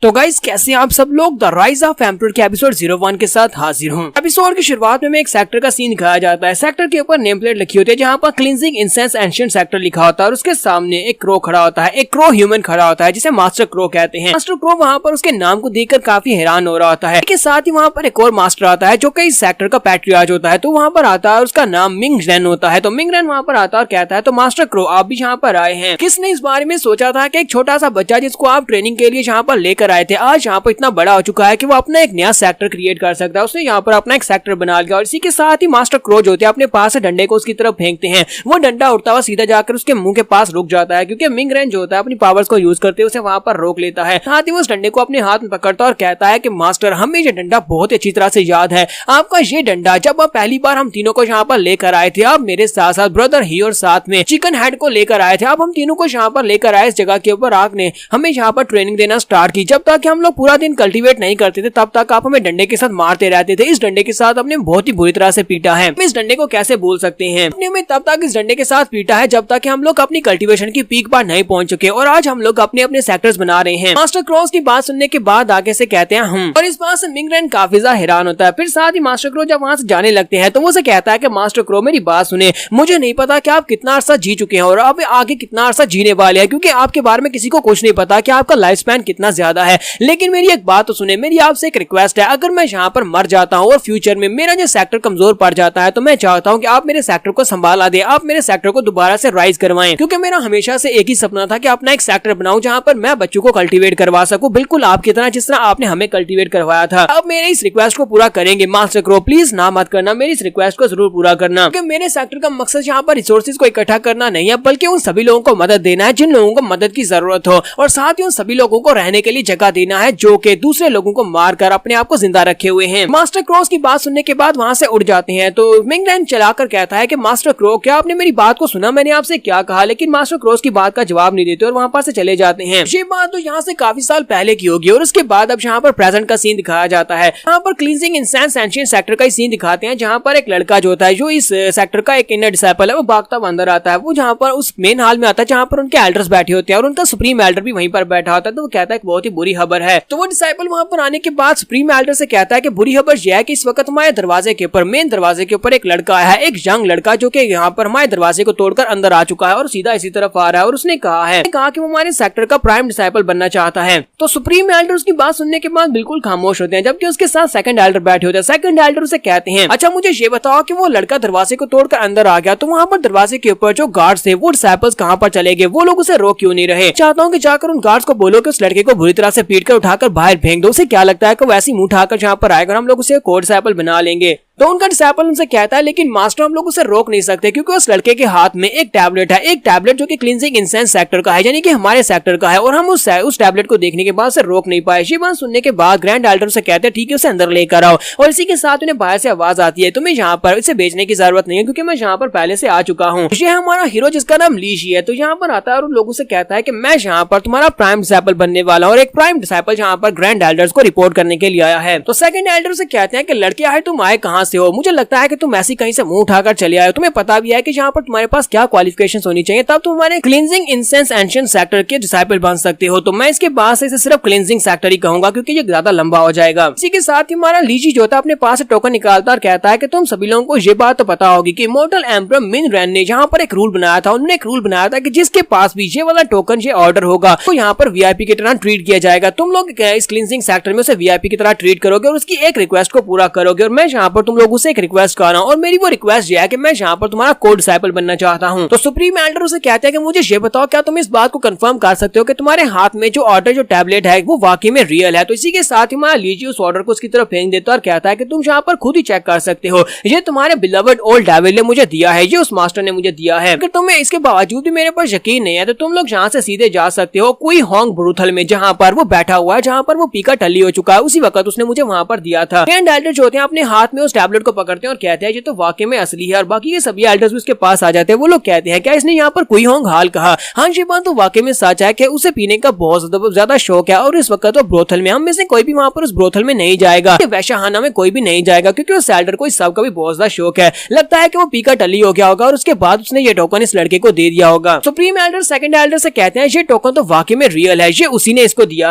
तो गाइस कैसे आप सब लोग, द राइज ऑफ एम्परर के एपिसोड 01 के साथ हाजिर हूँ। एपिसोड की शुरुआत में एक सेक्टर का सीन दिखाया जाता है। सेक्टर के ऊपर नेम प्लेट लिखी होती है जहाँ पर क्लींजिंग इंसेंस एंशिएंट सेक्टर लिखा होता है और उसके सामने एक क्रो खड़ा होता है, एक क्रो ह्यूमन खड़ा होता है जिसे मास्टर क्रो कहते हैं। मास्टर क्रो वहाँ पर उसके नाम को देखकर काफी हैरान हो रहा होता है। इसके साथ ही वहाँ पर एक और मास्टर आता है जो कि इस सेक्टर का पैट्रियार्च होता है। तो वहाँ पर आता है, उसका नाम मिंग रेन होता है। तो मिंग रेन वहाँ पर आता है और कहता है, तो मास्टर क्रो आप भी यहाँ पर आए हैं। किसने इस बारे में सोचा था कि एक छोटा सा बच्चा जिसको आप ट्रेनिंग के लिए यहाँ पर लेकर आए थे, आज यहाँ पर इतना बड़ा हो चुका है कि वो अपना एक नया सेक्टर क्रिएट कर सकता है। उसने यहाँ पर अपना एक सेक्टर बना लिया और इसी के साथ ही मास्टर क्रो जो होते हैं अपने पास से डंडे को उसकी तरफ फेंकते हैं। वो डंडा उड़ता हुआ सीधा जाकर उसके मुंह के पास रुक जाता है क्योंकि मिंग रेन जो होता है अपनी पावर्स को यूज करते हुए उसे वहां पर रोक लेता है। साथ ही वो उस डंडे को अपने हाथ में पकड़ता है और कहता है कि मास्टर हमें ये डंडा बहुत अच्छी तरह से याद है। आपका ये डंडा जब आप पहली बार हम तीनों को यहाँ पर लेकर आए थे, आप मेरे साथ साथ ब्रदर ही और साथ में चिकन हेड को लेकर आए थे, आप हम तीनों को यहाँ पर लेकर आए इस जगह के ऊपर, आपने हमें यहाँ पर ट्रेनिंग देना स्टार्ट की। जब तक हम लोग पूरा दिन कल्टीवेट नहीं करते थे तब तक आप हमें डंडे के साथ मारते रहते थे। इस डंडे के साथ आपने बहुत ही बुरी तरह से पीटा है। हम इस डंडे को कैसे भूल सकते हैं? आपने हमें तब तक इस डंडे के साथ पीटा है जब तक हम लोग अपनी कल्टीवेशन की पीक पर नहीं पहुंच चुके और आज हम लोग अपने अपने सेक्टर्स बना रहे हैं। मास्टर क्रॉस की बात सुनने के बाद आगे से कहते हैं हम, और इस बात से मिंग रेन काफी ज्यादा हैरान होता है। फिर साथ ही मास्टर क्रो जब वहां से जाने लगते हैं तो वो से कहता है कि मास्टर क्रो मेरी बात सुने, मुझे नहीं पता कि आप कितना अरसा जी चुके हैं और अब आगे कितना अरसा जीने वाले हैं, क्योंकि आपके बारे में किसी को कुछ नहीं पता कि आपका लाइफ स्पैन कितना ज्यादा है। लेकिन मेरी एक बात तो सुने, मेरी आपसे एक रिक्वेस्ट है, अगर मैं यहाँ पर मर जाता हूँ और फ्यूचर में मेरा जो सेक्टर कमजोर पड़ जाता है तो मैं चाहता हूँ कि आप मेरे सेक्टर को संभाला दे, आप मेरे सेक्टर को दोबारा से राइज करवाएं, क्योंकि मेरा हमेशा से एक ही सपना था कि अपना एक सेक्टर बनाऊं जहाँ पर मैं बच्चों को कल्टीवेट करवा सकूं, बिल्कुल आपकी तरह जिस तरह आपने हमें कल्टीवेट करवाया था। अब मेरे इस रिक्वेस्ट को पूरा करेंगे मास्टर क्रो, प्लीज ना मत करना, मेरी इस रिक्वेस्ट को जरूर पूरा करना, क्योंकि मेरे सेक्टर का मकसद यहाँ पर रिसोर्सेज को इकट्ठा करना नहीं है, बल्कि उन सभी लोगों को मदद देना है जिन लोगों को मदद की जरूरत हो, और साथ ही उन सभी लोगों को रहने के लिए जगह देना है जो कि दूसरे लोगों को मारकर अपने आप को जिंदा रखे हुए हैं। मास्टर क्रॉस की बात सुनने के बाद वहां से उड़ जाते हैं। तो मिंग रेन चलाकर कहता है कि मास्टर क्रो क्या आपने मेरी बात को सुना, मैंने आपसे क्या कहा? लेकिन मास्टर क्रॉस की बात का जवाब नहीं देते और वहां पर से चले जाते हैं। ये बात तो यहाँ से काफी साल पहले की होगी और उसके बाद अब यहाँ पर प्रेजेंट का सीन दिखाया जाता है। यहाँ पर क्लींजिंग इंसेंस एंशिएंट सेक्टर का सीन दिखाते हैं जहाँ पर एक लड़का जो होता है, जो इस सेक्टर का एक इनर डिसाइपल है, वो भागता हुआ अंदर आता है। वो जहाँ पर उस मेन हॉल में आता है जहाँ पर उनके एल्डर्स बैठे होते हैं और उनका सुप्रीम एल्डर भी वहीं पर बैठा होता है। तो वो कहता है बहुत ही बुरी खबर है। तो वो डिसाइपल वहां पर आने के बाद सुप्रीम एल्डर से कहता है कि बुरी खबर यह है कि इस वक्त हमारे दरवाजे के ऊपर, मेन दरवाजे के ऊपर एक लड़का आया है, एक यंग लड़का जो कि यहाँ पर हमारे दरवाजे को तोड़कर अंदर आ चुका है और सीधा इसी तरफ आ रहा है और उसने कहा कि वो हमारे सेक्टर का प्राइम डिसाइपल बनना चाहता है। तो सुप्रीम एल्डर उसकी बात सुनने के बाद बिल्कुल खामोश होते हैं, जबकि उसके साथ सेकंड एल्डर बैठे होते हैं। सेकंड एल्डर उसे कहते हैं, अच्छा मुझे ये बताओ कि वो लड़का दरवाजे को तोड़कर अंदर आ गया तो वहाँ पर दरवाजे के ऊपर जो गार्ड्स थे वो डिसाइपल्स कहाँ पर चले गए? वो लोग उसे रोक क्यों नहीं रहे? चाहता हूँ कि जाकर उन गार्ड्स को बोलो कि उस लड़के को बुरी तरह से पीट कर उठाकर बाहर फेंक दो। उसे क्या लगता है कि वैसी मुंह उठाकर यहाँ पर आएगा, हम लोग उसे कोड डिसाइपल बना लेंगे। तो उनका डिसाइपल उनसे कहता है, लेकिन मास्टर हम लोग उसे रोक नहीं सकते क्योंकि उस लड़के के हाथ में एक टैबलेट है, एक टैबलेट जो कि क्लींजिंग इंसेंस सेक्टर का है, यानी कि हमारे सेक्टर का है, और हम उस टैबलेट को देखने के बाद उसे रोक नहीं पाए। ये बात सुनने के बाद ग्रैंड एल्डर से कहते हैं ठीक है उसे अंदर लेकर आओ, और इसी के साथ उन्हें बाहर से आवाज आती है, तुम्हें यहाँ पर इसे बेचने की जरूरत नहीं है क्योंकि मैं यहाँ पर पहले से आ चुका हूँ। ये हमारा हीरो जिसका नाम लीशी है, तो यहाँ पर आता है और उन लोगों से कहता है कि मैं यहाँ पर तुम्हारा प्राइम डिसाइपल बनने वाला हूँ, और एक प्राइम डिसाइपल यहाँ पर ग्रैंड एल्डर्स को रिपोर्ट करने के लिए आया है। तो सेकंड एल्डर से कहते हैं कि लड़के आए तुम आए कहाँ से हो? मुझे लगता है कि तुम ऐसी कहीं से मुंह उठाकर चले आए हो, तुम्हें पता भी है कि यहाँ पर तुम्हारे पास क्या क्वालिफिकेशंस होनी चाहिए तब तुम हमारे क्लींजिंग इंसेंस एंशिएंट सेक्टर के डिसाइपल बन सकते हो। तो मैं इसके बाद से इसे सिर्फ क्लींजिंग सेक्टर ही कहूंगा क्योंकि ये ज्यादा लंबा हो जाएगा। इसी के साथ ही हमारा लीजी जो था अपने पास से टोकन निकालता और कहता है कि तुम सभी लोगों को ये बात तो पता होगी कि इमॉर्टल एम्परर मिंग रेन ने यहाँ पर एक रूल बनाया था। उन्होंने एक रूल बनाया था कि जिसके पास भी ये वाला टोकन, ये ऑर्डर होगा तो यहाँ पर वीआईपी की तरह ट्रीट किया जाएगा। तुम लोग इस क्लींजिंग सेक्टर में उसे वीआईपी की तरह ट्रीट करोगे और उसकी एक रिक्वेस्ट को पूरा करोगे, और मैं यहाँ पर तुम लोगों से एक रिक्वेस्ट कर रहा हूँ और मेरी वो रिक्वेस्ट ये है कि मैं यहाँ पर तुम्हारा कोड डिसाइपल बनना चाहता हूँ। तो सुप्रीम एल्डर उसे कहते हैं कि मुझे ये बताओ क्या तुम इस बात को कंफर्म कर सकते हो कि तुम्हारे हाथ में जो ऑर्डर, जो टैबलेट है वो वाकई में रियल है? तो इसी के साथ ही हमारा लीजी उस ऑर्डर को उसकी तरफ फेंक देता है और कहता है कि तुम यहाँ पर खुद ही चेक कर सकते हो, ये तुम्हारे बिलवड ओल्ड डेविल ने मुझे दिया है, ये उस मास्टर ने मुझे दिया है। अगर तुम्हें इसके बावजूद भी मेरे पर यकीन नहीं है तो तुम लोग यहाँ से सीधे जा सकते हो कोई होंग ब्रूथल में, जहाँ पर वो बैठा हुआ है, जहाँ पर वो पीका टल्ली हो चुका है, उसी वक्त उसने मुझे वहाँ पर दिया था। ग्रैंड एल्डर जो होते हैं अपने हाथ में उस टैबलेट को पकड़ते हैं और कहते हैं ये तो वाकई में असली है, और बाकी ये सभी एल्डर्स भी उसके पास आ जाते हैं। वो लोग कहते हैं क्या इसने यहाँ पर कुई होंग हाल कहा। हाँ ये बात तो वाकई में सच है कि उसे पीने का बहुत ज्यादा शौक है, और इस वक्त वो ब्रोथल में, हम में से कोई भी वहाँ पर उस ब्रोथल में नहीं जाएगा, वैशाखाना में कोई भी नहीं जाएगा, क्योंकि उस एल्डर को इस सब का भी बहुत ज्यादा शौक है। लगता है कि वो पीकर टली हो गया होगा और उसके बाद उसने ये टोकन इस लड़के को दे दिया होगा। सुप्रीम एल्डर सेकंड एल्डर से कहते हैं ये टोकन तो वाकई में रियल है, ये उसी ने इसको दिया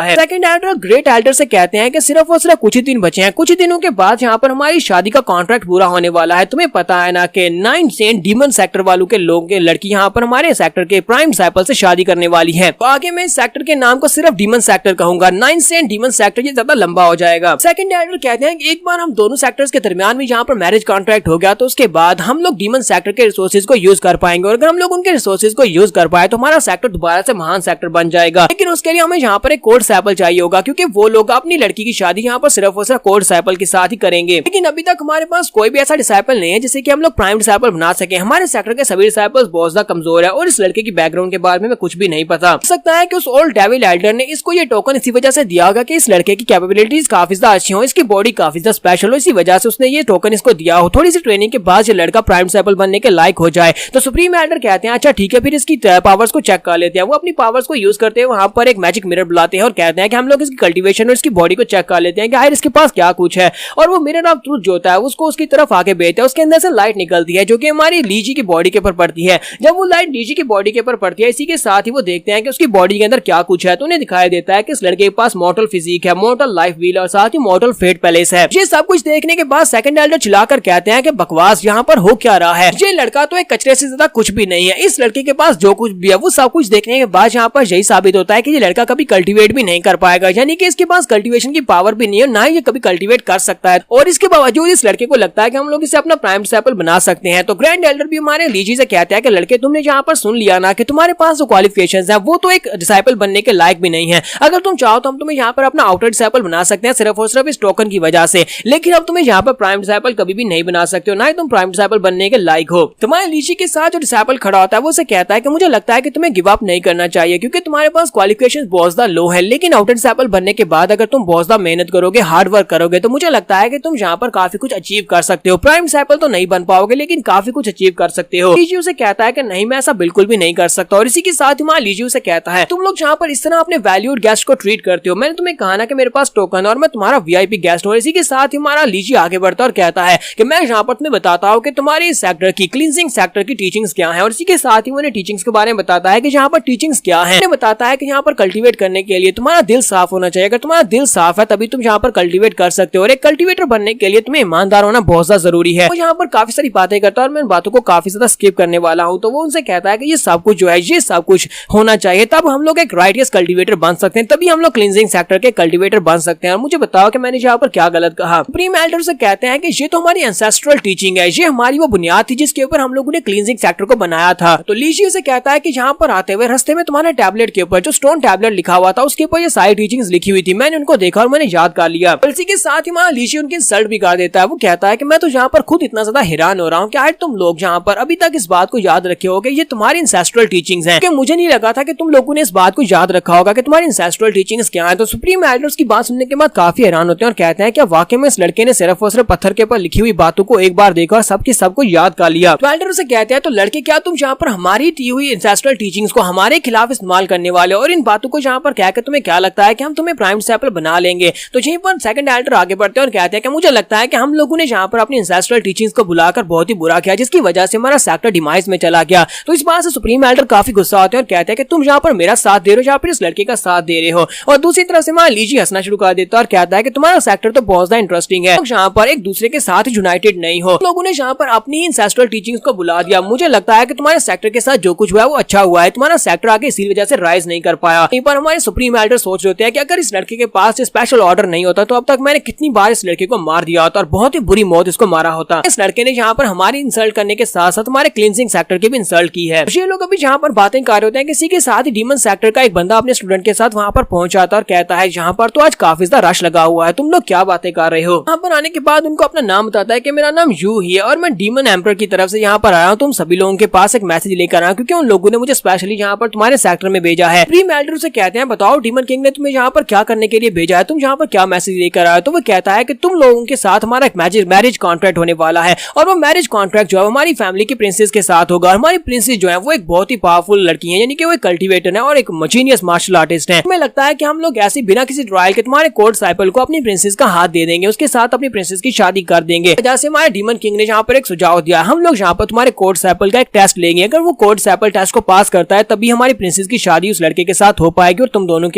है। सेकंड एल्डर ग्रेट एल्डर से कहते हैं कि सिर्फ और सिर्फ कुछ ही दिन बचे हैं, कुछ ही दिनों के बाद यहाँ पर हमारी शादी का कॉन्ट्रैक्ट पूरा होने वाला है। तुम्हें पता है ना कि 9 सेंट डीमन सेक्टर वालों के लोग के लड़की यहाँ पर हमारे सेक्टर के प्राइम डिसाइपल से शादी करने वाली है। तो आगे मैं सेक्टर के नाम को सिर्फ डीमन सेक्टर कहूंगा, 9 सेंट डीमन सेक्टर, ये ज्यादा लंबा हो जाएगा। सेकंड एल्डर कहते हैं कि एक बार हम दोनों सेक्टर्स के दरमियान में यहाँ पर मैरिज कॉन्ट्रैक्ट हो गया तो उसके बाद हम लोग डीमन सेक्टर के रिसोर्सेज को यूज कर पाएंगे, और अगर हम लोग उनके रिसोर्सेज को यूज कर पाए तो हमारा सेक्टर दोबारा से महान सेक्टर बन जाएगा। लेकिन उसके लिए हमें यहाँ पर एक कोड डिसाइपल चाहिए होगा, क्योंकि वो लोग अपनी लड़की की शादी यहाँ पर सिर्फ और सिर्फ कोड डिसाइपल के साथ ही करेंगे। लेकिन अभी तक हमारे पास कोई भी ऐसा डिसाइपल नहीं है जिसे कि हम लोग प्राइम डिसाइपल बना सके। हमारे सेक्टर के सभी डिसाइपल्स बहुत ज्यादा कमजोर है और इस लड़के की बैकग्राउंड के बारे में कुछ भी नहीं पता। हो सकता है कि उस ओल्ड डेविल एल्डर ने इसको ये टोकन इसी वजह से दिया होगा कि इस लड़के की कैपेबिलिटीज काफी ज्यादा अच्छी हो, इसकी बॉडी काफी ज्यादा स्पेशल हो, इसी वजह से उसने ये टोकन इसको दिया हो। थोड़ी सी ट्रेनिंग के बाद ये लड़का प्राइम डिसाइपल बनने के लायक हो जाए तो सुप्रीम एल्डर कहते हैं अच्छा ठीक है, फिर इसकी पावर्स को चेक कर लेते हैं। वो अपनी पावर्स को यूज करते हैं, वहां पर एक मैजिक मिरर बुलाते हैं और कहते हैं कि हम लोग इसकी कल्टीवेशन और इसकी बॉडी को चेक कर लेते हैं कि इसके पास क्या कुछ है। और वो मिरर ऑफ ट्रूथ जो होता है उसको उसकी तरफ आगे भेजते हैं, उसके अंदर से लाइट निकलती है जो कि हमारी लीजी की बॉडी के ऊपर पड़ती है। जब वो लाइट लीजी की बॉडी के ऊपर पड़ती है, इसी के साथ ही वो देखते हैं कि उसकी बॉडी के अंदर क्या कुछ है, तो उन्हें दिखाई देता है कि इस लड़के के पास मॉर्टल फिजिक है, मॉर्टल लाइफ व्हील और साथ ही मॉर्टल फेट पैलेस है। ये सब कुछ देखने के बाद सेकंड एल्डर चिल्लाकर कहते हैं कि बकवास, यहाँ पर हो क्या रहा है, ये लड़का तो एक कचरे से ज्यादा कुछ भी नहीं है। इस लड़के के पास जो कुछ भी है वो सब कुछ देखने के बाद यहाँ पर यही साबित होता है कि ये लड़का कभी कल्टीवेट भी नहीं कर पाएगा, यानी कि इसके पास कल्टीवेशन की पावर भी नहीं है, ना ही ये कभी कल्टीवेट कर सकता है। और इसके बावजूद इस लड़के को लगता है कि हम लोग इसे अपना प्राइम डिसाइपल बना सकते हैं। तो ग्रैंड एल्डर भी हमारे लीजी से कहते हैं कि लड़के, तुमने यहाँ पर सुन लिया ना कि तुम्हारे पास जो क्वालिफिकेशंस हैं वो तो एक डिसाइपल बनने के लायक भी नहीं है। अगर तुम चाहो तो हम तुम्हें यहाँ पर अपना आउटर डिसाइपल बना सकते हैं सिर्फ और सिर्फ इस टोकन की वजह से, लेकिन अब तुम्हें यहाँ पर प्राइम डिसाइपल कभी भी नहीं बना सकते हो, ना ही तुम प्राइम डिसाइपल बनने के लायक हो। तुम्हारे लीजी के साथ जो डिसाइपल खड़ा होता है वो उसे कहता है कि मुझे लगता है कि तुम्हें गिव अप नहीं करना चाहिए, क्योंकि तुम्हारे पास क्वालिफिकेशंस बहुत ज्यादा लो है, लेकिन आउटर डिसाइपल बनने के बाद अगर तुम बहुत ज्यादा मेहनत करोगे, हार्ड वर्क करोगे, तो मुझे लगता है कि तुम यहाँ पर काफी कुछ अचीव कर सकते हो। प्राइम डिसाइपल तो नहीं बन पाओगे लेकिन काफी कुछ अचीव कर सकते हो। लीजी उसे कहता है कि नहीं, मैं ऐसा बिल्कुल भी नहीं कर सकता। और इसी के साथ ही लीजी उसे कहता है तुम लोग जहाँ पर इस तरह अपने वैल्यूड गेस्ट को ट्रीट करते हो, मैंने तुम्हें कहा ना कि मेरे पास टोकन और मैं तुम्हारा वीआईपी गेस्ट हूँ। इसी के साथ ही हमारा लीजी आगे बढ़ता और कहता है कि मैं यहाँ पर तुम्हें बताता हूँ कि तुम्हारे इस सेक्टर की क्लींजिंग सेक्टर की टीचिंग्स क्या है। और इसी के साथ ही उन्हें टीचिंग्स के बारे में बताता है कि यहाँ पर टीचिंग्स क्या है। बताता है कि यहाँ पर कल्टीवेट करने के लिए तुम्हारा दिल साफ होना चाहिए, अगर तुम्हारा दिल साफ है तभी तुम यहाँ पर कल्टीवेट कर सकते हो, और एक कल्टीवेटर बनने के लिए तुम्हें ईमानदार होना बहुत ज्यादा जरूरी है। वो यहाँ पर काफी सारी बातें करता है और मैं इन बातों को काफी ज्यादा स्किप करने वाला हूँ। तो वो उनसे कहता है कि ये सब कुछ जो है ये सब कुछ होना चाहिए, तब हम लोग एक राइटियस कल्टीवेटर बन सकते हैं, तभी हम लोग क्लींजिंग सेक्टर के कल्टीवेटर बन सकते हैं। और मुझे बताओ कि मैंने यहाँ पर क्या गलत कहा। सुप्रीम एल्डर से कहते हैं कि ये तो हमारी एंसेस्ट्रल टीचिंग है, ये हमारी वो बुनियाद थी जिसके ऊपर हम लोगों ने क्लींजिंग सेक्टर को बनाया था। तो लीजी से कहता है कि यहाँ पर आते हुए रास्ते में तुम्हारे टैबलेट के ऊपर जो स्टोन टैबलेट लिखा हुआ था उसके ऊपर ये सारी टीचिंग्स लिखी हुई थी, मैंने उनको देखा और मैंने याद कर लिया। इसी के साथ ही हमारा लीजी उनकी इंसल्ट भी कर देता है। वो कहता है कि मैं तो यहाँ पर खुद इतना ज्यादा हैरान हो रहा हूँ कि आज तुम लोग यहाँ पर अभी तक इस बात को याद रखे होगे ये तुम्हारी इंसेस्ट्रल टीचिंग्स हैं, कि मुझे नहीं लगा था कि तुम लोगों ने इस बात को याद रखा होगा कि तुम्हारी इंसेस्ट्रल टीचिंग्स क्या है। तो सुप्रीम एल्डर्स की बात सुनने के बाद काफी हैरान होते हैं और कहते हैं कि वाकई में इस लड़के ने सिर्फ और सिर्फ पत्थर के ऊपर लिखी हुई बातों को एक बार देखा और सबकी सबको याद कर लिया। तो एल्डर से कहते हैं तो लड़के, क्या तुम यहाँ पर हमारी दी हुई इंसेस्ट्रल टीचिंग्स को हमारे खिलाफ इस्तेमाल करने वाले और इन बातों को यहाँ पर कहकर तुम्हें क्या लगता है कि हम तुम्हें प्राइम डिसाइपल बना लेंगे। तो यहीं पर सेकंड एल्डर आगे बढ़ते हैं और कहते हैं कि मुझे लगता है कि हम लोगों ने यहाँ पर अपनी इंसेस्ट्रल टीचिंग्स को बुलाकर बहुत ही बुरा किया, जिसकी वजह से हमारा सेक्टर डिमाइस में चला गया। तो इस बात से सुप्रीम एल्डर काफी गुस्सा होते हैं और कहते हैं कि तुम यहाँ पर मेरा साथ दे रहे हो या फिर इस लड़के का साथ दे रहे हो। और दूसरी तरफ से हमारा लीजी हंसना शुरू कर देता है और कहता है कि तुम्हारा सेक्टर तो बहुत ज्यादा इंटरेस्टिंग है, यहाँ पर एक दूसरे के साथ यूनाइटेड नहीं हो। लोगों ने यहाँ पर अपनी इंसेस्ट्रल टीचिंग्स को बुला दिया। मुझे लगता है कि तुम्हारे सेक्टर के साथ जो कुछ हुआ है वो अच्छा हुआ है, तुम्हारा सेक्टर आगे इसी वजह से राइज नहीं कर पाया। यहीं पर हमारे सुप्रीम एल्डर सोच रहे हैं कि अगर इस लड़के के पास स्पेशल ऑर्डर नहीं होता तो अब तक मैंने कितनी बार इस लड़के को मार दिया होता और बहुत ही बुरी मौत इसको मारा होता। इस लड़के ने यहाँ पर हमारी इंसल्ट करने के साथ साथ हमारे क्लींजिंग सेक्टर की भी इंसल्ट की है। ये लोग अभी यहाँ पर बातें कर रहे होते हैं, किसी के साथ ही डीमन सेक्टर का एक बंदा अपने स्टूडेंट के साथ वहाँ पर पहुंच जाता और कहता है यहाँ पर तो आज काफी ज्यादा रश लगा हुआ है, तुम लोग क्या बातें कर रहे हो। यहाँ पर आने के बाद उनको अपना नाम बताता है कि मेरा नाम यू ही है और मैं डीमन एम्पर की तरफ से यहाँ पर आया हूँ, तुम सभी लोगों के पास एक मैसेज लेकर आया क्योंकि उन लोगों ने मुझे स्पेशली यहाँ पर तुम्हारे सेक्टर में भेजा है। सुप्रीम एल्डर से कहते हैं बताओ डीमन किंग ने तुम्हें यहाँ पर क्या करने के लिए भेजा है, तुम यहाँ पर क्या मैसेज लेकर आए। तो वो कहता है कि तुम लोगों के साथ हमारा एक मैरिज कॉन्ट्रैक्ट होने वाला है और वो मैरिज कॉन्ट्रैक्ट जो है हमारी फैमिली की प्रिंसेस के साथ होगा। हमारी प्रिंसेस जो है वो एक बहुत ही पावरफुल लड़की है, यानी कि वो एक कल्टीवेटर है और एक जीनियस मार्शल आर्टिस्ट है। हमें लगता है कि हम लोग ऐसे बिना किसी ट्रायल के तुम्हारे कोर्ट डिसाइपल को अपनी प्रिंसेस का हाथ दे देंगे, उसके साथ अपनी प्रिंसेस की शादी कर देंगे। जैसे हमारे डीमन किंग ने यहाँ पर एक सुझाव दिया, हम लोग यहाँ पर तुम्हारे कोर्ट डिसाइपल का एक टेस्ट लेंगे, अगर वो कोर्ट डिसाइपल टेस्ट को पास करता है तभी हमारी प्रिंसेस की शादी उस लड़के के साथ हो पाएगी और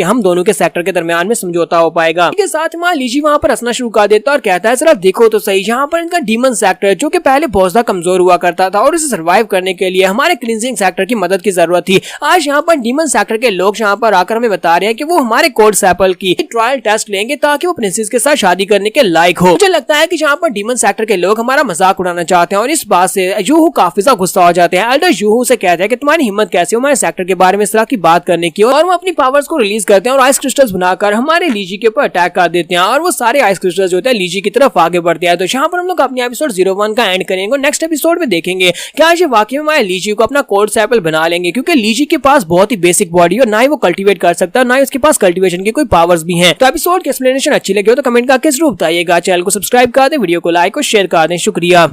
हम दोनों के सेक्टर के दरमियान में समझौता हो पाएगा। इसके साथ हमारा लीजी वहाँ पर हंसना शुरू कर देता है और कहता है जरा देखो तो सही, यहाँ पर इनका डीमन सेक्टर जो कि पहले बहुत ज्यादा कमजोर हुआ करता था और इसे सर्वाइव करने के लिए हमारे क्लींजिंग सेक्टर की मदद की जरूरत थी। आज यहाँ पर डीमन सेक्टर के लोग यहाँ पर आकर हमें बता रहे हैं कि वो हमारे कोर्ट सैपल की ट्रायल टेस्ट लेंगे ताकि वो प्रिंसेस के साथ शादी करने के लायक हो। मुझे लगता है कि यहाँ पर डीमन सेक्टर के लोग हमारा मजाक उड़ाना चाहते हैं और इस बात से यूहू काफी ज्यादा गुस्सा हो जाते हैं। एल्डर यूहू से कहते हैं कि तुम्हारी हिम्मत कैसे हमारे सेक्टर के बारे में इस तरह की बात करने की, और वो अपनी पावर्स को रिलीज करते हैं और आइस क्रिस्टल्स बनाकर हमारे लीजी के ऊपर अटैक कर देते हैं और वो सारे आइस क्रिस्टल्स होते हैं लीजी की तरफ आगे बढ़ते हैं। तो यहाँ पर हम लोग अपनी एपिसोड 01 का एंड करेंगे। नेक्स्ट एपिसोड में देखेंगे क्या ये वाकई में हमारे लीजी को अपना कोर्ट सैपल बना लेंगे, क्योंकि लीजी के पास बहुत ही बेसिक बॉडी और ना ही वो कल्टीवेट कर सकता है, ना ही उसके पास कल्टीवेशन की कोई पावर्स भी हैं। तो एपिसोड की एक्सप्लेनेशन अच्छी लगी हो तो कमेंट करके जरूर बताइएगा। चैनल को सब्सक्राइब कर दें, वीडियो को लाइक और शेयर कर दें। शुक्रिया।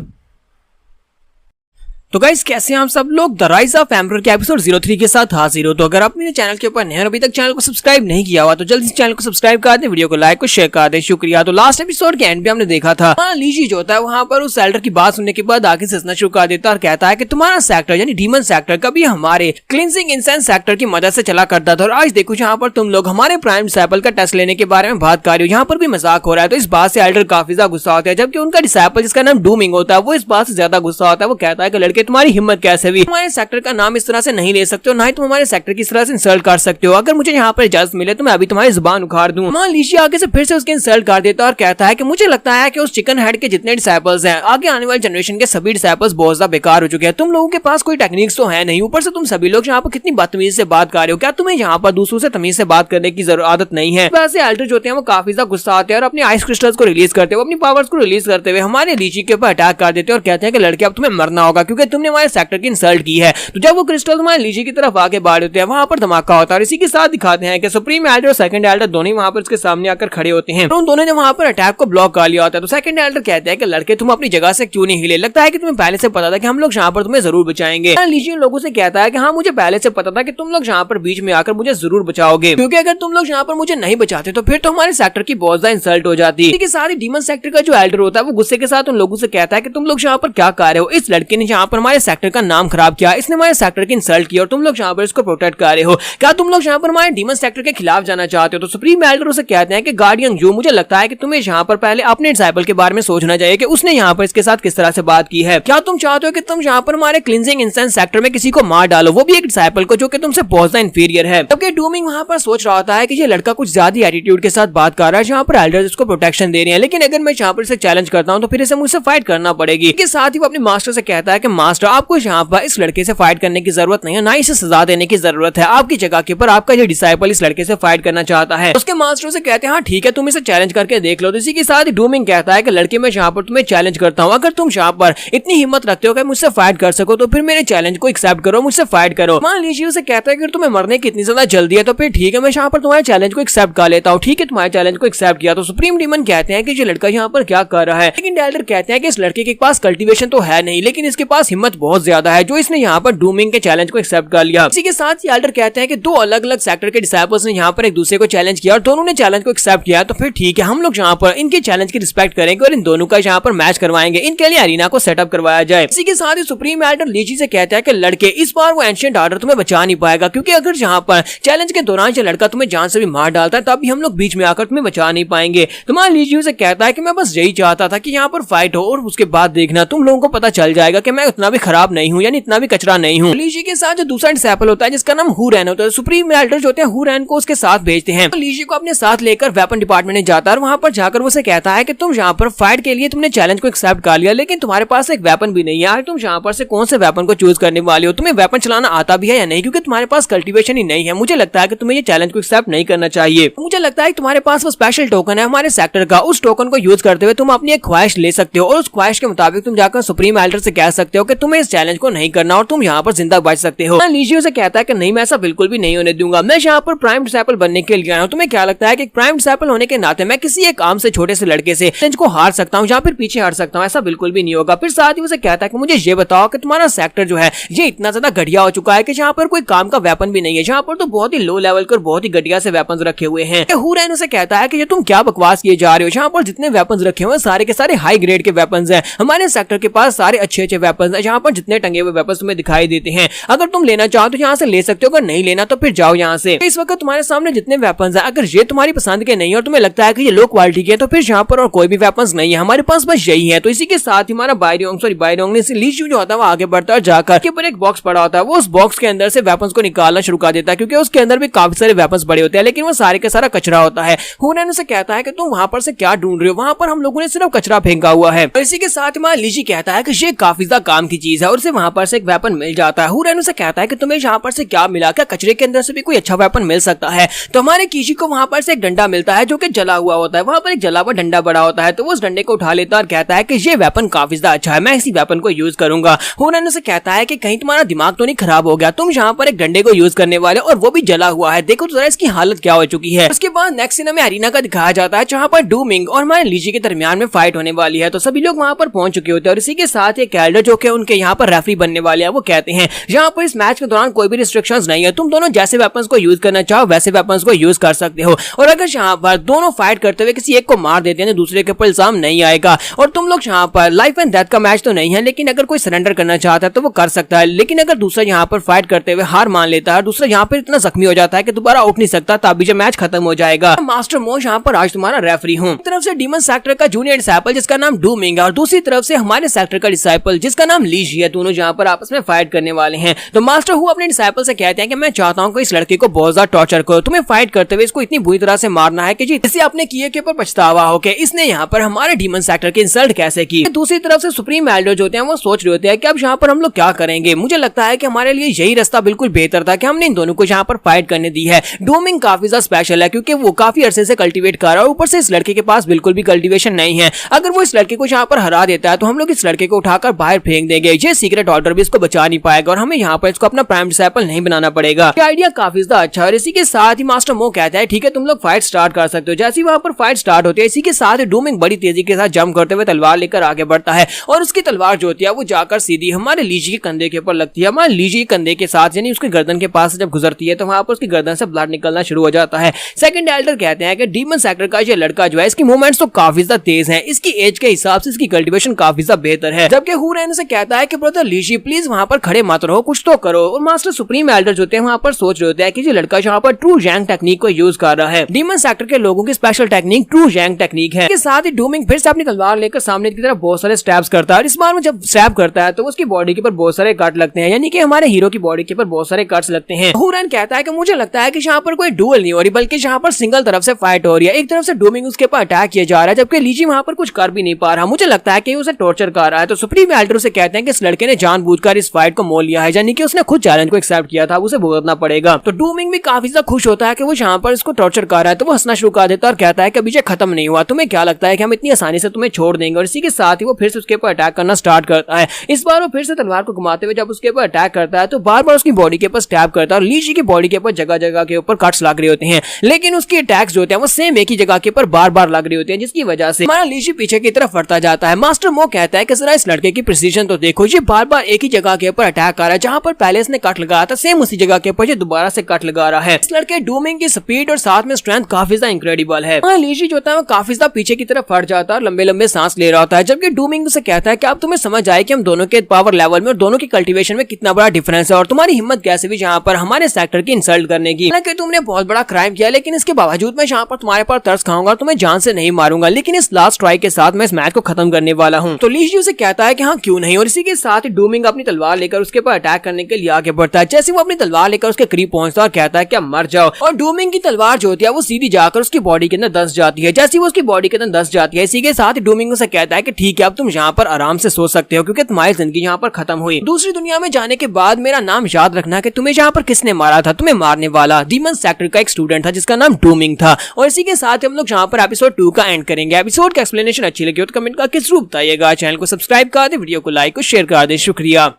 तो गाइस कैसे हैं आप सब लोग, द राइज ऑफ एम्परर के एपिसोड 03 के साथ हाजिर हो। तो अगर आप मेरे चैनल के ऊपर नए अभी तक चैनल को सब्सक्राइब नहीं किया हुआ तो जल्दी से चैनल को सब्सक्राइब कर दें, वीडियो को लाइक और शेयर कर दें। शुक्रिया। तो लास्ट एपिसोड के एंड पे हमने देखा था लीजी जो होता है वहां पर उस एल्डर की बात सुनने के बाद आगे से हंसना शुरू कर देता है और कहता है कि तुम्हारा सेक्टर यानी डीमन सेक्टर कभी हमारे क्लींजिंग इंसेंस सेक्टर की मदद से चला करता था और आज देखो यहाँ पर तुम लोग हमारे प्राइम डिसाइपल का टेस्ट लेने के बारे में बात कर रहे हो, यहाँ पर भी मजाक हो रहा है। तो इस बात से एल्डर काफी ज्यादा गुस्सा होता है, जबकि उनका डिसाइपल जिसका नाम डूमिंग होता है वो इस बात से ज्यादा गुस्सा होता है। वो कहता है कि लड़के तुम्हारी हिम्मत कैसे भी हमारे सेक्टर का नाम इस तरह से नहीं ले सकते हो, ना ही तुम हमारे सेक्टर की इस तरह से इंसल्ट कर सकते हो। अगर मुझे यहाँ पर इजाजत मिले तो मैं अभी तुम्हारी जुबान उखाड़ दूं। मान लीजिए आगे से फिर से उसके इंसल्ट कर देता है और कहता है कि मुझे लगता है कि उस चिकन हेड के जितने डिसाइपल्स हैं आगे आने वाले जनरेशन के सभी डिसाइपल्स बहुत ज्यादा बेकार हो चुके हैं। तुम लोगों के पास कोई टेक्निक्स तो है नहीं, ऊपर से तुम सभी लोग यहाँ पर कितनी बदतमीजी से बात कर रहे हो। क्या तुम्हें यहाँ पर दूसरों से तमीज से बात करने की आदत नहीं है? वैसे एल्डर जो होते हैं वो काफी ज्यादा गुस्सा आते हैं और अपने आइस क्रिस्टल्स को रिलीज करते हुए अपनी पावर्स को रिलीज करते हुए हमारे लीची के ऊपर अटैक कर देते हैं और कहते हैं कि लड़के अब तुम्हें मरना होगा क्योंकि तुमने हमारे सेक्टर की इंसल्ट की है। तो जब वो क्रिस्टल तुम्हारे लीजी की तरफ आगे बढ़ होते हैं वहां पर धमाका होता है और इसी के साथ दिखाते हैं कि सुप्रीम एल्डर और सेकंड एल्डर दोनों वहां पर उसके सामने आकर खड़े होते हैं। तो उन दोनों ने वहां पर अटैक को ब्लॉक कर लिया होता है। तो सेकंड एल्डर कहते हैं कि लड़के तुम अपनी जगह से क्यों नहीं हिले, लगता है कि तुम्हें पहले से पता था कि हम लोग यहाँ पर तुम्हें जरूर बचाएंगे। लीजी उन लोगों से कहता है कि हाँ मुझे पहले से पता था कि तुम लोग यहाँ पर बीच में आकर मुझे जरूर बचाओगे, क्योंकि अगर तुम लोग यहाँ पर मुझे नहीं बचाते तो फिर तो हमारे सेक्टर की बहुत ज्यादा इंसल्ट हो जाती। इसी के साथ ही डीमन सेक्टर का जो एल्डर होता है वो गुस्से के साथ उन लोगों से कहता है कि तुम लोग यहाँ पर क्या कर रहे हो, इस लड़के ने यहाँ पर हमारे सेक्टर का नाम खराब किया, इसने हमारे सेक्टर की इंसल्ट की और तुम लोग यहाँ पर इसको प्रोटेक्ट कर रहे हो। क्या तुम लोग यहाँ पर हमारे डीमन सेक्टर के खिलाफ जाना चाहते हो? तो सुप्रीम एल्डर उसे कहते हैं कि गार्डियन यू, मुझे लगता है कि तुम्हें यहाँ पर पहले अपने डिसाइपल के बारे में सोचना चाहिए कि उसने यहाँ पर इसके साथ किस तरह से बात की है। क्या तुम चाहते हो कि तुम यहाँ पर हमारे क्लींजिंग इंसेंस सेक्टर में किसी को मार डालो, वो भी एक डिसाइपल को जो कि तुमसे बहुत ज्यादा इंफीरियर है? जबकि डूमिंग वहाँ पर सोच रहा होता है कि ये लड़का कुछ ज्यादा एटीट्यूड के साथ बात कर रहा है, जहाँ पर एल्डर इसको प्रोटेक्शन दे रहे हैं, लेकिन अगर मैं यहाँ पर इसे चैलेंज करता हूँ तो फिर इसे मुझसे फाइट करना पड़ेगी। इसके साथ ही वो अपने मास्टर से कहता है कि मास्टर आपको यहाँ पर इस लड़के से फाइट करने की जरूरत नहीं है, ना इसे सजा देने की जरूरत है। आपकी जगह के ऊपर आपका ये डिसाइपल इस लड़के से फाइट करना चाहता है। उसके मास्टर से कहते हैं हाँ ठीक है तुम इसे चैलेंज करके देख लो। तो इसी के साथ ही डूमिंग कहता है कि लड़के मैं यहाँ पर तुम्हें चैलेंज करता हूँ, अगर तुम यहाँ पर इतनी हिम्मत रखते हो कि मुझसे फाइट कर सको तो फिर मेरे चैलेंज को एक्सेप्ट करो, मुझसे फाइट करो। मान लीजिए उसे कहता है कि तुम्हें मरने की इतनी ज्यादा जल्दी है तो फिर ठीक है मैं यहाँ पर तुम्हारे चैलेंज को एक्सेप्ट कर लेता हूँ। ठीक है तुम्हारे चैलेंज को एक्सेप्ट किया। तो सुप्रीम डीमन कहते हैं कि ये लड़का यहाँ पर क्या कर रहा है, लेकिन एल्डर कहते हैं कि इस लड़के के पास कल्टीवेशन तो है नहीं, लेकिन इसके पास हिम्मत बहुत ज्यादा है जो इसने यहाँ पर डूमिंग के चैलेंज को एक्सेप्ट कर लिया। इसी के साथ ही एल्डर कहते हैं कि दो अलग अलग सेक्टर के डिसाइपल्स ने यहाँ पर एक दूसरे को चैलेंज किया और दोनों ने चैलेंज को एक्सेप्ट किया। तो फिर ठीक है हम लोग यहाँ पर इनके चैलेंज की रिस्पेक्ट करेंगे और इन दोनों का यहाँ पर मैच करवाएंगे, इनके लिए अरीना को सेटअप करवाया जाए। इसी के साथ ही सुप्रीम एल्डर लीजी से कहता है कि लड़के इस बार वो एंशिएंट ऑर्डर तुम्हें बचा नहीं पाएगा, क्योंकि अगर यहाँ पर चैलेंज के दौरान ये लड़का तुम्हें जान से भी मार डालता है तब भी हम लोग बीच में आकर तुम्हें बचा नहीं पाएंगे। तुम्हारा लीजी से कहता है कि मैं बस यही चाहता था कि यहाँ पर फाइट हो और उसके बाद देखना तुम लोगों को पता चल जाएगा कि मैं उतना भी खराब नहीं हूँ, यानी इतना भी कचरा नहीं हूँ। लीजी के साथ जो दूसरा डिसाइपल होता है जिसका नाम हुरैन होता है, सुप्रीम एल्डर जो होते हैं हुरैन को उसके साथ भेजते हैं। तो लीजी को अपने साथ लेकर वेपन डिपार्टमेंट में जाता है और वहां पर जाकर वो कहता है कि तुम यहाँ पर फाइट के लिए तुमने चैलेंज को एक्सेप्ट कर लिया, लेकिन तुम्हारे पास एक वेपन भी नहीं है। तुम यहाँ पर से कौन से वेपन को चूज करने वाले हो, तुम्हें वेपन चलाना आता भी है या नहीं, क्योंकि तुम्हारे पास कल्टीवेशन ही नहीं है। मुझे लगता है कि तुम्हें ये चैलेंज को एक्सेप्ट नहीं करना चाहिए। मुझे लगता है कि तुम्हारे पास वो स्पेशल टोकन है हमारे सेक्टर का, उस टोकन को यूज करते हुए तुम अपनी एक ख्वाहिश ले सकते हो और उस ख्वाहिश के मुताबिक तुम जाकर सुप्रीम एल्डर से कह सकते हो कि तुम्हें इस चैलेंज को नहीं करना और तुम यहाँ पर जिंदा बच सकते हो। लीजिए उसे कहता है कि नहीं, मैं ऐसा बिल्कुल भी नहीं होने दूंगा, मैं यहाँ पर प्राइम डिसाइपल बनने के लिए आया हूँ। तुम्हें क्या लगता है कि प्राइम डिसाइपल होने के नाते मैं किसी एक आम से छोटे से लड़के से चैलेंज को हार सकता हूँ या फिर पीछे हट सकता हूँ? ऐसा बिल्कुल भी नहीं होगा। फिर साथ ही उसे कहता है कि मुझे ये बताओ कि तुम्हारा सेक्टर जो है ये इतना ज्यादा घटिया हो चुका है कि यहाँ पर कोई काम का वेपन भी नहीं है, यहाँ पर तो बहुत ही लो लेवल के और बहुत ही घटिया से वेपन रखे हुए हैं। हुरैन उसे कहता है कि ये तुम क्या बकवास किए जा रहे हो, यहाँ पर जितने वेपन रखे हुए सारे के सारे हाई ग्रेड के वेपन हैं। हमारे सेक्टर के पास सारे अच्छे अच्छे वेपन है, यहाँ पर जितने टंगे हुए वेपन तुम्हें दिखाई देते हैं। अगर तुम लेना चाहो तो यहाँ से ले सकते हो, अगर नहीं लेना तो फिर जाओ यहाँ से। इस वक्त तुम्हारे सामने जितने वेपन है, अगर ये तुम्हारी पसंद के नहीं है और तुम्हें लगता है कि ये लो क्वालिटी के, तो फिर यहाँ पर और कोई भी वेपन नहीं है, हमारे पास बस यही है। तो इसी के साथ हमारा बायरोंग ने लीजियो जो होता है वो आगे बढ़ता है, जाकर के ऊपर एक बॉक्स पड़ा होता है, वो उस बॉक्स के अंदर से वेपन्स को निकालना शुरू कर देता है, क्योंकि उसके अंदर भी काफी सारे वेपन्स बड़े होते हैं, लेकिन वो सारे के सारा कचरा होता है। हुरैन उसे कहता है कि तुम वहां पर से क्या ढूंढ रहे हो, वहां पर हम लोगों ने सिर्फ कचरा फेंका हुआ है। तो इसी के साथ हमारा लीजी कहता है कि ये काफी ज्यादा काम की चीज है और उसे वहां पर से एक वेपन मिल जाता है। हुरैन उसे कहता है कि तुम्हें यहाँ पर से क्या मिला, क्या कचरे के अंदर से भी कोई अच्छा वेपन मिल सकता है? तो हमारे कीजी को वहां पर से एक डंडा मिलता है जो कि जला हुआ होता है, वहां पर एक जला हुआ डंडा बड़ा होता है। तो वो उस डंडे को उठा लेता है और कहता है कि ये वेपन काफी ज्यादा अच्छा है, मैं इसी वेपन को यूज करूंगा। हुरैन उसे कहता है कि कहीं तुम्हारा दिमाग तो नहीं खराब हो गया, तुम यहाँ पर एक डंडे को यूज करने वाले और वो भी जला हुआ है, देखो तो जरा इसकी हालत क्या हो चुकी है। उसके बाद नेक्स्ट सीन में अरीना का दिखाया जाता है, जहाँ पर डूमिंग और हमारे लीजी के दरमियान में फाइट होने वाली है। तो सभी लोग वहां पर पहुंच चुके होते हैं और इसी के साथ एक कैल्डर जो कि उनके यहाँ पर रेफरी बनने वाले हैं, वो कहते हैं यहाँ पर इस मैच के दौरान कोई भी रिस्ट्रिक्शंस नहीं है, तुम दोनों जैसे वेपन्स को यूज करना चाहो वैसे वेपन्स को यूज कर सकते हो। और अगर यहाँ पर दोनों फाइट करते हुए किसी एक को मार देते हैं तो दूसरे के ऊपर इल्जाम नहीं आएगा। और तुम लोग यहाँ पर लाइफ एंड डेथ का मैच तो नहीं है, लेकिन अगर कोई सरेंडर करना चाहता है तो वो कर सकता है, लेकिन अगर दूसरा यहाँ पर फाइट करते हुए हार मान लेता है, दूसरा यहाँ पर इतना जख्मी हो जाता है कि दोबारा उठ नहीं सकता, तब भी जब मैच खत्म हो जाएगा। मास्टर मोश यहाँ पर आज तुम्हारा रेफरी हूँ। एक तरफ से डीमन सेक्टर का जूनियर डिसाइपल जिसका नाम डूमिंग है और दूसरी तरफ से हमारे सेक्टर का डिसाइपल जिसका नाम लीजी है, दोनों यहाँ पर आपस में फाइट करने वाले हैं। तो मास्टर हु अपने डिसाइपल से कहते हैं कि मैं चाहता हूँ कि इस लड़के को बहुत ज्यादा टॉर्चर करो, तुम्हें फाइट करते हुए इसको इतनी बुरी तरह से मारना है कि जिसे अपने किए के ऊपर पछतावा हो कि इसने यहाँ पर हमारे डीमन सेक्टर की इंसल्ट कैसे की। दूसरी तरफ से सुप्रीम एल्डर्स होते हैं, वो सोच रहे होते हैं कि अब यहाँ पर हम लोग क्या करेंगे। मुझे लगता है कि हमारे लिए यही रास्ता बिल्कुल बेहतर था कि हमने इन दोनों को यहाँ पर फाइट करने दी है। डूमिंग काफी ज्यादा स्पेशल है क्योंकि वो काफी अरसे से कल्टीवेट कर रहा है और ऊपर से इस लड़के के पास बिल्कुल भी कल्टीवेशन नहीं है। अगर वो इस लड़के को यहाँ पर हरा देता है तो हम लोग इस लड़के को उठाकर बाहर फेंक देंगे, ये सीक्रेट ऑर्डर भी इसको बचा नहीं पाएगा और हमें यहाँ पर इसको अपना प्राइम डिसाइपल नहीं बनाना पड़ेगा। ये आइडिया काफी ज्यादा अच्छा है। और इसी के साथ ही मास्टर मो कहता है ठीक है तुम लोग फाइट स्टार्ट कर सकते हो। जैसे वहां पर फाइट स्टार्ट होती है, इसी के साथ डूमिंग बड़ी तेजी के साथ जंप करते हुए तलवार लेकर आगे बढ़ता है और उसकी तलवार जो होती है वो जाकर सीधी हमारे लीजी के कंधे के ऊपर लगती है। हमारे लीजी के कंधे के साथ यानी उसके गर्दन के पास जब गुजरती है तो वहां पर उसकी गर्दन से ब्लड निकलना शुरू हो जाता है। सेकंड एल्डर कहते हैं कि डीमन सेक्टर का ये लड़का जो है इसकी मूवमेंट्स तो काफी ज्यादा तेज है, इसकी एज के हिसाब से इसकी कल्टीवेशन काफी ज्यादा बेहतर है। जबकि हुरैन से कहता है कि ब्रदर लीजी प्लीज वहां पर खड़े मत रहो, कुछ तो करो। और मास्टर सुप्रीम एल्डर जो होते हैं वहां पर सोच रहे होते हैं कि ये लड़का यहाँ पर ट्रू जैंग टेक्निक को यूज कर रहा है। डीमन सेक्टर के लोगों की स्पेशल टेक्निक ट्रू जैंग टेक्निक है। इसके साथ ही डूमिंग फिर से अपनी तलवार लेकर सामने की तरफ बहुत सारे स्टैब्स करता है और इस बार में जब स्टैब करता है तो उसकी बॉडी के ऊपर बहुत सारे कट लगते हैं, यानी कि हमारे हीरो की बॉडी के ऊपर बहुत सारे कट्स लगते हैं। हुरैन कहता है कि मुझे लगता है कि यहाँ पर कोई डुअल नहीं हो रही बल्कि यहाँ पर सिंगल तरफ से फाइट हो रही है। एक तरफ से डूमिंग उसके ऊपर अटैक किया जा रहा है जबकि लीजी वहां पर कुछ कर भी नहीं पा रहा। मुझे लगता है कि उसे टॉर्चर कर रहा है। तो सुप्रीम एल्डर से कहते हैं कि इस लड़के ने जानबूझकर इस फाइट को मोल लिया है, यानी कि उसने खुद चैलेंज को एक्सेप्ट किया था, उसे भुगतना पड़ेगा। तो डूमिंग भी काफी ज्यादा खुश होता है कि वो यहाँ पर इसको टॉर्चर कर रहा है, तो वो हंसना शुरू कर देता है और कहता है कि अभी ये खत्म नहीं हुआ, तुम्हें क्या लगता है कि हम इतनी आसानी से तुम्हें छोड़ देंगे। और इसी के साथ ही वो फिर से उसके ऊपर अटैक करना स्टार्ट करता है। इस बार वो फिर से तलवार को घुमाते हुए जब उसके ऊपर अटैक करता है तो बार बार उसकी बॉडी के ऊपर स्टैब करता है और लीजी की बॉडी के ऊपर जगह जगह के ऊपर कट्स लग रहे होते हैं, लेकिन उसके अटैक्स जो होते हैं वो सेम एक ही जगह के ऊपर बार बार लग रहे होते हैं, जिसकी वजह से हमारा लीजी पीछे की तरफ बढ़ता जाता है। मास्टर मो कहता है कि जरा इस लड़के की प्रिसीजन तो देखो, ये बार बार एक ही जगह के ऊपर अटैक कर रहा है, जहां पर पहले इसने कट लगाया था सेम उसी जगह के ऊपर ये दोबारा से कट लगा रहा है। इस लड़के डूमिंग की स्पीड और साथ में स्ट्रेंथ काफी ज्यादा इंक्रेडिबल है। लीजी जो होता है वो काफी ज्यादा पीछे की तरफ हट जाता है और लंबे लंबे सांस ले रहा होता है, जबकि डूमिंग से कहता है कि अब तुम्हें समझ आए कि हम दोनों के पावर लेवल में और दोनों की कल्टीवेशन में कितना बड़ा डिफरेंस है और तुम्हारी हिम्मत कैसे भी यहाँ पर हमारे सेक्टर की इंसल्ट करने की। हालांकि तुमने बहुत बड़ा क्राइम किया, लेकिन इसके बावजूद मैं यहाँ पर तुम्हारे पर तरस खाऊंगा, तुम्हें जान से नहीं मारूंगा, लेकिन इस लास्ट ट्राई के साथ मैं इस मैच को खत्म करने वाला हूँ। तो लीजी उसे कहता है कि हाँ क्यों नहीं, और इसी के साथ ही डूमिंग अपनी तलवार लेकर उसके ऊपर अटैक करने के लिए आगे बढ़ता है। जैसे वो अपनी तलवार लेकर उसके करीब पहुंचता है और कहता है कि मर जाओ, और डूमिंग की तलवार जो होती है वो सीधी जाकर उसकी बॉडी के अंदर धंस जाती है। जैसे वो उसकी बॉडी के अंदर धंस जाती है, इसी के साथ ही डूमिंग उसे कहता है कि ठीक है अब तुम यहाँ पर आराम से सो सकते हो क्योंकि तुम्हारी जिंदगी यहाँ पर खत्म हुई। दूसरी दुनिया में जाने के बाद मेरा नाम याद रखना कि तुम्हें यहाँ पर किसने मारा था, तुम्हें मारने वाला डीमन सेक्टर का एक स्टूडेंट था जिसका नाम डूमिंग था। और इसी के साथ हम लोग यहाँ पर एपिसोड 2 का एंड करेंगे। एपिसोड का एक्सप्लेनेशन अच्छी लगी हो तो कमेंट करके जरूर बताइएगा। चैनल को सब्सक्राइब कर दे, वीडियो को लाइक शेयर कर दें। शुक्रिया।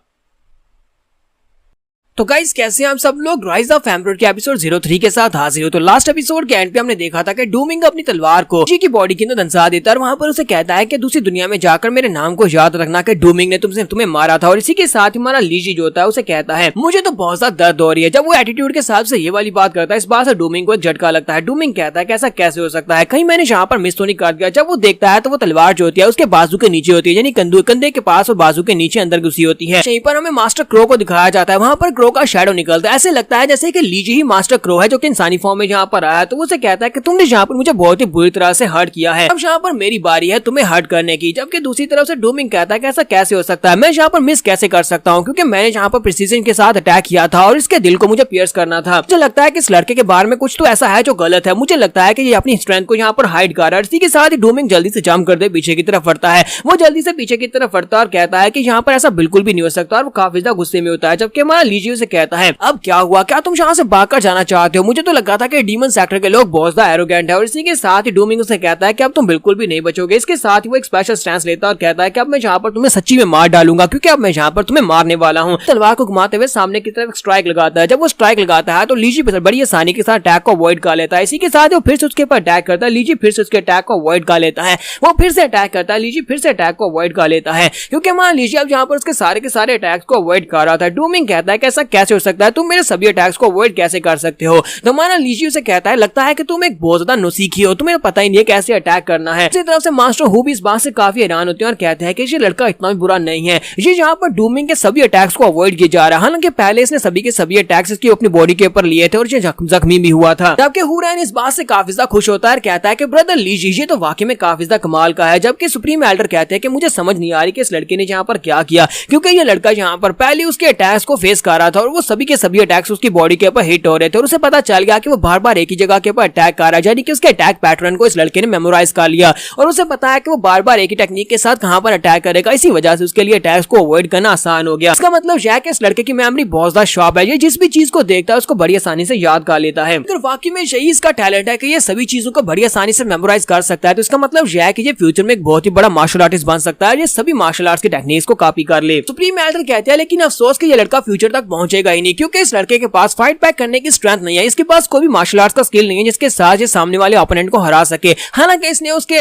तो गाइस कैसे हैं आप सब लोग। राइज ऑफ एम्परर के एपिसोड 03 के साथ हाजिर हो। तो लास्ट एपिसोड के एंड पे हमने देखा था कि डूमिंग अपनी तलवार को लीजी की बॉडी के अंदर दंसा देता है और वहां पर उसे कहता है कि दूसरी दुनिया में जाकर मेरे नाम को याद रखना कि डूमिंग ने तुम्हें मारा था। और इसी के साथ ही हमारा लीजी जो होता है उसे कहता है मुझे तो बहुत ज्यादा दर्द हो रही है। जब वो एटीट्यूड के साथ से ये वाली बात करता है, इस बात से डूमिंग को एक झटका लगता है। डूमिंग कहता है कि ऐसा कैसे हो सकता है, कहीं मैंने यहाँ पर मिस तो नहीं कर दिया। जब वो देखता है तो वो तलवार जो होती है उसके बाजू के नीचे होती है, यानी कंधे के पास और बाजू के नीचे अंदर घुसी होती है। यहीं पर हमें मास्टर क्रो को दिखाया जाता है, वहां पर क्रो का शैडो निकलता है। ऐसे लगता है जैसे कि लीजी ही मास्टर क्रो है जो कि इंसानी फॉर्म में यहाँ पर आया। तो उसे कहता है कि तुमने यहाँ पर मुझे बहुत ही बुरी तरह से हर्ट किया है, अब यहाँ पर मेरी बारी है तुम्हें हर्ट करने की। जबकि दूसरी तरफ से डूमिंग कहता है कि ऐसा कैसे हो सकता है, मैं यहाँ पर मिस कैसे कर सकता हूँ, क्योंकि मैंने यहाँ पर प्रिसीजन के साथ अटैक किया था और इसके दिल को मुझे पियर्स करना था। मुझे लगता है कि इस लड़के के बारे में कुछ तो ऐसा है जो गलत है। मुझे लगता है कि ये अपनी स्ट्रेंथ को यहाँ पर हाइड कर रहा है। इसी के साथ ही डूमिंग जल्दी से जंप कर दे पीछे की तरफ बढ़ता है। वो जल्दी से पीछे की तरफ बढ़ता है और कहता है कि यहाँ पर ऐसा बिल्कुल भी नहीं हो सकता और वो काफी ज्यादा गुस्से में होता है। जबकि हमारा लीजी उसे कहता है अब क्या हुआ, क्या तुम यहाँ से भागकर जाना चाहते हो? मुझे तो लगा था कि डीमन सेक्टर के लोग बहुत ज्यादा एरोगेंट है। और इसी के साथ ही डूमिंग उसे कहता है कि अब तुम बिल्कुल भी नहीं बचोगे। इसके साथ ही वो एक स्पेशल स्टैंस लेता है और कहता है कि अब मैं यहाँ पर तुम्हें सच्ची में मार डालूंगा, क्योंकि अब मैं यहाँ पर तुम्हें मारने वाला हूँ। तलवार को घुमाते हुए सामने की तरफ स्ट्राइक लगाता है। जब वो स्ट्राइक लगाता है तो लीजी बड़ी आसानी के साथ अटैक को अवॉइड कर लेता है। इसी के साथ वो फिर से उसके ऊपर अटैक करता है। लीजी फिर से उसके अटैक को अवॉइड कर लेता है। वो फिर से अटैक करता है, लीजी फिर से अटैक को अवॉइड कर लेता है, क्योंकि हमारा लीजी अब यहाँ पर उसके सारे के सारे अटैक्स को अवॉइड कर रहा था। डूमिंग कहता है कि ऐसा कैसे हो सकता है, तुम मेरे सभी अटैक्स को अवॉइड कैसे कर सकते हो? तो हमारा लीजी उसे कहता है लगता है कि तुम एक बहुत ज्यादा नौसीखी हो, तुम्हें पता ही नहीं है कैसे अटैक करना है। इसी तरफ से मास्टर हु भी इस बात से काफी हैरान होते हैं और कहते हैं कि ये लड़का इतना भी बुरा नहीं है। ये यहाँ पर डूमिंग के सभी अटैक्स को अवॉइड किया जा रहा है। हालांकि पहले इसने सभी के सभी अटैक्स इसकी अपनी बॉडी के ऊपर लिए थे और ये जख्मी भी हुआ था। जबकि हुरैन इस बात से काफी ज्यादा खुश होता है और कहता है कि ब्रदर लीजी ये तो वाकई में काफी ज्यादा कमाल का है। जबकि सुप्रीम एल्डर कहते हैं कि मुझे समझ नहीं आ रही कि इस लड़के ने यहाँ पर क्या किया, क्योंकि ये लड़का यहाँ पर पहले उसके अटैक्स को फेस कर रहा था और वो सभी के सभी अटैक्स उसकी बॉडी के ऊपर हिट हो रहे थे और उसे पता चल गया कि वो बार बार एक ही जगह के ऊपर अटैक कर रहा है, यानी कि उसके अटैक पैटर्न को इस लड़के ने मेमोराइज कर लिया और उसे पता है कि वो बार बार एक ही टेक्निक के साथ कहां पर अटैक करेगा। इसी वजह से उसके लिए अटैक्स को अवॉइड करना आसान हो गया। इसका मतलब यह है कि इस लड़के की मेमोरी बहुत ज्यादा शार्प है, ये जिस भी चीज को देखता है उसको बड़ी आसानी से याद कर लेता है। अगर वाकई में यही इसका टैलेंट है कि ये सभी चीजों को बड़ी आसानी से मेमोराइज कर सकता है, तो इसका मतलब यह है कि ये फ्यूचर में एक बहुत ही बड़ा मार्शल आर्टिस्ट बन सकता है, ये सभी मार्शल आर्ट्स की टेक्निक्स को कॉपी कर ले। सुप्रीम एल्डर कहते हैं लेकिन अफसोस कि ये लड़का फ्यूचर तक पहुंचेगा ही नहीं, क्योंकि इस लड़के के पास फाइट बैक करने की स्ट्रेंथ नहीं है, इसके पास कोई भी मार्शल आर्ट्स का स्किल नहीं है जिसके साथ ये सामने वाले ओपोनेंट को हरा सके। हालांकि इसने इसके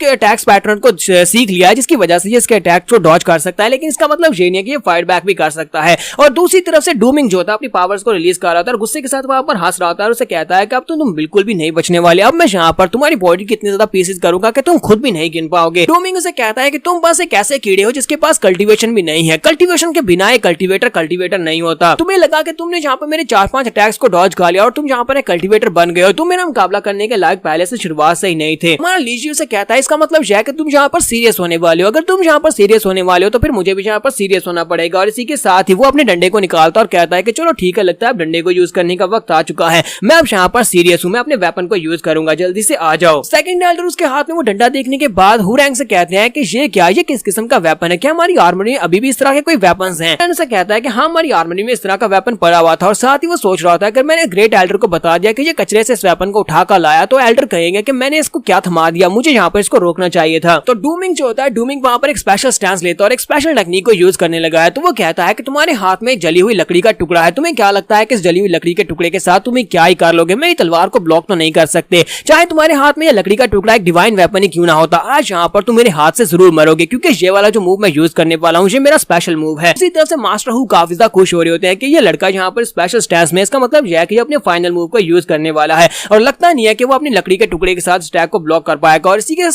अटैक्स पैटर्न को सीख लिया है जिसकी वजह से ये इसके अटैक को डॉज कर सकता है, लेकिन इसका मतलब ये नहीं है कि ये फाइट बैक भी कर सकता है। और दूसरी तरफ से डूमिंग जो था अपनी पावर्स को रिलीज कर रहा था और गुस्से के साथ वहां पर हंस रहा था और उसे कहता है कि अब तो तुम बिल्कुल भी नहीं बचने वाले, अब मैं यहाँ पर तुम्हारी बॉडी कितनी ज्यादा पीसेस करूंगा कि तुम खुद भी नहीं गिन पाओगे। डूमिंग उसे कहता है कि तुम बस एक ऐसे कीड़े हो जिसके पास कल्टीवेशन भी नहीं है, कल्टीवेशन के बिना एक कल्टीवेटर नहीं होता। तुम्हें लगा कि तुमने यहाँ पर मेरे 4-5 अटैक्स को डॉज कर लिया और तुम यहाँ पर एक कल्टीवेटर बन गए हो, तुम मेरा मुकाबला करने के लायक पहले से शुरुआत से ही नहीं थे। हमारा लीजी उसे कहता है इसका मतलब यह है कि तुम यहाँ पर सीरियस होने वाले हो, अगर तुम यहाँ पर सीरियस होने वाले हो तो फिर मुझे भी यहाँ पर सीरियस होना पड़ेगा। और इसी के साथ ही वो अपने डंडे को निकालता और कहता है कि चलो ठीक है, लगता है अब डंडे को यूज करने का वक्त आ चुका है, मैं अब यहाँ पर सीरियस हूँ, मैं अपने वेपन को यूज करूंगा, जल्दी से आ जाओ। सेकंड एल्डर उसके हाथ में वो डंडा देखने के बाद हुरैंग से कहते हैं कि ये क्या, ये किस किस्म का वेपन है, क्या हमारी आर्मरी में अभी भी इस तरह के कोई वेपन्स हैं? उसे कहता है कि हाँ हमारी आर्मरी में इस तरह का वेपन पड़ा हुआ था और साथ ही वो सोच रहा था अगर मैंने ग्रेट एल्डर को बता दिया कि ये कचरे से इस वेपन को उठा कर लाया तो एल्डर कहेंगे कि मैंने इसको क्या थमा दिया, मुझे यहाँ पर इसको रोकना चाहिए था। तो डूमिंग जो होता है, डूमिंग वहां पर एक स्पेशल स्टैंस लेता है और एक स्पेशल टेक्निक को यूज करने लगा है। तो वो कहता है कि तुम्हारे हाथ में एक जली हुई लकड़ी का टुकड़ा है, तुम्हें क्या लगता है कि इस जली हुई लकड़ी के टुकड़े के साथ तुम्हें क्या ही कर लोगे, मेरी तलवार को ब्लॉक तो नहीं कर सकते, चाहे तुम्हारे हाथ में यह लकड़ी का टुकड़ा एक डिवाइन वेपन ही क्यों ना होता, आज यहाँ पर तुम मेरे हाथ से जरूर मरोगे, क्योंकि ये वाला जो मूव मैं यूज करने वाला हूँ ये मेरा स्पेशल मूव है। इसी तरह से मास्टर हु काफी ज्यादा खुश हो रहे होते हैं कि ये लड़का यहाँ पर स्पेशल स्टैंस में, इसका मतलब यह है कि अपने फाइनल मूव को यूज करने वाला है और लगता नहीं है कि वो अपनी लकड़ी के टुकड़े के साथ स्टैक को ब्लॉक कर पाएगा। और इसी के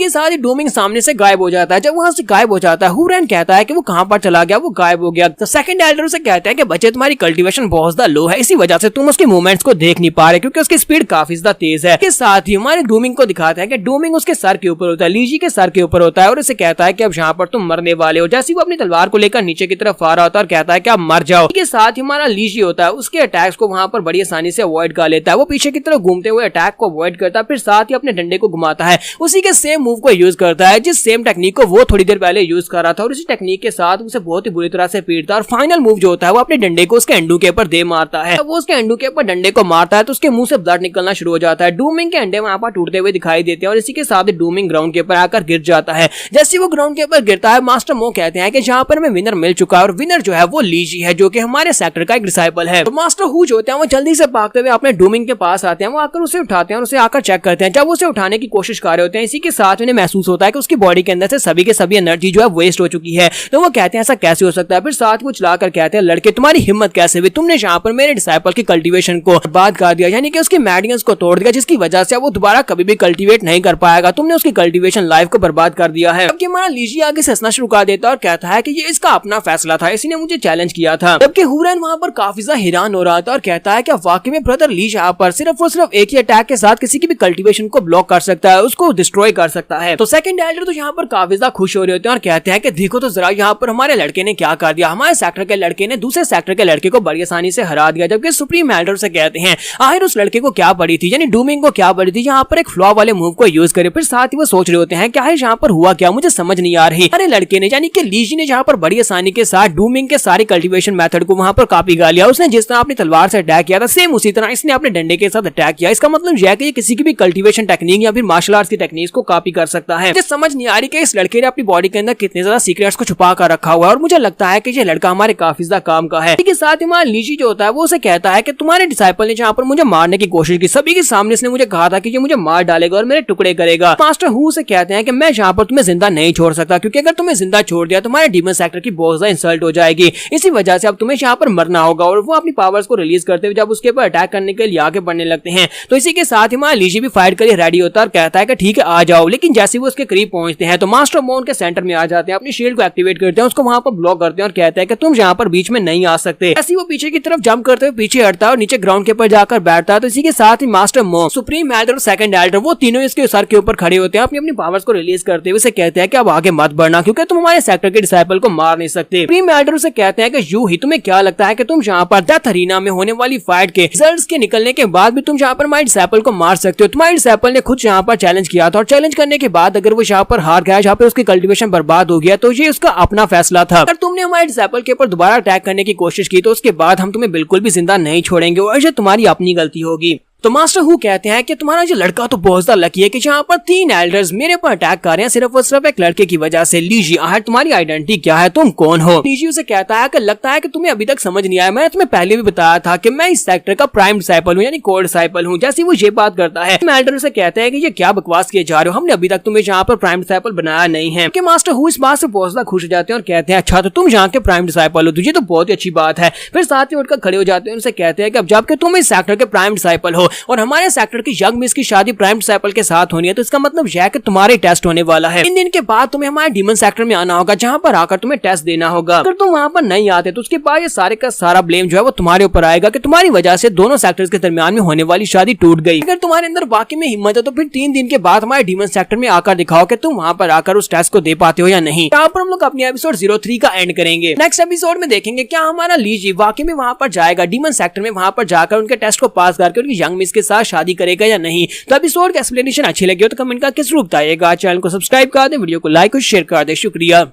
साथ ही डूमिंग सामने से गायब हो जाता है। जब वहां से गायब हो जाता है हुरैन कहता है कि वो कहां पर चला गया, वो गायब हो गया। तो सेकंड एल्डर से कहता है कि बच्चे तुम्हारी कल्टीवेशन बहुत ज्यादा लो है, इसी वजह से तुम उसके मूवमेंट्स को देख नहीं पा रहे क्योंकि उसकी स्पीड काफी ज्यादा तेज है। इसके साथ ही हमारे डूमिंग को दिखाता है कि डूमिंग उसके सर के ऊपर होता है, लीजी के सर के ऊपर होता है और उसे कहता है कि अब यहाँ पर तुम मरने वाले हो। जैसे वो अपनी तलवार को लेकर नीचे की तरफ आ रहा होता है और कहता है कि आप मर जाओ। इसके साथ ही हमारा लीजी होता है उसके अटैक्स को वहां पर बड़ी आसानी से अवॉइड कर लेता है। वो पीछे की तरफ घूमते हुए अटैक को अवॉइड करता है, फिर साथ ही अपने डंडे को घुमाता है, उसी के सेम मूव को यूज करता है जिस सेम टेक्निक को वो थोड़ी देर पहले यूज कर रहा था, और इसी टेक्निक के साथ उसे बहुत ही बुरी तरह से पीटता है। और फाइनल मूव जो होता है वो अपने डंडे को उसके अंडू के ऊपर दे मारता है। वो उसके अंडू के ऊपर डंडे को मारता है तो उसके मुंह से ब्लड निकलना शुरू हो जाता है। डूमिंग के अंडे वहां पर टूटते हुए दिखाई देते हैं और इसी के साथ ही डूमिंग ग्राउंड के ऊपर आकर गिर जाता है। जैसे वो ग्राउंड के ऊपर गिरता है, मास्टर मो कहते हैं कि जहां पर हमें विनर मिल चुका है, और विनर जो है वो लीजी है जो कि हमारे सेक्टर का एक डिसाइपल है। तो मास्टर हु जो होते हैं वो जल्दी से भागते हुए अपने डूमिंग के पास आते हैं, वो आकर उसे उठाते हैं और उसे आकर चेक करते हैं। जब उसे उठाने की कोशिश कर रहे होते हैं, इसी के साथ उन्हें महसूस होता है कि उसकी बॉडी के अंदर से सभी के सभी एनर्जी जो है वेस्ट हो चुकी है। तो वो कहते हैं ऐसा कैसे हो सकता है। फिर साथ वो चलाकर कहते हैं लड़के तुम्हारी हिम्मत कैसे हुई, तुमने यहाँ पर मेरे डिसाइपल की कल्टीवेशन को बर्बाद कर दिया, यानी कि उसकी मेडियंस को तोड़ दिया, जिसकी वजह से वो दोबारा कभी भी कल्टीवेट नहीं कर पाएगा। तुमने उसकी कल्टीवेशन लाइफ को बर्बाद कर दिया है। जबकि हमारा लीजी आगे से हंसना शुरू कर देता है और कहता है कि ये इसका अपना फैसला था, इसी ने मुझे चैलेंज किया था। जबकि हुरैन वहां पर काफी ज्यादा हैरान हो रहा था और कहता है कि वाकई में ब्रदर लीज यहाँ पर सिर्फ और सिर्फ एक ही अटैक के साथ किसी की भी कल्टीवेशन को ब्लॉक कर सकता है, उसको डिस्ट्रॉय कर सकता है। तो सेकंड एल्डर तो यहाँ पर काफी ज्यादा खुश हो रहे होते हैं और कहते हैं कि देखो तो जरा यहाँ पर हमारे लड़के ने क्या कर दिया, हमारे सेक्टर के लड़के ने दूसरे सेक्टर के लड़के को बड़ी आसानी से हरा दिया। जबकि सुप्रीम एल्डर से कहते हैं आखिर उस लड़के को क्या पड़ी थी, यानी डूमिंग को क्या पड़ी थी यहाँ पर एक फ्लॉ वाले मूव को यूज करे। फिर साथ ही वो सोच रहे होते हैं कि आखिर यहाँ पर हुआ क्या, मुझे समझ नहीं आ रही। अरे लड़के ने यानी कि लीजी ने यहाँ पर बड़ी आसानी के साथ डूमिंग के सारे कल्टीवेशन मेथड को वहां पर कॉपी कर लिया। उसने जिस तरह अपनी तलवार से अटैक किया था सेम उसी तरह इसने अपने डंडे के साथ अटैक किया। इसका मतलब यह है कि ये किसी की भी कल्टीवेशन टेक्निक या फिर मार्शल आर्ट्स की टेक्निक को कॉपी कर सकता है। मुझे समझ नहीं आ रही कि इस लड़के ने अपनी बॉडी के अंदर कितने ज्यादा सीक्रेट्स को छुपा कर रखा हुआ है, और मुझे लगता है कि ये लड़का हमारे काफी ज्यादा काम का है। इसके साथ ही हमारा लीजी जो होता है वो उसे कहता है कि तुम्हारे डिसाइपल ने जहाँ पर मुझे मारने की कोशिश की, सभी के सामने इसने मुझे कहा था कि ये मुझे मार डालेगा और मेरे टुकड़े करेगा। मास्टर हु से कहते हैं कि मैं यहाँ पर तुम्हें जिंदा नहीं छोड़ सकता, क्योंकि अगर तुम्हें जिंदा छोड़ दिया तुम्हारे डीमन सेक्टर की बहुत ज्यादा इंसल्ट हो जाएगी। इसी वजह से अब तुम्हें यहाँ पर मरना होगा। और वो अपनी पावर्स को रिलीज करते हुए जब उसके ऊपर अटैक करने के लिए आगे बढ़ने लगते हैं, तो इसी के साथ ही हमारा लीजी भी फाइट के लिए रेडी होता है और कहता है कि ठीक है आ जाओ। लेकिन जैसे वो उसके करीब पहुंचते हैं तो मास्टर मो उनके सेंटर में आ जाते हैं, अपनी शील्ड को एक्टिवेट करते हैं, उसको वहां पर ब्लॉक करते हैं और कहते हैं कि तुम यहाँ पर बीच में नहीं आ सकते। ऐसे वो पीछे की तरफ जंप करते हुए पीछे हटता है और नीचे ग्राउंड के ऊपर जाकर बैठता है। तो इसी के साथ ही मास्टर मो, सुप्रीम एल्डर और सेकंड एल्डर वो तीनों इसके सर के ऊपर खड़े होते हैं, अपनी अपनी पावर्स को रिलीज करते हुए उसे कहते हैं कि अब आगे मत बढ़ना, क्योंकि तुम हमारे सेक्टर के डिसाइपल को मार नहीं सकते। सुप्रीम एल्डर से कहते हैं कि यूं ही तुम्हें क्या लगता है कि तुम यहाँ पर डेथ अरीना में होने वाली फाइट के रिजल्ट्स के निकलने के बाद भी तुम यहाँ पर हमारे डिसाइपल को मार सकते हो। तुम्हारे डिसाइपल ने खुद यहाँ पर चैलेंज किया था और चैलेंज करने के बाद अगर वो यहाँ पर हार गया, यहाँ पर उसकी कल्टीवेशन बर्बाद हो गया, तो ये उसका अपना फैसला था। अगर तुमने हमारे डिसाइपल के ऊपर दोबारा अटैक करने की कोशिश की तो उसके बाद हम तुम्हें बिल्कुल भी जिंदा नहीं छोड़ेंगे और ये तुम्हारी अपनी गलती होगी। तो मास्टर हु कहते हैं कि तुम्हारा जो लड़का तो बहुत ज्यादा लकी है कि यहाँ पर 3 एल्डर्स मेरे पर अटैक कर रहे हैं सिर्फ और सिर्फ एक लड़के की वजह से। लीजी आखिर तुम्हारी आइडेंटिटी क्या है, तुम कौन हो? लीजी उसे कहता है कि लगता है कि तुम्हें अभी तक समझ नहीं आया, मैंने तुम्हें पहले भी बताया था कि मैं इस सेक्टर का प्राइम डिसाइपल हूँ, यानी कोर डिसाइपल हूँ। जैसे वो ये बात करता है एल्डर उसे कहते हैं कि ये क्या बकवास किए जा रहे हो, हमने अभी तक तुम्हें यहाँ पर प्राइम डिसाइपल बनाया नहीं है। कि मास्टर हु इस बात से बहुत ज्यादा खुश हो जाते हैं और कहते हैं अच्छा तो तुम यहाँ के प्राइम डिसाइपल हो, तुझे तो बहुत ही अच्छी बात है। फिर साथ ही उठकर खड़े हो जाते हैं, उनसे कहते हैं कि अब जबकि तुम इस सेक्टर के प्राइम डिसाइपल हो और हमारे की यंग मिस की शादी प्राइम डिसाइपल के साथ होनी है, तो इसका मतलब यह है कि तुम्हारे टेस्ट होने वाला है। 3 दिन के बाद तुम्हें हमारे डीमन सेक्टर में आना होगा, जहां पर आकर तुम्हें टेस्ट देना होगा। अगर तुम वहां पर नहीं आते तो उसके बाद ये सारे का सारा ब्लेम जो है वो तुम्हारे ऊपर आएगा कि तुम्हारी वजह से दोनों सेक्टर्स के दरमियान में होने वाली शादी टूट गई। अगर तुम्हारे अंदर वाकई में हिम्मत है तो फिर 3 दिन के बाद हमारे डीमन सेक्टर में आकर दिखाओ कि तुम वहां पर आकर उस टेस्ट को दे पाते हो या नहीं। यहाँ पर हम लोग अपनी एपिसोड 03 का एंड करेंगे। नेक्स्ट एपिसोड में देखेंगे क्या हमारा लीजी वाकई में वहां पर जाएगा डीमन सेक्टर में, वहां पर जाकर उनके टेस्ट को पास करके उनकी यंग मिस के साथ शादी करेगा या नहीं। तो एपिसोड का एक्सप्लेनेशन अच्छी लगी हो तो कमेंट करके जरूर बताइएगा। चैनल को सब्सक्राइब कर दे, वीडियो को लाइक और शेयर कर दे। शुक्रिया।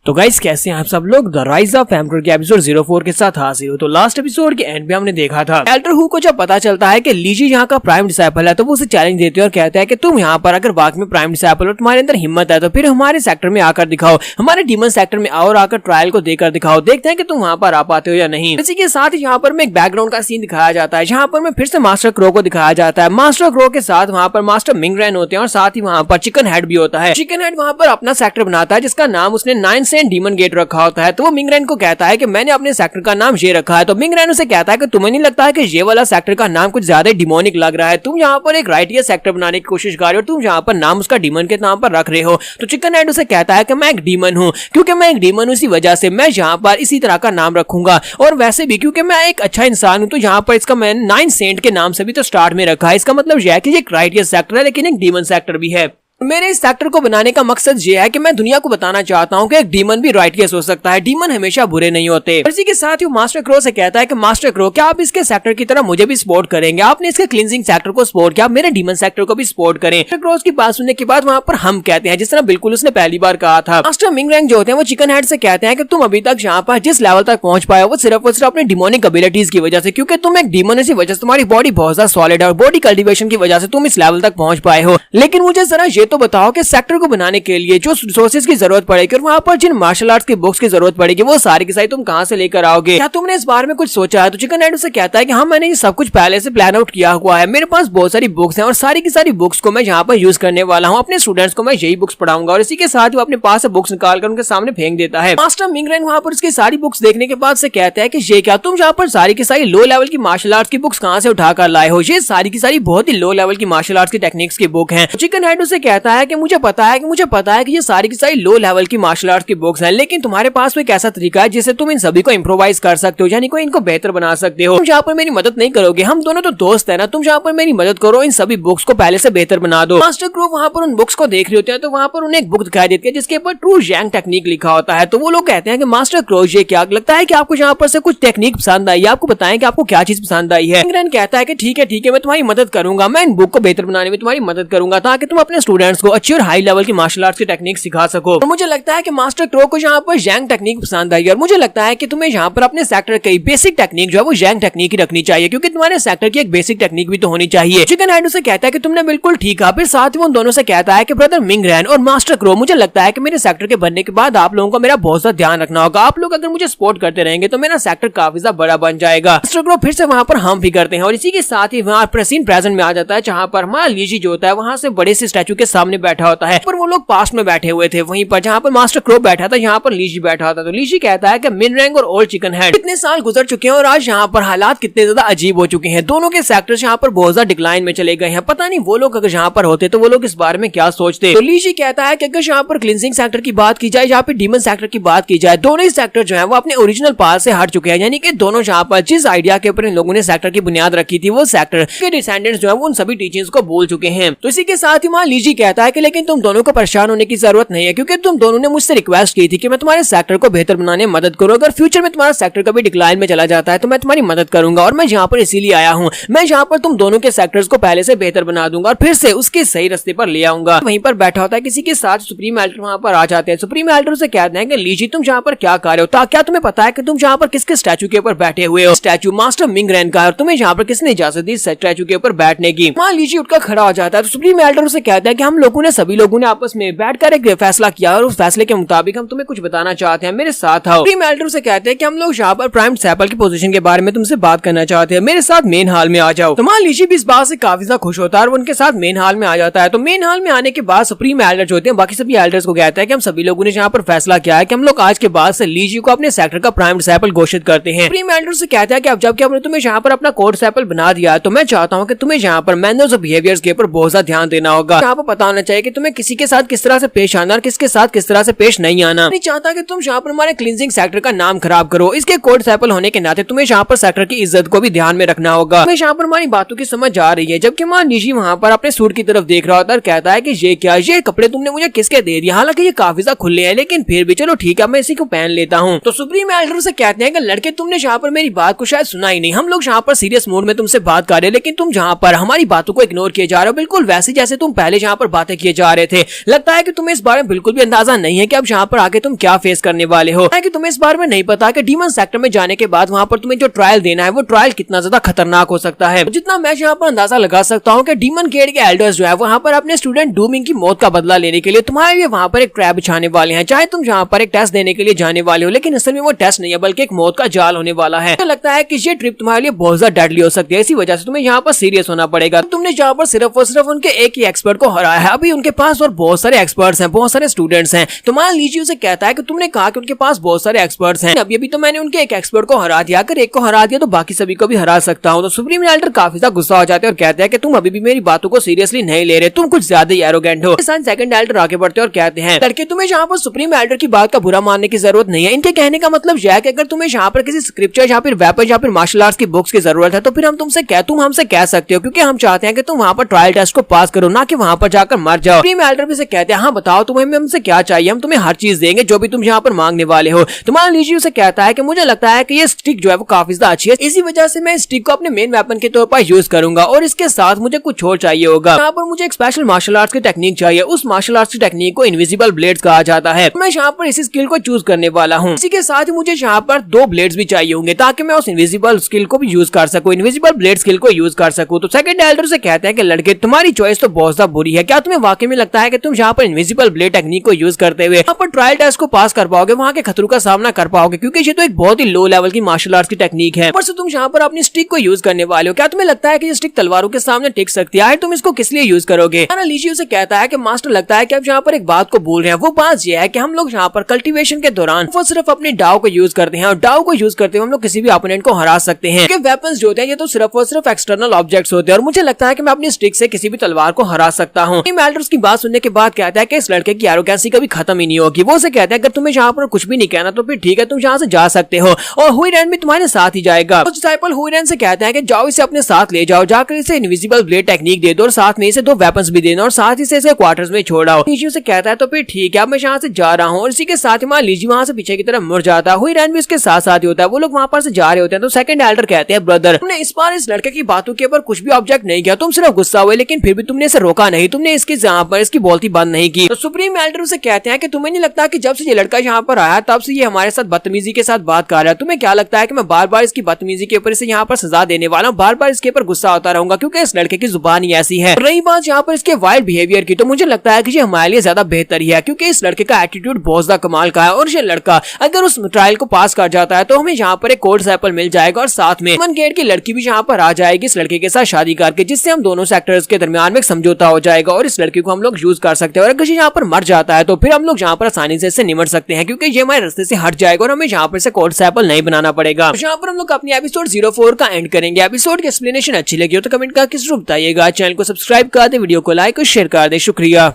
तो गाइस कैसे हैं आप सब लोग? द राइज ऑफ एम्परर के एपिसोड 04 के साथ हाजिर हो। तो लास्ट एपिसोड के एंड में हमने देखा था एल्डर हु को जब पता चलता है कि लीजी यहाँ का प्राइम डिसाइपल है तो वो उसे चैलेंज देते हैं और कहता है कि तुम यहाँ पर अगर वाकई में प्राइम डिसाइपल हो, तुम्हारे अंदर हिम्मत है तो फिर हमारे सेक्टर में आकर दिखाओ, हमारे डीमन सेक्टर में आओ और आकर ट्रायल को देकर दिखाओ, देखते हैं कि तुम वहाँ पर आ पाते हो या नहीं। इसी के साथ यहाँ पर में एक बैकग्राउंड का सीन दिखाया जाता है, जहाँ पर में फिर से मास्टर क्रो को दिखाया जाता है। मास्टर क्रो के साथ वहाँ पर मास्टर मिंगरेन होते हैं और साथ ही वहाँ पर चिकन हेड भी होता है। चिकन हेड वहाँ पर अपना सेक्टर बनाता है जिसका नाम उसने 9 सेंट डीमन गेट रखा होता है। तो वो मिंगरेन को कहता है कि मैंने अपने सेक्टर का नाम ये रखा है। तो मिंगरेन उसे कहता है कि तुम्हें नहीं लगता है कि ये वाला सेक्टर का नाम कुछ ज्यादा डिमोनिक लग रहा है, तुम यहाँ पर एक राइटियस सेक्टर बनाने की कोशिश कर रहे हो, तुम यहाँ पर नाम उसका डीमन के नाम पर रख रहे हो। तो चिकन हेड उसे कहता है कि मैं एक डीमन हूँ, क्योंकि मैं एक डीमन हूँ इसी वजह से मैं यहाँ पर इसी तरह का नाम रखूंगा, और वैसे भी क्योंकि मैं एक अच्छा इंसान हूँ तो यहाँ पर इसका मैंने 9 सेंट के नाम से भी तो स्टार्ट में रखा है। इसका मतलब यह है कि ये एक राइटियस सेक्टर है लेकिन एक डीमन सेक्टर भी है। मेरे इस सेक्टर को बनाने का मकसद ये है कि मैं दुनिया को बताना चाहता हूँ कि एक डीमन भी राइट केस हो सकता है, डीमन हमेशा बुरे नहीं होते। इसी के साथ ही मास्टर क्रो से कहता है कि मास्टर क्रो, क्या आप इसके सेक्टर की तरह मुझे भी सपोर्ट करेंगे? आपने इसके क्लींजिंग सेक्टर को सपोर्ट किया, मेरे डीमन सेक्टर को भी सपोर्ट करें। क्रोस की बात सुनने के बाद वहाँ पर हम कहते हैं, जिस तरह बिल्कुल उसने पहली बार कहा था। मास्टर मिंगरैंग जो होते हैं वो चिकन हेड से कहते हैं कि तुम अभी तक यहाँ पर जिस लेवल तक पहुंच पाए वो सिर्फ और सिर्फ अपने डिमोनिक एबिलिटीज की वजह से, क्योंकि तुम एक डीमन इसी वजह से तुम्हारी बॉडी बहुत ज्यादा सॉलिड है और बॉडी कल्टीवेशन की वजह से तुम इस लेवल तक पहुंच पाए हो। लेकिन मुझे जरा ये तो बताओ कि सेक्टर को बनाने के लिए जो रिसोर्सेज की जरूरत पड़ेगी और वहाँ पर जिन मार्शल आर्ट्स की बुक्स की जरूरत पड़ेगी वो सारी की सारी तुम कहाँ से लेकर आओगे? क्या तुमने इस बारे में कुछ सोचा है? तो चिकन हेड से कहता है कि हाँ, मैंने ये सब कुछ पहले से प्लान आउट किया हुआ है। मेरे पास बहुत सारी बुक्स हैं और सारी की सारी बुक्स को मैं यहाँ पर यूज करने वाला हूँ। अपने स्टूडेंट्स को मैं यही बुक्स पढ़ाऊंगा। और इसी के साथ वो अपने पास से बुक्स निकालकर उनके सामने फेंक देता है। मास्टर मिंगरैंग वहाँ पर उसकी सारी बुक्स देखने के बाद से कहता है कि ये क्या तुम यहाँ पर सारी की सारी लो लेवल की मार्शल आर्ट्स की बुक्स कहाँ से उठा कर लाए हो? ये सारी की सारी बहुत ही लो लेवल की मार्शल आर्ट्स की टेक्निक्स की बुक है। चिकन हेड उसे कहता है कि मुझे पता है कि ये सारी की सारी लो लेवल की मार्शल आर्ट्स की बुक्स हैं, लेकिन तुम्हारे पास एक ऐसा तरीका है जिससे तुम इन सभी को इम्प्रोवाइज कर सकते हो, यानी कोई इनको बेहतर बना सकते हो। तुम यहाँ पर मेरी मदद नहीं करोगे, हम दोनों तो दोस्त है ना, तुम यहाँ पर मेरी मदद करो, इन सभी बुक्स को पहले से बेहतर बना दो। मास्टर क्रो वहाँ पर उन बुक्स को देख रहे होते हैं तो वहाँ पर उन्हें एक बुक दिखाई देती है जिसके ऊपर ट्रू जैंग टेक्निक लिखा होता है। तो वो लोग कहते हैं कि मास्टर क्रो, ये क्या लगता है कि आपको यहाँ पर से कुछ टेक्निक पसंद आई? आपको बताएं कि आपको क्या चीज पसंद आई है? मिंगरैंग कहता है कि ठीक है, मैं तुम्हारी मदद करूंगा, मैं इन बुक को बेहतर बनाने में तुम्हारी मदद करूंगा ताकि तुम अपने स्टूडेंट्स को अच्छी और हाई लेवल की मार्शल आर्ट्स की टेक्निक सिखा सको। तो मुझे लगता है कि मास्टर क्रो को यहाँ पर जैंग टेक्निक पसंद आई और मुझे लगता है कि तुम्हें यहाँ पर अपने सेक्टर की बेसिक टेक्निक जो है वो जैंग टेक्निक ही रखनी चाहिए, क्योंकि तुम्हारे सेक्टर की एक बेसिक टेक्निक भी तो होनी चाहिए। चिकन हेड से कहता है कि तुमने बिल्कुल ठीक कहा। फिर साथ ही उन दोनों से कहता है कि ब्रदर मिंगरैंग और मास्टर क्रो, मुझे लगता है कि मेरे सेक्टर के बनने के बाद आप लोगों को मेरा बहुत ज्यादा ध्यान रखना होगा। आप लोग अगर मुझे सपोर्ट करते रहेंगे तो मेरा सेक्टर काफी ज्यादा बड़ा बन जाएगा। मास्टर क्रो फिर से वहाँ पर हम भी करते हैं और इसी के साथ ही वहाँ सीन प्रेजेंट में आ जाता है जहाँ पर हमारा लीजी जो होता है वहाँ से बड़े से स्टैचू के सामने बैठा होता है, पर वो लोग पास में बैठे हुए थे। वहीं पर जहाँ पर मास्टर क्रो बैठा था यहाँ पर लीजी बैठा था। तो लीजी कहता है कि मिंगरैंग और ओल्ड चिकन हेड कितने साल गुजर चुके हैं और आज यहाँ पर हालात कितने ज्यादा अजीब हो चुके हैं। दोनों के सेक्टर्स यहाँ पर बहुत ज्यादा डिक्लाइन में चले गए हैं। पता नहीं वो लोग अगर यहाँ पर होते तो वो लोग इस बारे में क्या सोचते। तो लीजी कहता है कि अगर यहाँ पर क्लींजिंग सेक्टर की बात की जाए, यहाँ पे डीमन सेक्टर की बात की जाए, दोनों ही सेक्टर जो है वो अपने ओरिजिनल पाथ से हट चुके हैं। यानी कि दोनों यहाँ पर जिस आइडिया के ऊपर इन लोगों ने सेक्टर की बुनियाद रखी थी वो सेक्टर के डिसेंडेंट्स जो है वो उन सभी टीचिंग्स को भूल चुके हैं। तो इसी के साथ ही वहाँ लीजी कहता है कि लेकिन तुम दोनों को परेशान होने की जरूरत नहीं है, क्योंकि तुम दोनों ने मुझसे रिक्वेस्ट की थी कि मैं तुम्हारे सेक्टर को बेहतर बनाने में मदद करूँ। अगर फ्यूचर में तुम्हारा सेक्टर कभी डिक्लाइन में चला जाता है तो मैं तुम्हारी मदद करूंगा और मैं यहाँ पर इसीलिए आया हूँ। मैं यहाँ पर तुम दोनों के सेक्टर्स को पहले से बेहतर बना दूंगा और फिर से उसके सही रास्ते पर ले आऊंगा। वहीं पर बैठा होता है किसी के साथ सुप्रीम एल्डर वहाँ पर आ जाते हैं। सुप्रीम एल्डर से कहते हैं कि लीजी तुम यहाँ पर क्या कर रहे हो? क्या तुम्हें पता है कि तुम यहाँ पर किसके स्टैचू के ऊपर बैठे हुए हो? स्टैचू मास्टर मिंगरैंग का है और तुम्हें यहाँ पर किसने इजाजत दी स्टैचू के ऊपर बैठने की? वहाँ लीजी उठकर खड़ा हो जाता है। तो सुप्रीम एल्डर से कहता है कि हम लोगों ने सभी लोगों ने आपस में बैठकर एक फैसला किया और उस फैसले के मुताबिक हम तुम्हें कुछ बताना चाहते हैं, मेरे साथ आओ। सुप्रीम एल्डर से कहते हैं कि हम लोग यहाँ पर प्राइम डिसिपल की पोजीशन के बारे में तुमसे बात करना चाहते हैं, मेरे साथ मेन हॉल में आ जाओ। तो मान लीजिए भी इस बात से काफी ज्यादा खुश होता है और उनके साथ मेन हॉल में आ जाता है। तो मेन हॉल में आने के बाद सुप्रीम एल्डर जो होते हैं बाकी सभी एल्डर्स को कहता है कि हम सभी लोगों ने यहाँ पर फैसला किया है कि हम लोग आज के बाद से लीजी को अपने सेक्टर का प्राइम डिसिपल घोषित करते हैं। सुप्रीम एल्डर से कहता है कि अब जबकि हमने तुम्हें यहाँ पर अपना कोर डिसिपल बना दिया तो मैं चाहता हूँ कि तुम्हें यहाँ पर मैनर्स और बिहेवियर्स के ऊपर बहुत ज्यादा ध्यान देना होगा। यहाँ पर पता होना चाहिए कि तुम्हें किसी के साथ किस तरह से पेश आना और किसके साथ किस तरह से पेश नहीं आना। नहीं चाहता कि तुम यहाँ पर हमारे क्लींजिंग सेक्टर का नाम खराब करो। इसके कोर डिसिपल होने के नाते तुम्हें यहाँ पर सेक्टर की इज्जत को भी ध्यान में रखना होगा। यहाँ पर हमारी बातों की समझ आ रही है। जबकि मान लीजिए वहाँ पर अपने सूट की तरफ देख रहा होता है और कहता है कि ये क्या, ये कपड़े तुमने मुझे किसके दे दिए? हालांकि ये काफी ज्यादा खुले हैं लेकिन फिर भी चलो ठीक है मैं इसी को पहन लेता हूँ। तो सुप्रीम एल्डर से कहते हैं कि लड़के तुमने यहाँ पर मेरी बात को शायद सुना ही नहीं। हम लोग यहाँ पर सीरियस मूड में तुमसे बात कर रहे हैं लेकिन तुम यहाँ पर हमारी बातों को इग्नोर किए जा रहे हो, बिल्कुल वैसे जैसे तुम पहले यहाँ पर बातें किए जा रहे थे। लगता है कि तुम्हें इस बारे में बिल्कुल भी अंदाजा नहीं है कि अब यहाँ पर आगे तुम क्या फेस करने वाले हो। कि तुम्हें इस बारे में नहीं पता कि डीमन सेक्टर में जाने के बाद वहाँ पर तुम्हें जो ट्रायल देना है वो ट्रायल कितना ज्यादा खतरनाक हो सकता है। जितना मैं यहाँ पर अंदाजा लगा सकता हूँ कि डीमन गेट के एल्डर्स जो है वहाँ पर अपने स्टूडेंट डूमिंग की मौत का बदला लेने के लिए तुम्हारे लिए वहाँ पर एक ट्रैप बिछाने वाले हैं। चाहे तुम यहाँ पर एक टेस्ट देने के लिए जाने वाले हो लेकिन असल में वो टेस्ट नहीं है बल्कि एक मौत का जाल होने वाला है। तो लगता है कि ये ट्रिप तुम्हारे लिए बहुत ज्यादा डेडली हो सकती है, इसी वजह से तुम्हें यहाँ पर सीरियस होना पड़ेगा। तुमने यहाँ पर सिर्फ और सिर्फ उनके एक ही एक्सपर्ट को हराया है, अभी उनके पास और बहुत सारे एक्सपर्ट्स हैं, बहुत सारे स्टूडेंट्स हैं। तो मान लीजिए उसे कहता है कि तुमने कहा कि उनके पास बहुत सारे एक्सपर्ट्स हैं, अभी तो मैंने उनके एक एक्सपर्ट को हरा दिया, अगर एक को हरा दिया तो बाकी सभी को भी हरा सकता हूँ। तो सुप्रीम एल्डर काफी ज्यादा गुस्सा हो जाते हैं और कहते हैं कि तुम अभी भी मेरी बातों को सीरियसली नहीं ले रहे, तुम कुछ ज्यादा ही एरोगेंट हो। सेकंड एल्डर आगे बढ़ते और कहते हैं लड़के तुम्हें यहाँ पर सुप्रीम एल्डर की बात का बुरा मानने की जरूरत नहीं है। इनके कहने का मतलब यह है कि अगर तुम्हें यहाँ पर किसी स्क्रिप्चर या फिर वेपन या फिर मार्शल आर्ट्स की बुक्स की जरूरत है तो फिर हम तुम हमसे कह सकते हो, क्योंकि हम चाहते हैं कि तुम वहाँ पर ट्रायल टेस्ट को पास करो, ना कि वहाँ पर जाकर जाकर मर जाओ। सुप्रीम एल्डर भी उसे कहते हैं हाँ बताओ तुम्हें हमसे क्या चाहिए, हम तुम्हें हर चीज देंगे जो भी तुम यहाँ पर मांगने वाले हो। तो मान लीजिए उसे कहता है कि मुझे लगता है कि ये स्टिक जो है वो काफी ज्यादा अच्छी है, इसी वजह से मैं स्टिक को अपने मेन वेपन के तौर पर यूज करूंगा और इसके साथ मुझे कुछ और चाहिए होगा। यहाँ पर मुझे एक स्पेशल मार्शल आर्ट्स की टेक्निक चाहिए, उस मार्शल आर्ट्स की टेक्निक को इनविजिबल ब्लेड्स कहा जाता है। मैं यहाँ पर इसी स्किल को चूज करने वाला हूँ। इसी के साथ ही मुझे यहाँ पर 2 ब्लेड्स भी चाहिए होंगे ताकि मैं उस इनविजिबल स्किल को भी यूज कर सकूं, इनविजिबल ब्लेड स्किल को यूज कर सकूं। तो सेकंड एल्डर से कहते हैं कि लड़के तुम्हारी चॉइस तो बहुत ज्यादा बुरी है, क्या तुम्हें वाकई में लगता है कि तुम यहाँ पर इनविजिबल ब्लेड टेक्निक को यूज करते हुए यहाँ पर ट्रायल टेस्ट को पास कर पाओगे, वहाँ के खतरों का सामना कर पाओगे, क्योंकि ये तो एक बहुत ही लो लेवल की मार्शल आर्ट्स की टेक्निक है। पर तुम यहाँ पर अपनी स्टिक को यूज करने वाले हो, क्या तुम्हें लगता है कि ये स्टिक तलवारों के सामने टिक सकती है? तुम इसको किस लिए यूज करोगे? लीजिए उसे कहता है कि मास्टर लगता है कि आप यहाँ पर एक बात को भूल रहे हैं, वो बात यह है कि हम लोग यहाँ पर कल्टीवेशन के दौरान वो सिर्फ अपने डाव को यूज करते हैं और डाव को यूज करते हुए हम लोग किसी भी ओपोनेंट को हरा सकते हैं। वेपन्स जो होते हैं ये तो सिर्फ और सिर्फ एक्सटर्नल ऑब्जेक्ट्स होते हैं और मुझे लगता है कि मैं अपनी स्टिक से किसी भी तलवार को हरा सकता हूँ। एल्डर्स की बात सुनने के बाद कहता है कि इस लड़के की एरोगेंसी कभी खत्म ही नहीं होगी। वो उसे कहता है अगर तुम्हें यहाँ पर कुछ भी नहीं कहना तो फिर ठीक है, तुम यहाँ से जा सकते हो और हुईरेन भी तुम्हारे साथ ही जाएगा। तो डिसाइपल हुईरेन से कहते हैं कि जाओ इसे अपने साथ ले जाओ, जाकर इसे इनविजिबल ब्लेड टेक्निक दे दो और साथ में इसे 2 वेपन्स भी देना और साथ ही इसे क्वार्टर्स में छोड़ाओ। लीजी से कहता है तो फिर ठीक है, अब मैं यहाँ से जा रहा हूँ और इसी के साथ ही मान लीजिए वहाँ से पीछे की तरफ मुड़ जाता है। हुईरेन भी उसके साथ साथ ही होता है, वो लोग वहाँ पर से जा रहे होते हैं। तो सेकंड एल्डर कहते हैं ब्रदर तुमने इस बार इस लड़के की बातों के ऊपर कुछ भी ऑब्जेक्ट नहीं किया, तुम सिर्फ गुस्सा हुए लेकिन फिर भी तुमने इसे रोका नहीं, तुमने इसकी जहाँ पर इसकी बोलती बंद नहीं की। तो सुप्रीम एल्डर से कहते हैं कि तुम्हें नहीं लगता कि जब से ये लड़का यहाँ पर आया तब से ये हमारे साथ बदतमीजी के साथ बात कर रहा है, तुम्हें क्या लगता है कि मैं बार बार इसकी बदतमीजी के ऊपर इसे यहाँ पर सजा देने वाला हूँ, बार बार इसके ऊपर गुस्सा होता रहूंगा क्योंकि इस लड़के की जुबान ही ऐसी है। रही बात यहाँ पर इसके वाइल्ड बिहेवियर की, तो मुझे लगता है कि ये हमारे लिए ज्यादा बेहतर ही है क्योंकि इस लड़के का एटीट्यूड बहुत ज्यादा कमाल का है और ये लड़का अगर उस ट्रायल को पास कर जाता है तो हमें यहाँ पर एक कोल्ड सैपल मिल जाएगा और साथ में मन गेट की लड़की भी यहाँ पर आ जाएगी इस लड़के के साथ शादी करके, जिससे हम दोनों सेक्टर्स के दरमियान में एक समझौता हो जाएगा और इस लड़की को हम लोग यूज कर सकते हैं। और अगर ये यहाँ पर मर जाता है तो फिर हम लोग यहाँ पर आसानी से इससे निमट सकते हैं क्योंकि ये हमारे रास्ते से हट जाएगा और हमें यहाँ पर से कोल्ड सैपल नहीं बनाना पड़ेगा। यहाँ पर हम लोग अपनी एपिसोड 04 का एंड करेंगे। एपिसोड की एक्सप्लेनेशन अच्छी लगी हो तो कमेंट करके जरूर बताइएगा, चैनल को सब्सक्राइब कर दे, वीडियो को लाइक और शेयर कर दे। शुक्रिया।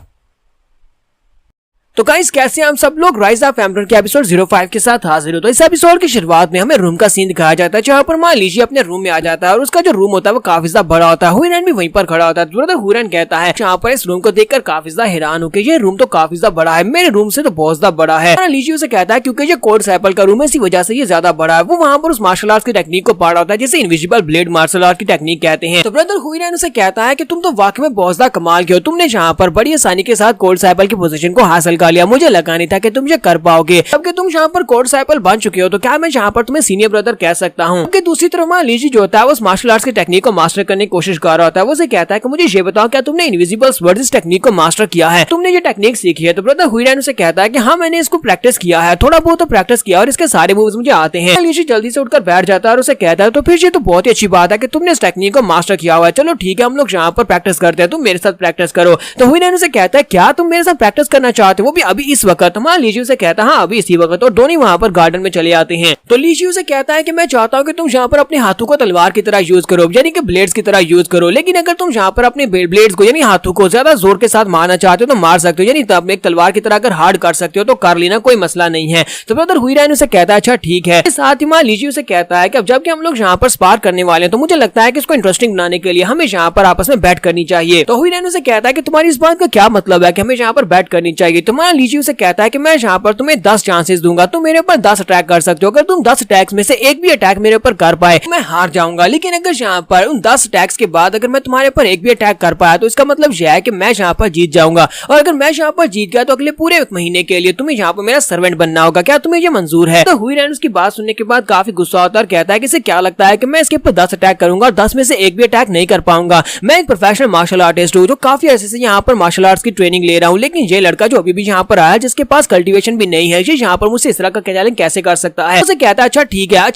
तो गाइस कैसे हम सब लोग राइज ऑफ एम्परर के एपिसोड 05 के साथ हाजिर हो। तो इस एपिसोड की शुरुआत में हमें रूम का सीन दिखाया जाता है जहाँ पर मान लीजिए अपने रूम में आ जाता है और उसका जो रूम होता है वो काफी ज्यादा बड़ा होता है। हुईरेन भी वहीं पर खड़ा होता है। ब्रदर हुईरेन कहता है यहाँ पर इस रूम को देखकर काफी ज्यादा हैरान हो कि ये रूम तो काफी ज्यादा बड़ा है, मेरे रूम से तो बहुत ज्यादा बड़ा है। मान लीजिए उसे कहता है क्योंकि ये कोड सैपल का रूम है इसी वजह से ये ज्यादा बड़ा है। वो वहाँ पर उस मार्शल आर्ट्स की टेक्निक को पढ़ा होता है जिसे इनविजिबल ब्लेड मार्शल आर्ट की टेक्निक कहते हैं। तो ब्रदर हुईरेन उसे कहता है कि तुम तो वाकई में बहुत ज्यादा कमाल के हो, तुमने यहाँ पर बड़ी आसानी के साथ कोड सैपल की पोजीशन को हासिल कर लिया, मुझे लगा था कि तुम ये कर पाओगे। अब कि तुम यहाँ पर कोड साइपल बन चुके हो तो क्या मैं यहाँ पर तुम्हें सीनियर ब्रदर कह सकता हूँ। दूसरी तरफ मान लीजिए जो होता है वो मार्शल आर्ट्स की टेक्निक को मास्टर करने की कोशिश कर रहा होता है। वो उसे कहता है कि मुझे ये बताओ क्या तुमने इनविजिबल स्वर्ड इस टेक्निक को मास्टर किया है, तुमने ये टेक्निक सीखी है? तो ब्रदर हुईरेन उसे कहता है कि हाँ मैंने इसको प्रैक्टिस किया है, थोड़ा बहुत तो प्रैक्टिस किया और इसके सारे मूव्स मुझे आते हैं। लीजिए जल्दी से उठकर बैठ जाता है और उसे कहता है तो फिर ये तो बहुत ही अच्छी बात है कि तुमने इस टेक्निक को मास्टर किया हुआ है, चलो ठीक है हम लोग यहाँ पर प्रैक्टिस करते हैं, तुम मेरे साथ प्रैक्टिस करो। तो हुईरेन उसे कहता है क्या तुम मेरे साथ प्रैक्टिस करना चाहते हो, वो भी अभी इस वक्त? मान लीजिए उसे कहता है हाँ अभी इसी वक्त, और दोनों वहाँ पर गार्डन में चले आते हैं। तो लीजिए उसे कहता है कि मैं चाहता हूँ कि तुम यहाँ पर अपने हाथों को तलवार की तरह यूज करो, यानी कि ब्लेड्स की तरह यूज करो, लेकिन अगर तुम यहाँ पर अपने ब्लेड्स को यानी हाथों को ज्यादा जोर के साथ मारना चाहते हो तो मार सकते हो, यानी तब एक तलवार की तरह अगर हार्ड कर सकते हो तो कर लेना, कोई मसला नहीं है। तो ब्रदर हुईरेन उसे कहता है अच्छा ठीक है। साथ ही मान लीजिए उसे कहता है कि अब जबकि हम लोग यहाँ पर स्पार करने वाले हैं तो मुझे लगता है कि इसको इंटरेस्टिंग बनाने के लिए हमें यहाँ पर आपस में बैट करनी चाहिए। तो हुईरेन उसे कहता है कि तुम्हारी इस बात का क्या मतलब है कि हमें यहाँ पर बैट करनी चाहिए? तो मान लीजिए उसे कहता है कि मैं यहाँ पर तुम्हें 10 चांसेस दूंगा, तुम मेरे ऊपर 10 अटैक कर सकते हो, अगर तुम 10 अटैक्स में से एक भी अटैक मेरे ऊपर कर पाए मैं हार जाऊंगा, लेकिन अगर यहाँ पर उन 10 अटैक्स के बाद अगर मैं तुम्हारे ऊपर एक भी अटैक कर पाया तो इसका मतलब यह है कि मैं यहाँ पर जीत जाऊंगा, और अगर मैं यहाँ पर जीत गया तो अगले पूरे एक महीने के लिए तुम्हें यहाँ पर मेरा सर्वेंट बनना होगा, क्या तुम्हें ये मंजूर है? तो हुईरेन उसकी बात सुनने के बाद काफी गुस्सा होता है और कहता है कि इसे क्या लगता है कि मैं इसके ऊपर 10 अटैक करूंगा और 10 में से एक भी अटैक नहीं कर पाऊंगा? मैं एक प्रोफेशनल मार्शल आर्टिस्ट हूँ जो काफी ऐसे से यहाँ पर मार्शल आर्ट्स की ट्रेनिंग ले रहा हूँ, लेकिन ये लड़का जो अभी भी यहाँ पर आया जिसके पास कल्टीवेशन भी नहीं है, ये यहाँ पर मुझसे इस तरह का चैलेंज कैसे कर सकता है? उसे कहता है अच्छा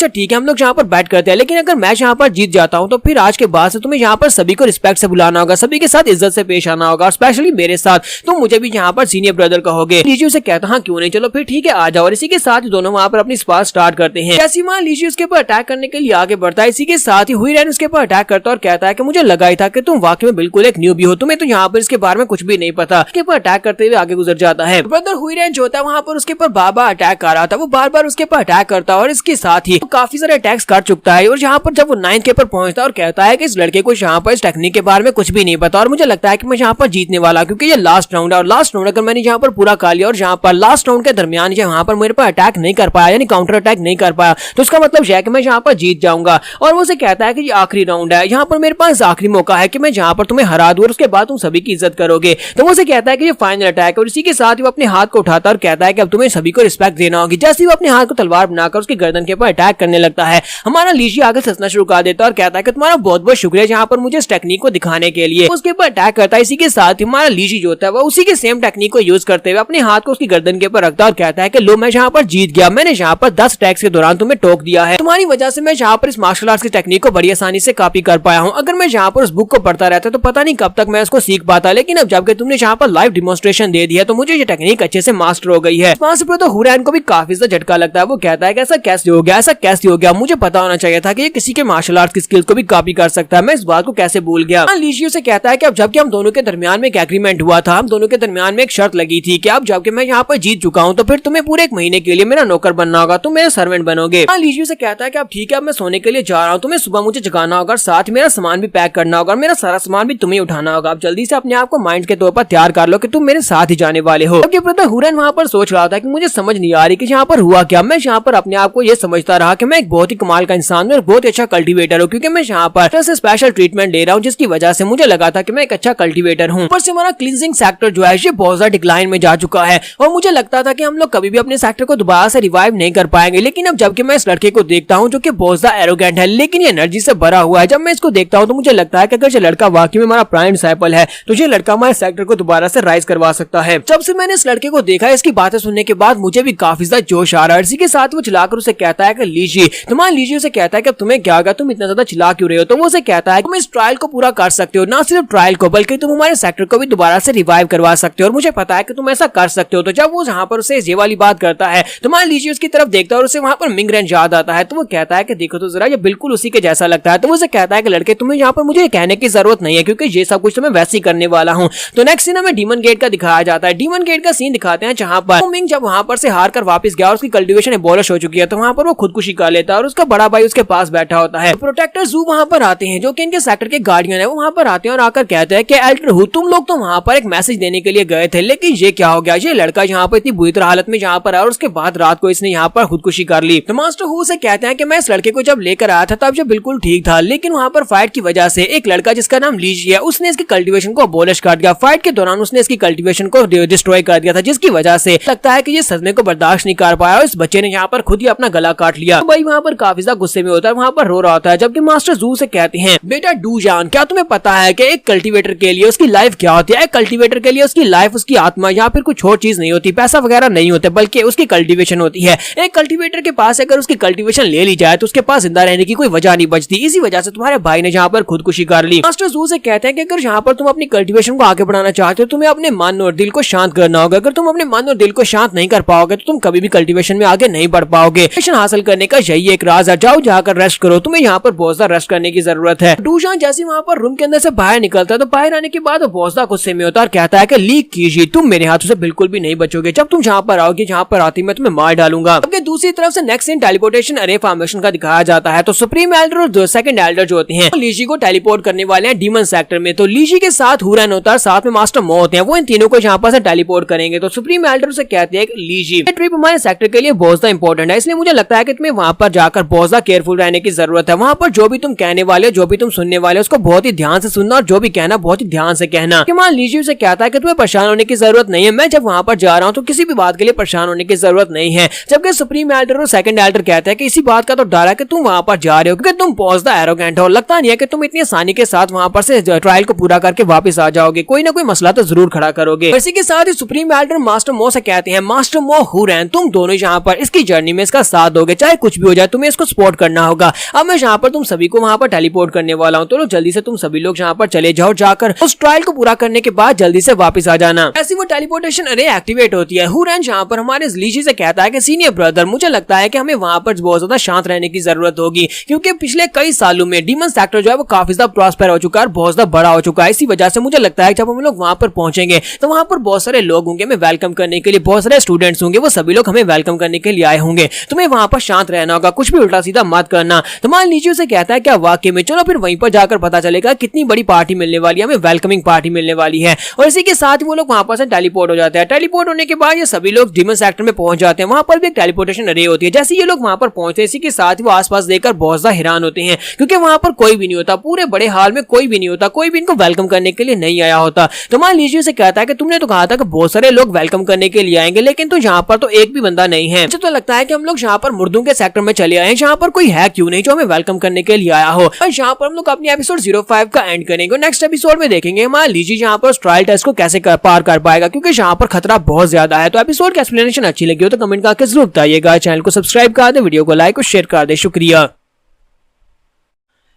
ठीक है हम लोग यहाँ पर बैट करते हैं, लेकिन अगर मैच यहाँ पर जीत जाता हूँ तो फिर आज के बाद से तुम्हें यहाँ पर सभी को रिस्पेक्ट से बुलाना होगा, सभी के साथ इज्जत से पेश आना होगा, और स्पेशली मेरे साथ तुम मुझे भी यहाँ पर सीनियर ब्रदर कहोगे। लीजिए उसे कहता हाँ क्यों नहीं, चलो फिर ठीक है आ जाओ। और इसी के साथ ही दोनों वहाँ पर अपनी स्पार स्टार्ट करते हैं। जैसे मान लीजिए उसके ऊपर अटैक करने के लिए आगे बढ़ता है, इसी के साथ ही हुईरेन उसके ऊपर अटैक करता है और कहता है कि मुझे लगा ही था कि तुम वाकई में बिल्कुल एक न्यूबी हो, तुम्हें तो यहाँ पर इसके बारे में कुछ भी नहीं पता। उसके ऊपर अटैक करते हुए आगे गुजर जाता है। ब्रदर हुईरेन जो होता है वहाँ पर उसके ऊपर बार-बार अटैक कर रहा था, वो बार-बार उसके ऊपर अटैक करता है और इसके साथ ही काफी सारे अटैक्स कर चुका है। और यहाँ पर जब वो 9th के ऊपर पहुंचता है और कहता है कि इस लड़के को यहाँ पर इस टेक्निक के बारे में कुछ भी नहीं पता और मुझे लगता है कि मैं यहाँ पर जीतने वाला, क्योंकि ये लास्ट राउंड है और लास्ट राउंड अगर मैंने यहाँ पर पूरा कर लिया और यहाँ पर लास्ट राउंड के दरमियान यहाँ पर मेरे पर अटैक नहीं कर पाया, यानी काउंटर अटैक नहीं कर पाया, तो उसका मतलब यह है कि मैं यहाँ पर जीत जाऊंगा। और वो उसे कहता है कि ये आखिरी राउंड है, यहाँ पर मेरे पास आखिरी मौका है कि मैं यहाँ पर तुम्हें हरा दूं और उसके बाद तुम सभी की इज्जत करोगे। तो वो उसे कहता है कि ये फाइनल अटैक है और इसी के साथ ही वो अपने हाथ को उठाता है और कहता है कि अब तुम्हें सभी को रिस्पेक्ट देना होगी। जैसे ही वो अपने हाथ को तलवार बनाकर उसकी गर्दन के ऊपर अटैक करने लगता है, हमारा लीजी आगे हंसना शुरू कर देता है और कहता है कि तुम्हारा बहुत बहुत शुक्रिया यहाँ पर मुझे इस टेक्निक को दिखाने के लिए। उसके ऊपर अटैक करता है। इसी के साथ ही हमारा लीजी जो होता है वो उसी के सेम टेक्निक को यूज करते हुए अपने हाथ को उसकी गर्दन के ऊपर रखता है और कहता है कि लो मैं यहाँ पर जीत गया, मैंने यहाँ पर 10 अटैक्स के दौरान तुम्हें टोक दिया है, तुम्हारी वजह से मैं यहाँ पर इस मार्शल आर्ट्स की टेक्निक को बड़ी आसानी से कॉपी कर पाया हूँ। अगर मैं यहाँ पर उस बुक को पढ़ता रहता तो पता नहीं कब तक मैं इसको सीख पाता, लेकिन अब जबकि तुमने यहाँ पर लाइव डिमोन्स्ट्रेशन दे दिया तो मुझे ये टेक्निक अच्छे से मास्टर हो गई है। वहां से तो हुरैन को भी काफी ज्यादा झटका लगता है। वो कहता है कि ऐसा कैसे हो गया, ऐसा कैसे हो गया, मुझे पता होना चाहिए था कि ये किसी के मार्शल आर्ट्स की स्किल को भी कॉपी कर सकता है, मैं इस बात को कैसे भूल गया। लीजियो से कहता है कि अब जबकि हम दोनों के दरमियान में एक एग्रीमेंट हुआ था, हम दोनों के दरमियान में एक शर्त लगी थी कि अब जबकि मैं यहाँ पर जीत चुका हूँ तो फिर तुम्हें पूरे 1 महीने के लिए मेरा नौकर बनना होगा, तुम मेरे सर्वेंट बनोगे। लीजियो से कहता है कि अब ठीक है, अब मैं सोने के लिए जा रहा हूँ, तुम्हें सुबह मुझे जगाना होगा, साथ ही मेरा सामान भी पैक करना होगा, मेरा सारा सामान भी तुम्हें उठाना होगा। अब जल्दी से अपने आप को माइंड के तौर पर तैयार कर लो कि तुम मेरे साथ ही जाने वाले हो। जबकि ब्रदर हुरैन वहाँ पर सोच रहा था कि मुझे समझ नहीं आ रही कि यहाँ पर हुआ क्या। मैं यहाँ पर अपने आप को ये समझता रहा कि मैं एक बहुत ही कमाल का इंसान हूँ और बहुत ही अच्छा कल्टीवेटर हूँ, क्योंकि मैं यहाँ पर स्पेशल ट्रीटमेंट ले रहा हूँ, जिसकी वजह से मुझे लगा था कि मैं एक अच्छा कल्टीवेटर हूँ। ऊपर से हमारा क्लींजिंग सेक्टर जो है ये बहुत ज्यादा डिक्लाइन में जा चुका है और मुझे लगता था कि हम लोग कभी भी अपने सेक्टर को दोबारा से रिवाइव नहीं कर पाएंगे। लेकिन अब जबकि मैं इस लड़के को देखता हूँ जो कि बहुत ज्यादा एरोगेंट है लेकिन ये एनर्जी से भरा हुआ है, जब मैं इसको देखता हूँ तो मुझे लगता है कि अगर ये लड़का वाकई में हमारा प्राइम डिसिपल है तो ये लड़का हमारे सेक्टर को दोबारा से राइज करवा सकता है। जब से मैंने इस लड़के को देखा, इसकी बातें सुनने के बाद मुझे भी काफी ज्यादा जोश आ रहा है। इसी के साथ वो चिल्लाकर उसे कहता है कि लीजिए, तुम्हारा लीजिए उसे कहता है कि तुम्हें क्या होगा, तुम इतना ज्यादा चिल्ला क्यों रहे हो। तो वो उसे कहता है तुम इस ट्रायल को पूरा कर सकते हो, ना सिर्फ ट्रायल को बल्कि तुम हमारे सेक्टर को भी दोबारा से रिवाइव करवा सकते हो और मुझे पता है कि तुम ऐसा कर सकते हो। तो जब वो यहाँ पर उसे ये वाली बात करता है तो मान लीजिए उसकी तरफ देखता है और उसे वहाँ पर मिंग रेंज याद आता है। तो वो कहता है कि देखो तो जरा, ये बिल्कुल उसी के जैसा लगता है। तो वो उसे कहता है कि लड़के तुम्हें यहाँ पर मुझे कहने की जरूरत नहीं है क्योंकि ये सब कुछ तो मैं वैसे ही करने वाला हूँ। तो नेक्स्ट सीन हमें डीमन गेट का दिखाया जाता है। डीमन गेट का सीन दिखाते हैं जहाँ पर मिंग जब वहाँ पर से हार कर वापस गया और उसकी कल्टीवेशन एबॉलिश हो चुकी है तो वहाँ पर वो खुदकुशी कर लेता है और उसका बड़ा भाई उसके पास बैठा होता है। प्रोटेक्टर जू वहाँ पर आते हैं जो कि इनके सेक्टर के गार्डियन है, वो वहाँ पर आते हैं और आकर कहते हैं कि एल्टर हु, तुम लोग तो वहाँ पर एक मैसेज देने के लिए गए थे लेकिन ये क्या हो गया, ये लड़का यहाँ पर इतनी बुरी तरह हालत में यहाँ पर आया और उसके बाद रात को इसने यहाँ पर खुदकुशी कर ली। तो मास्टर हु से कहते हैं कि मैं इस लड़के को जब लेकर आया था तब ये बिल्कुल ठीक था, लेकिन वहाँ पर फाइट की वजह से एक लड़का जिसका नाम लीजी है उसने इसकी कल्टीवेशन को अबॉलिश कर दिया। फाइट के दौरान उसने इसकी कल्टीवेशन को डिस्ट्रॉय कर दिया था, जिसकी वजह से लगता है कि ये सदमे को बर्दाश्त नहीं कर पाया और इस बच्चे ने यहाँ पर खुद ही अपना गला काट लिया। तो भाई वहाँ पर काफी ज्यादा गुस्से में होता है, वहाँ पर रो रहा होता है। जबकि मास्टर जू से कहते हैं बेटा डूजान, क्या तुम्हें पता है कि एक कल्टीवेटर के लिए उसकी लाइफ क्या होती है। एक कल्टीवेटर के लिए उसकी लाइफ, उसकी आत्मा या फिर कुछ और चीज नहीं होती, पैसा वगैरह नहीं होता, बल्कि उसकी कल्टीवेशन होती है। एक कल्टीवेटर के पास अगर उसकी कल्टीवेशन ले ली जाए तो उसके पास जिंदा रहने की कोई वजह नहीं बचती। इसी वजह से तुम्हारे भाई ने यहाँ पर खुदकुशी कर ली। मास्टर जू से कहते हैं कि अगर यहाँ पर तुम अपनी कल्टीवेशन को आगे बढ़ाना चाहते हो तुम्हें अपने मन और दिल को शांत करना होगा। अगर तुम अपने मन और दिल को शांत नहीं कर पाओगे तो तुम कभी भी कल्टीवेशन में आगे नहीं बढ़ पाओगे। मिशन हासिल करने का यही एक राज है, जाओ जाकर रेस्ट करो, तुम्हें यहाँ पर बहुत ज्यादा रेस्ट करने की जरूरत है। डूजान जैसे वहाँ पर रूम के अंदर से बाहर निकलता है तो बाहर आने के बाद वो बहुत ज्यादा गुस्से में होता है और कहता है कि लीक कीजिए, तुम मेरे हाथों से बिल्कुल भी नहीं बचोगे, जब तुम यहाँ पर आओगे, यहाँ पर आती मैं तुम्हें मार डालूंगा। जबकि दूसरी तरफ से नेक्स्ट सीन टेलीपोर्टेशन अरे फॉर्मेशन का दिखाया जाता है। तो सुप्रीम एल्डर और सेकंड एल्डर जो होते हैं लीजी को टेलीपोर्ट करने वाले हैं डीमन सेक्टर में। तो लीजी के साथ हुरैन होता है, साथ में मास्टर मो होते हैं, वो इन तीनों को यहाँ पर से टेलीपोर्ट करेंगे। तो सुप्रीम एल्डर से कहते हैं लीजी, ये ट्रिप हमारे सेक्टर के लिए बहुत ज्यादा इंपॉर्टेंट है, इसलिए मुझे लगता है कि तुम्हें वहाँ पर जाकर बहुत ज्यादा केयरफुल रहने की जरूरत है। वहाँ पर जो भी तुम कहने वाले हो, जो भी तुम सुनने वाले हो, उसको बहुत ही ध्यान से सुनना और जो भी कहना बहुत ही ध्यान से कहना। मान लीजिए उसे कहता है कि तुम्हें परेशान होने की जरूरत नहीं है, मैं जब वहाँ पर जा रहा हूँ तो किसी भी बात के लिए परेशान होने की जरूरत नहीं है। जबकि सुप्रीम एल्डर और सेकंड एल्डर कहते हैं कि इसी बात का तो डर है कि तुम वहाँ पर जा रहे हो क्योंकि तुम बहुत ज्यादा एरोगेंट हो, लगता नहीं है कि तुम इतनी आसानी के साथ वहाँ पर से ट्रायल को पूरा करके वापस आ जाओगे, कोई ना कोई मसला तो जरूर खड़ा करोगे। इसी के साथ ही सुप्रीम एल्डर मास्टर मो से कहते हैं मास्टर मो हुरैन, तुम दोनों यहाँ पर इसकी जर्नी में इसका साथ दोगे, चाहे कुछ भी हो जाए तुम्हें इसको सपोर्ट करना होगा। अब मैं यहाँ पर तुम सभी को वहाँ पर टेलीपोर्ट करने वाला हूँ, तो जल्दी से तुम सभी लोग यहाँ पर चले जाओ, जाकर उस ट्रायल को पूरा करने के बाद जल्दी से वापस आ जाना। ऐसी वो टेलीपोर्टेशन अरे एक्टिवेट होती है। हुरैन यहाँ पर हमारे लीजी से कहता है कि सीनियर ब्रदर, मुझे लगता है कि हमें वहाँ पर बहुत ज्यादा शांत रहने की जरूरत होगी क्योंकि पिछले कई सालों में डीमन सेक्टर जो है वो काफी ज्यादा प्रॉस्पर हो चुका है, बहुत ज्यादा बड़ा हो चुका है। इसी वजह से मुझे लगता है जब हम लोग वहाँ पर पहुंचेंगे तो वहाँ पर बहुत सारे लोग होंगे हमें वेलकम करने के लिए, बहुत सारे स्टूडेंट्स होंगे, वो सभी लोग हमें वेलकम करने के लिए आए होंगे। तुम्हें वहां पर शांत रहना होगा, कुछ भी उल्टा सीधा मत करना। तो मान लीजिए उसे कहता है क्या वाकई में, चलो फिर वहीं पर जाकर पता चलेगा कितनी बड़ी पार्टी मिलने वाली है, हमें वेलकमिंग पार्टी मिलने वाली है। और इसी के साथ वो लोग वहां पर से टेलीपोर्ट हो जाते हैं। टेलीपोर्ट होने के बाद ये सभी लोग डीमन सेक्टर में पहुंच जाते हैं। वहां पर भी एक टेलीपोर्टेशन रे होती है। जैसे ये लोग वहां पर पहुंचते हैं, इसी के साथ वो आसपास देखकर बहुत ज्यादा हैरान होते हैं, क्योंकि वहां पर कोई भी नहीं होता, पूरे बड़े हाल में कोई भी नहीं होता, कोई भी इनको वेलकम करने के लिए नहीं आया होता। तो मान लीजिए उसे कहता है कि तुमने तो कहा था कि बहुत सारे लोग वेलकम करने के लिए आएंगे, लेकिन तो यहाँ पर तो एक भी बंदा नहीं है। मुझे तो लगता है कि हम लोग यहाँ पर मुर्दों के सेक्टर में चले आए, जहाँ पर कोई है क्यों नहीं जो हमें वेलकम करने के लिए आया हो। और यहाँ पर हम लोग अपनी एपिसोड 05 का एंड करेंगे। नेक्स्ट एपिसोड में देखेंगे मान लीजिए यहाँ पर ट्रायल टेस्ट को कैसे पार कर पाएगा, क्योंकि यहाँ पर खतरा बहुत ज्यादा है। तो एपिसोड की एक्सप्लेनेशन अच्छी लगी हो तो कमेंट करके जरूर बताइएगा। चैनल को सब्सक्राइब कर दे, वीडियो को लाइक और शेयर कर दे। शुक्रिया।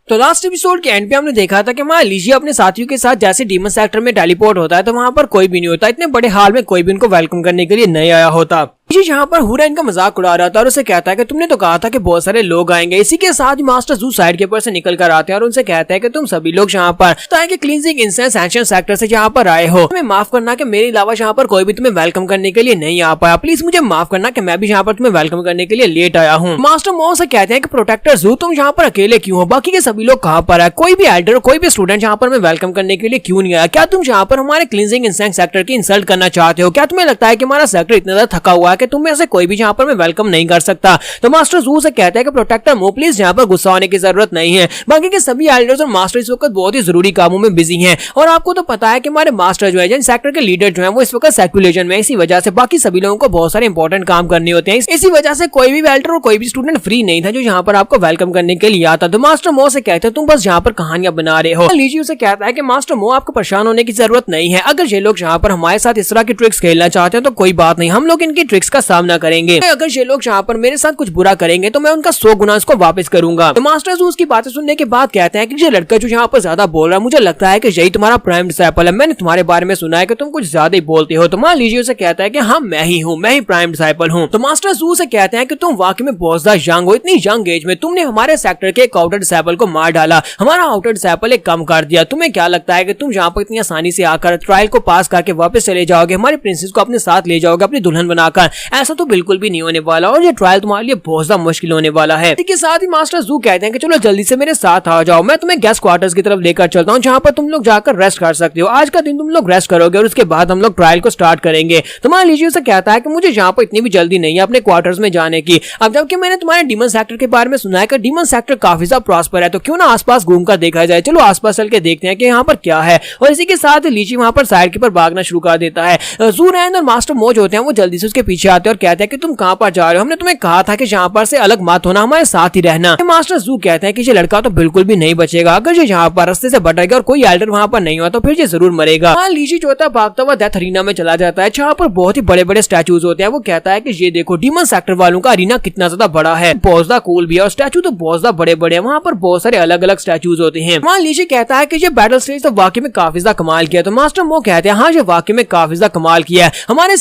तो लास्ट एपिसोड के एंड पे हमने देखा था कि मान लीजिए अपने साथियों के साथ जैसे डीमन सेक्टर में टेलीपोर्ट होता है तो वहां पर कोई भी नहीं होता, इतने बड़े हाल में कोई भी उनको वेलकम करने के लिए नहीं आया होता। यहाँ पर हुरैन का मजाक उड़ा रहा था और उसे कहता है कि तुमने तो कहा था कि बहुत सारे लोग आएंगे। इसी के साथ मास्टर जू साइड के ऊपर से निकल कर आते हैं और उनसे कहते हैं कि तुम सभी लोग यहाँ पर क्लींजिंग इंसेंस एंशिएंट सेक्टर से यहाँ पर आए हो, तुम्हें माफ करना कि मेरे अलावा यहाँ पर कोई भी तुम्हें वेलकम करने के लिए नहीं आ पाया। प्लीज मुझे माफ करना कि मैं भी यहाँ पर तुम्हें वेलकम करने के लिए लेट आया हूँ। मास्टर मो से कहते हैं कि प्रोटेक्टर जू तुम यहाँ पर अकेले क्यों हो, बाकी के सभी लोग कहाँ पर है, कोई भी एल्डर कोई भी स्टूडेंट यहाँ पर हमें वेलकम करने के लिए क्यों नहीं आया? क्या तुम यहाँ पर हमारे क्लींजिंग इंसेंस सेक्टर की इंसल्ट करना चाहते हो? क्या तुम्हें लगता है कि हमारा सेक्टर इतना ज्यादा थका हुआ है कि तुम में से कोई भी यहाँ पर मैं वेलकम नहीं कर सकता? तो मास्टर जू से कहता है कि प्रोटेक्टर मो प्लीज यहाँ पर गुस्सा होने की जरूरत नहीं है, बाकी के सभी एल्डर्स और मास्टर इस वक्त बहुत ही जरूरी कामों में बिजी हैं और आपको तो पता है कि हमारे मास्टर जो है सेक्टर के लीडर जो है वो इस वक्त सर्कुलेशन में, इसी वजह से बाकी सभी लोगों को बहुत सारे इंपॉर्टेंट काम करने होते हैं। इसी वजह से कोई भी एल्डर और कोई भी स्टूडेंट फ्री नहीं था जो यहाँ पर आपको वेलकम करने के लिए आता। तो मास्टर मो से कहते हैं तुम बस यहाँ पर कहानियां बना रहे हो। लीजिए उसे कहता है कि मास्टर मो आपको परेशान होने की जरूरत नहीं है, अगर ये लोग यहाँ पर हमारे साथ इस तरह की ट्रिक्स खेलना चाहते हैं तो कोई बात नहीं, हम लोग इनकी ट्रिक्स का सामना करेंगे। अगर ये लोग यहाँ पर मेरे साथ कुछ बुरा करेंगे तो मैं उनका 100 गुना इसको वापस करूंगा। तो मास्टर जू उसकी बातें सुनने के बाद कहते हैं कि ये लड़का जो यहाँ पर ज्यादा बोल रहा है, मुझे लगता है कि यही तुम्हारा प्राइम डिसाइपल है, मैंने तुम्हारे बारे में सुना है कि तुम कुछ ज्यादा ही बोलते हो। तो मान लीजिए उसे कहता है कि हाँ मैं ही प्राइम डिसाइपल हूँ। तो मास्टर जू से कहते हैं कि तुम वाकई में बहुत ज्यादा यंग हो, इतनी यंग एज में तुमने हमारे सेक्टर के एक आउटर डिसाइपल को मार डाला, हमारा आउटर डिसाइपल एक कम कर दिया। तुम्हें क्या लगता है कि तुम यहाँ पर इतनी आसानी से आकर ट्रायल को पास करके वापस चले जाओगे, हमारी प्रिंसेस को अपने साथ ले जाओगे अपनी दुल्हन बनाकर? ऐसा तो बिल्कुल भी नहीं होने वाला और ये ट्रायल तुम्हारे लिए बहुत ज्यादा मुश्किल होने वाला है। इसके साथ ही मास्टर जू कहते हैं कि चलो जल्दी से मेरे साथ आ जाओ, मैं तुम्हें गेस्ट क्वार्टर्स की तरफ लेकर चलता हूँ जहाँ पर तुम लोग जाकर रेस्ट कर सकते हो। आज का दिन तुम लोग रेस्ट करोगे और उसके बाद हम लोग ट्रायल को स्टार्ट करेंगे। तो मान लीजिए उसे कहता है कि मुझे यहाँ पर इतनी भी जल्दी नहीं है अपने क्वार्टर्स में जाने की। अब जबकि मैंने तुम्हारे डीमन सेक्टर के बारे में सुना है कि डीमन सेक्टर काफी ज्यादा प्रॉस्पर है, तो क्यों ना आसपास घूमकर देखा जाए। चलो आसपास चल के देखते हैं कि यहाँ पर क्या है। और इसी के साथ लीची वहां पर साइड के ऊपर भागना शुरू कर देता है। जू रैन और मास्टर मोज होते हैं वो जल्दी से उसके पीछे आते हैं और कहते हैं कि तुम कहाँ पर जा रहे हो, हमने तुम्हें कहा था कि यहाँ पर से अलग मत होना, हमारे साथ ही रहना। मास्टर जू कहते हैं कि ये लड़का तो बिल्कुल भी नहीं बचेगा, अगर ये यहाँ पर रास्ते से भटक गया और कोई एल्डर वहाँ पर नहीं हुआ तो फिर ये जरूर मरेगा। हाँ लीची चौथा भागता हुआ डेथ अरीना में चला जाता है जहाँ पर बहुत ही बड़े बड़े स्टैचूज होते हैं। वो कहता है कि ये देखो डीमन सेक्टर वालों का अरीना कितना ज्यादा बड़ा है, बहुत ज्यादा कूल भी है और स्टैचू तो बहुत ज्यादा बड़े बड़े हैं, वहाँ पर बहुत सारे अलग अलग स्टैचूज होते हैं। वहाँ लीची कहता है कि ये बैटल स्टेज तो वाकई में काफी ज्यादा कमाल किया। तो मास्टर मो कहते हैं हाँ ये वाकई में काफी ज्यादा कमाल किया है, हमारे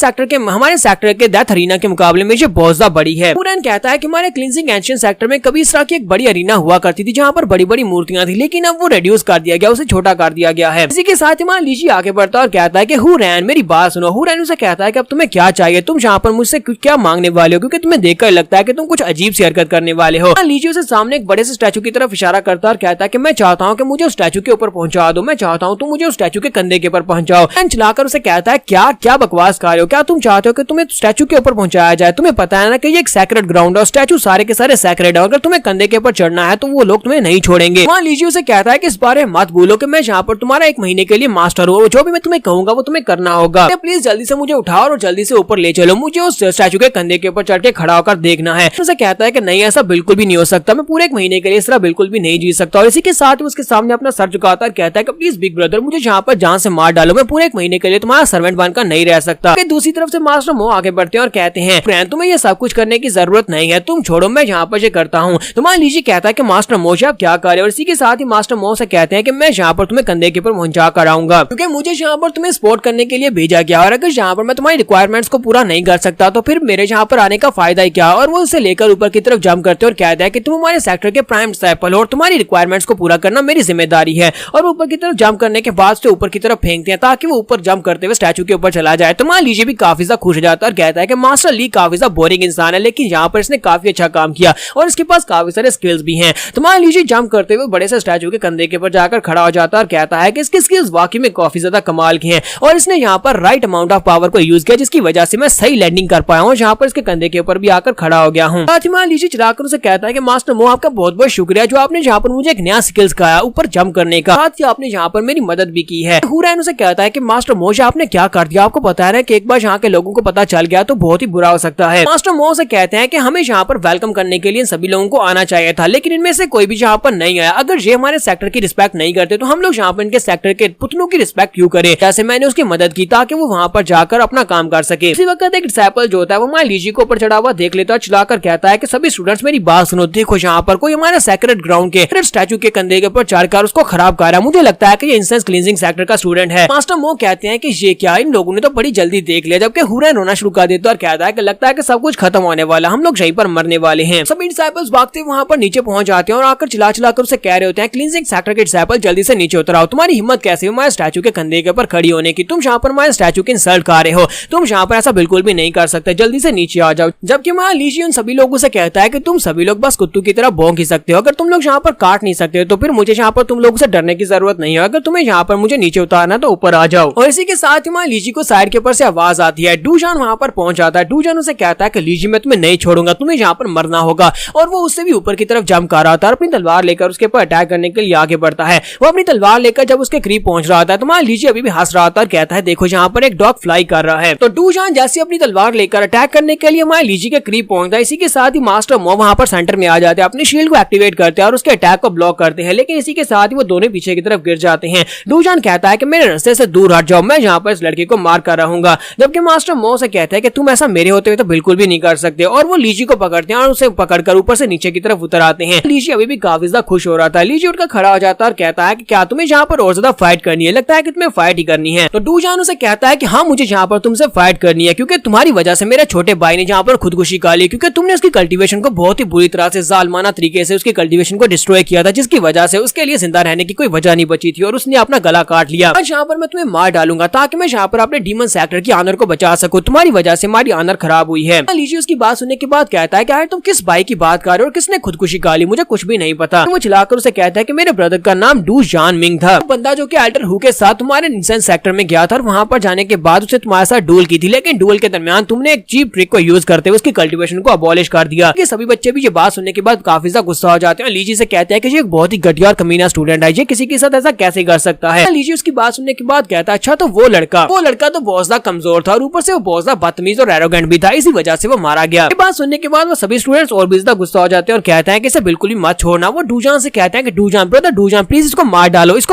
सेक्टर के डेथ अरीना के मुकाबले में ये बहुत ज्यादा बड़ी है। हुरैन कहता है कि हमारे क्लींजिंग एंशिएंट सेक्टर में कभी इस तरह की एक बड़ी अरीना हुआ करती थी जहाँ पर बड़ी बड़ी मूर्तियां थी, लेकिन अब वो रिड्यूस कर दिया गया, उसे छोटा कर दिया गया है। इसी के साथ ही मान लीजिए आगे बढ़ता है और कहता है कि हुरैन मेरी बात सुनो। हुरैन उसे कहता है कि अब तुम्हें क्या चाहिए, तुम यहाँ पर मुझसे क्या मांगने वाले हो, क्योंकि तुम्हें देखकर लगता है कि तुम कुछ अजीब सी हरकत करने वाले हो। मान लीजिए उसे सामने एक बड़े से स्टैचू की तरफ इशारा करता है और कहता है कि मैं चाहता हूँ कि मुझे उस स्टैचू के ऊपर पहुंचा दो, मैं चाहता हूँ तुम मुझे उस स्टैचू के कंधे के ऊपर पहुंचाओ। चलाकर उसे कहता है क्या बकवास कर रहे हो, क्या तुम चाहते हो कि तुम्हें स्टैचू के ऊपर पहुंचाया जाए? तुम्हें पता है ना कि ये एक सैक्रेड ग्राउंड है, स्टैचू सारे के सारे सैक्रेड है, अगर तुम्हें कंधे के ऊपर चढ़ना है तो वो लोग तुम्हें नहीं छोड़ेंगे। मान लीजिए उसे कहता है कि इस बारे में मत भूलो कि मैं यहाँ पर तुम्हारा 1 महीने के लिए मास्टर हूँ, जो भी मैं तुम्हें कहूंगा वो तुम्हें करना होगा। प्लीज जल्दी से मुझे उठाओ और जल्दी से ऊपर ले चलो, मुझे उस स्टैचू के कंधे के ऊपर चढ़ के खड़ा होकर देखना है। उसे कहता है कि नहीं ऐसा बिल्कुल भी नहीं हो सकता, मैं पूरे 1 महीने के लिए इस तरह बिल्कुल भी नहीं जी सकता। और इसी के साथ उसके सामने अपना सर झुकाता है, कहता है कि प्लीज बिग ब्रदर मुझे यहाँ पर जान से मार डालो, मैं पूरे 1 महीने के लिए तुम्हारा सर्वेंट बनकर नहीं रह सकता। दूसरी तरफ से मास्टर मो आगे बढ़ता करते हैं और कहते हैं फ्रेंड तुम्हें ये सब कुछ करने की जरूरत नहीं है, तुम छोड़ो मैं यहाँ पर करता हूँ। तो मान लीजिए कहता है कि मास्टर मोशा आप क्या कर रहे हो, और इसी के साथ ही मास्टर मो से कहते हैं कि मैं यहाँ पर तुम्हें कंधे के ऊपर पहुंचा कर आऊंगा, क्योंकि मुझे यहाँ पर तुम्हें स्पोर्ट करने के लिए भेजा गया, और अगर यहाँ पर मैं तुम्हारी रिक्वायरमेंट्स को पूरा नहीं कर सकता तो फिर मेरे यहाँ पर आने का फायदा ही क्या। और वो उसे लेकर ऊपर की तरफ जंप करते और कहता है कि तुम हमारे सेक्टर के प्राइम डिसिपल हो और तुम्हारी रिक्वायरमेंट्स को पूरा करना मेरी जिम्मेदारी है। और ऊपर की तरफ जंप करने के बाद से ऊपर की तरफ फेंकते हैं ताकि वो ऊपर जंप करते हुए स्टैचू के ऊपर चला जाए। तो मान लीजिए भी काफी ज्यादा खुश हो जाता है और कहता है कि मास्टर ली काफी ज्यादा बोरिंग इंसान है, लेकिन यहाँ पर इसने काफी अच्छा काम किया और इसके पास काफी सारे स्किल्स भी हैं। तो मान लीजिए जंप करते हुए बड़े से स्टैचू के कंधे के ऊपर जाकर खड़ा हो जाता है और कहता है कि इसकी स्किल्स वाकई में काफी ज्यादा कमाल की हैं और इसने यहाँ पर राइट अमाउंट ऑफ पावर को यूज किया, जिसकी वजह से मैं सही लैंडिंग कर पाया हूँ, जहाँ पर इसके कंधे के ऊपर भी आकर खड़ा हो गया हूँ। साथ ही मान लीजिए चलाकर उसे कहता है कि मास्टर मो आपका बहुत बहुत शुक्रिया जो आपने यहाँ पर मुझे एक नया स्किल्स सिखाया ऊपर जंप करने का, साथ ही आपने यहाँ पर मेरी मदद भी की है। हुरैन उसे कहता है कि मास्टर मोशा आपने क्या कर दिया, आपको पता है कि एक बार यहाँ के लोगों को पता चल गया तो बहुत ही बुरा हो सकता है। मास्टर मो से कहते हैं कि हमें यहाँ पर वेलकम करने के लिए सभी लोगों को आना चाहिए था, लेकिन इनमें से कोई भी यहाँ पर नहीं आया। अगर ये हमारे सेक्टर की रिस्पेक्ट नहीं करते तो हम लोग यहाँ पर इनके सेक्टर के पुतलों की रिस्पेक्ट क्यों करें। जैसे मैंने उसकी मदद की ताकि वो वहाँ पर जाकर अपना काम कर सके। इसी वक्त एक डिसिपल जो होता है वो मान लीजिए को ऊपर चढ़ा हुआ देख लेता है, चलाकर कहता है कि सभी स्टूडेंट्स मेरी बात सुनो, देखो यहाँ पर कोई हमारे सेक्रेट ग्राउंड के स्टैचू के कंधे के ऊपर चढ़कर उसको खराब कर रहा है। मुझे लगता है कि ये इंसेंस क्लींजिंग सेक्टर का स्टूडेंट है। मास्टर मो कहते हैं कि ये क्या, इन लोगों ने तो बड़ी जल्दी देख लिया, जबकि हुरैन रोना शुरू कर देता है और कहता है कि लगता है कि सब कुछ खत्म होने वाला, हम लोग यहीं पर मरने वाले हैं। सभी डिसिपल्स भागते वहां पर नीचे पहुंच जाते हैं और आकर चिल्ला चिल्लाकर उसे कह रहे होते हैं क्लींजिंग सेक्टर के डिसिपल जल्दी से नीचे उतर आओ, तुम्हारी हिम्मत कैसे हमारे स्टैचू के कंधे के ऊपर खड़ी होने की, तुम यहाँ पर हमारे स्टैचू की इंसल्ट कर रहे हो, तुम यहाँ पर ऐसा बिल्कुल भी नहीं कर सकते, जल्दी से नीचे आ जाओ। जबकि मान लीजिए उन सभी लोगों से कहता है कि तुम सभी लोग बस कुत्तों की तरह भौंक ही सकते हो, अगर तुम लोग यहाँ पर काट नहीं सकते तो फिर मुझे यहाँ पर तुम लोगों से डरने की जरूरत नहीं है, अगर तुम्हें यहाँ पर मुझे नीचे उतारना तो ऊपर आ जाओ। और इसी के साथ ही मान लीजिए को साइड के ऊपर से आवाज आती है, डूजान वहाँ पर पहुंच जाता है। डूजान उसे कहता है कि लीजिए मैं तुम्हें नहीं छोड़ूंगा, तुम्हें यहाँ पर मरना होगा। और वो उससे भी ऊपर की तरफ जंप कर रहा था और अपनी तलवार लेकर उसके ऊपर अटैक करने के लिए आगे बढ़ता है। वो अपनी तलवार लेकर जब उसके करीब पहुंच रहा था तो मान लीजिए अभी भी हंस रहा था और कहता है देखो यहाँ पर एक डॉग फ्लाई कर रहा है। तो डूजान जैसे अपनी तलवार लेकर अटैक करने के लिए मान लीजिए के करीब पहुंचता है। इसी के साथ ही मास्टर मो वहाँ पर सेंटर में आ जाते हैं, अपनी शील्ड को एक्टिवेट करते हैं और उसके अटैक को ब्लॉक करते हैं, लेकिन इसी के साथ ही वो दोनों पीछे की तरफ गिर जाते हैं। डूजान कहता है कि मेरे रास्ते से दूर हट जाओ, मैं यहाँ पर इस लड़के को मार कर रहूंगा। जबकि मास्टर मो से कहता है कि तुम ऐसा मेरे होते हुए तो बिल्कुल भी नहीं कर सकते, और वो लीजी को पकड़ते हैं और उसे पकड़कर ऊपर से नीचे की तरफ उतर आते हैं। लीजी अभी भी काफी ज्यादा खुश हो रहा था। लीजी उठकर खड़ा हो जाता है और कहता है कि क्या तुम्हें यहाँ पर और ज्यादा फाइट करनी है, लगता है कि तुम्हें फाइट ही करनी है। तो डूजान उसे कहता है कि हाँ मुझे यहाँ पर तुमसे फाइट करनी है, क्योंकि तुम्हारी वजह से मेरे छोटे भाई ने यहाँ पर खुदकुशी कर ली, क्योंकि तुमने उसकी कल्टीवेशन को बहुत ही बुरी तरह से जालमाना तरीके से उसकी कल्टीवेशन को डिस्ट्रॉय किया था, जिसकी वजह से उसके लिए जिंदा रहने की कोई वजह नहीं बची थी और उसने अपना गला काट लिया। आज यहाँ पर मैं तुम्हें मार डालूंगा ताकि मैं यहाँ पर अपने डीमन सेक्टर की ऑनर को बचा सकूं, तुम्हारी वजह से हमारी ऑनर खराब हुई है। लीजिए उसकी बात सुनने के बाद कहता है कि यार तुम किस भाई की बात कर रहे हो और किसने खुदकुशी कर ली, मुझे कुछ भी नहीं पता। तो वो चिल्लाकर उसे कहता है कि मेरे ब्रदर का नाम डू जान मिंग था, बंदा जो कि एल्डर हु के साथ तुम्हारे इंसेंस सेक्टर में गया था और वहां पर जाने के बाद उसे तुम्हारे साथ डुएल की थी, लेकिन डुएल के दरमियान तुमने एक चीप ट्रिक को यूज करते हुए उसकी कल्टीवेशन को अबॉलिश कर दिया। ये सभी बच्चे भी ये बात सुनने के बाद काफी ज्यादा गुस्सा हो जाते हैं। लीजी से कहते हैं कि ये एक बहुत ही घटिया और कमीना स्टूडेंट है, ये किसी के साथ ऐसा कैसे कर सकता है। लीजी उसकी बात सुनने के बाद कहता है अच्छा तो वो लड़का तो बहुत ज्यादा कमजोर था और ऊपर से वो बहुत ज्यादा बदतमीज और एरोगेंट भी था, इसी वजह से वो मारा गया। ये बात सुनने के बाद वो सभी स्टूडेंट्स और भी ज्यादा गुस्सा हो जाते हैं और कहते हैं कि इसे बिल्कुल भी मत छोड़ना। वो डूजान से कहते हैं कि डूजान ब्रदर डूजान प्लीज इसको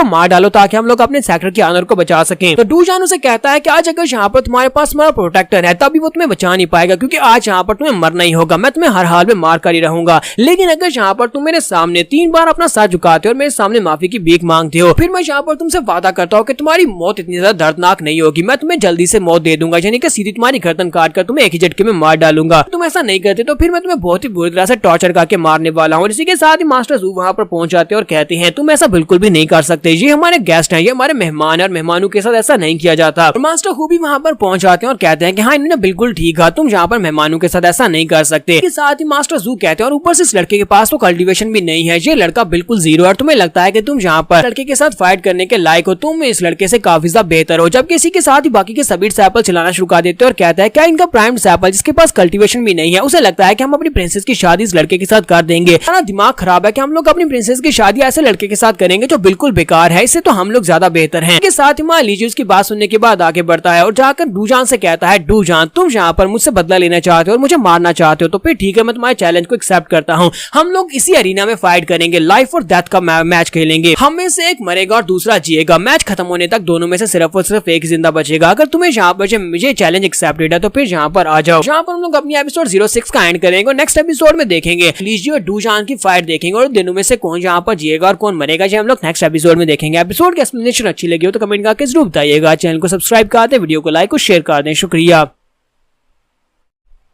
मार डालो ताकि हम लोग अपने सेक्टर की ऑनर को बचा सकें। तो डूजान उसे कहता है कि आज अगर यहाँ पर तुम्हारे पास हमारा प्रोटेक्टर है तभी वो तुम्हें बचा नहीं पाएगा, क्योंकि आज यहाँ पर तुम्हें मरना ही होगा, मैं तुम्हें हर हाल में मार कर ही रहूंगा। लेकिन अगर यहाँ पर तुम मेरे सामने 3 बार अपना सर झुकाते हो और मेरे सामने माफी की भीख मांगते हो, फिर मैं यहाँ पर तुमसे वादा करता हूँ कि तुम्हारी मौत इतनी ज्यादा दर्दनाक नहीं होगी, मैं तुम्हें जल्दी से मौत दे दूंगा, यानी कि सीधी तुम्हारी गर्दन काट कर तुम्हें एक ही झटके में मार डालूंगा। तुम ऐसा नहीं करते तो फिर मैं तुम्हें बहुत ही बुरी तरह से टॉर्चर करके मारने वाला हूँ। इसी के साथ ही मास्टर जू वहाँ पर पहुंच जाते हैं और कहते हैं तुम ऐसा बिल्कुल भी नहीं कर सकते, ये हमारे गेस्ट हैं, ये हमारे मेहमान है और मेहमानों के साथ ऐसा नहीं किया जाता। मास्टर हु भी वहाँ पर पहुंच जाते हैं और कहते हैं कि हाँ इन्होंने बिल्कुल ठीक कहा, तुम यहाँ पर मेहमानों के साथ ऐसा नहीं कर सकते। इसके साथ ही मास्टर जू कहते हैं और ऊपर से इस लड़के के पास तो कल्टीवेशन भी नहीं है, ये लड़का बिल्कुल जीरो है और तुम्हें लगता है कि तुम यहाँ पर लड़के के साथ फाइट करने के लायक हो, तुम इस लड़के से काफी ज्यादा बेहतर हो। जबकि इसी के साथ ही बाकी के सभी डिसिपल चलाना शुरू कर देते हैं और कहता है क्या इनका प्राइम डिसिपल जिसके पास कल्टीवेशन भी नहीं है उसे लगता है कि हम अपनी प्रिंसेस की शादी इस लड़के के साथ कर देंगे, हमारा दिमाग खराब है कि हम लोग अपनी प्रिंसेस की शादी ऐसे लड़के के साथ करेंगे जो बिल्कुल बेकार है, इससे तो हम लोग ज्यादा बेहतर हैं। इसके साथ ही मान लीजिए उसकी बात सुनने के बाद आगे बढ़ता है और जाकर डूजान से कहता है डूजान तुम यहाँ पर मुझसे बदला लेना चाहते हो और मुझे मारना चाहते हो तो फिर ठीक है, मैं तुम्हारे चैलेंज को एक्सेप्ट करता हूँ, हम लोग इसी अरीना में फाइट करेंगे, लाइफ और डेथ का मैच खेलेंगे, हम में से एक मरेगा और दूसरा जिएगा, मैच खत्म होने तक दोनों में से सिर्फ और सिर्फ एक जिंदा बचेगा। अगर तुम्हें यहाँ पर मुझे चैलेंज एक्सेप्टेड है तो तो फिर यहाँ पर आ जाओ। जहाँ पर हम लोग अपनी एपिसोड 06 का एंड करेंगे और नेक्स्ट एपिसोड में देखेंगे लीजी और डूजान की फाइट देखेंगे और दोनों में से कौन यहाँ पर जिएगा और कौन मरेगा, जो हम लोग नेक्स्ट एपिसोड में देखेंगे। एपिसोड की एक्सप्लेनेशन अच्छी लगी हो तो कमेंट करके जरूर बताइएगा। चैनल को सब्सक्राइब कर दें, वीडियो को लाइक और शेयर कर दें। शुक्रिया।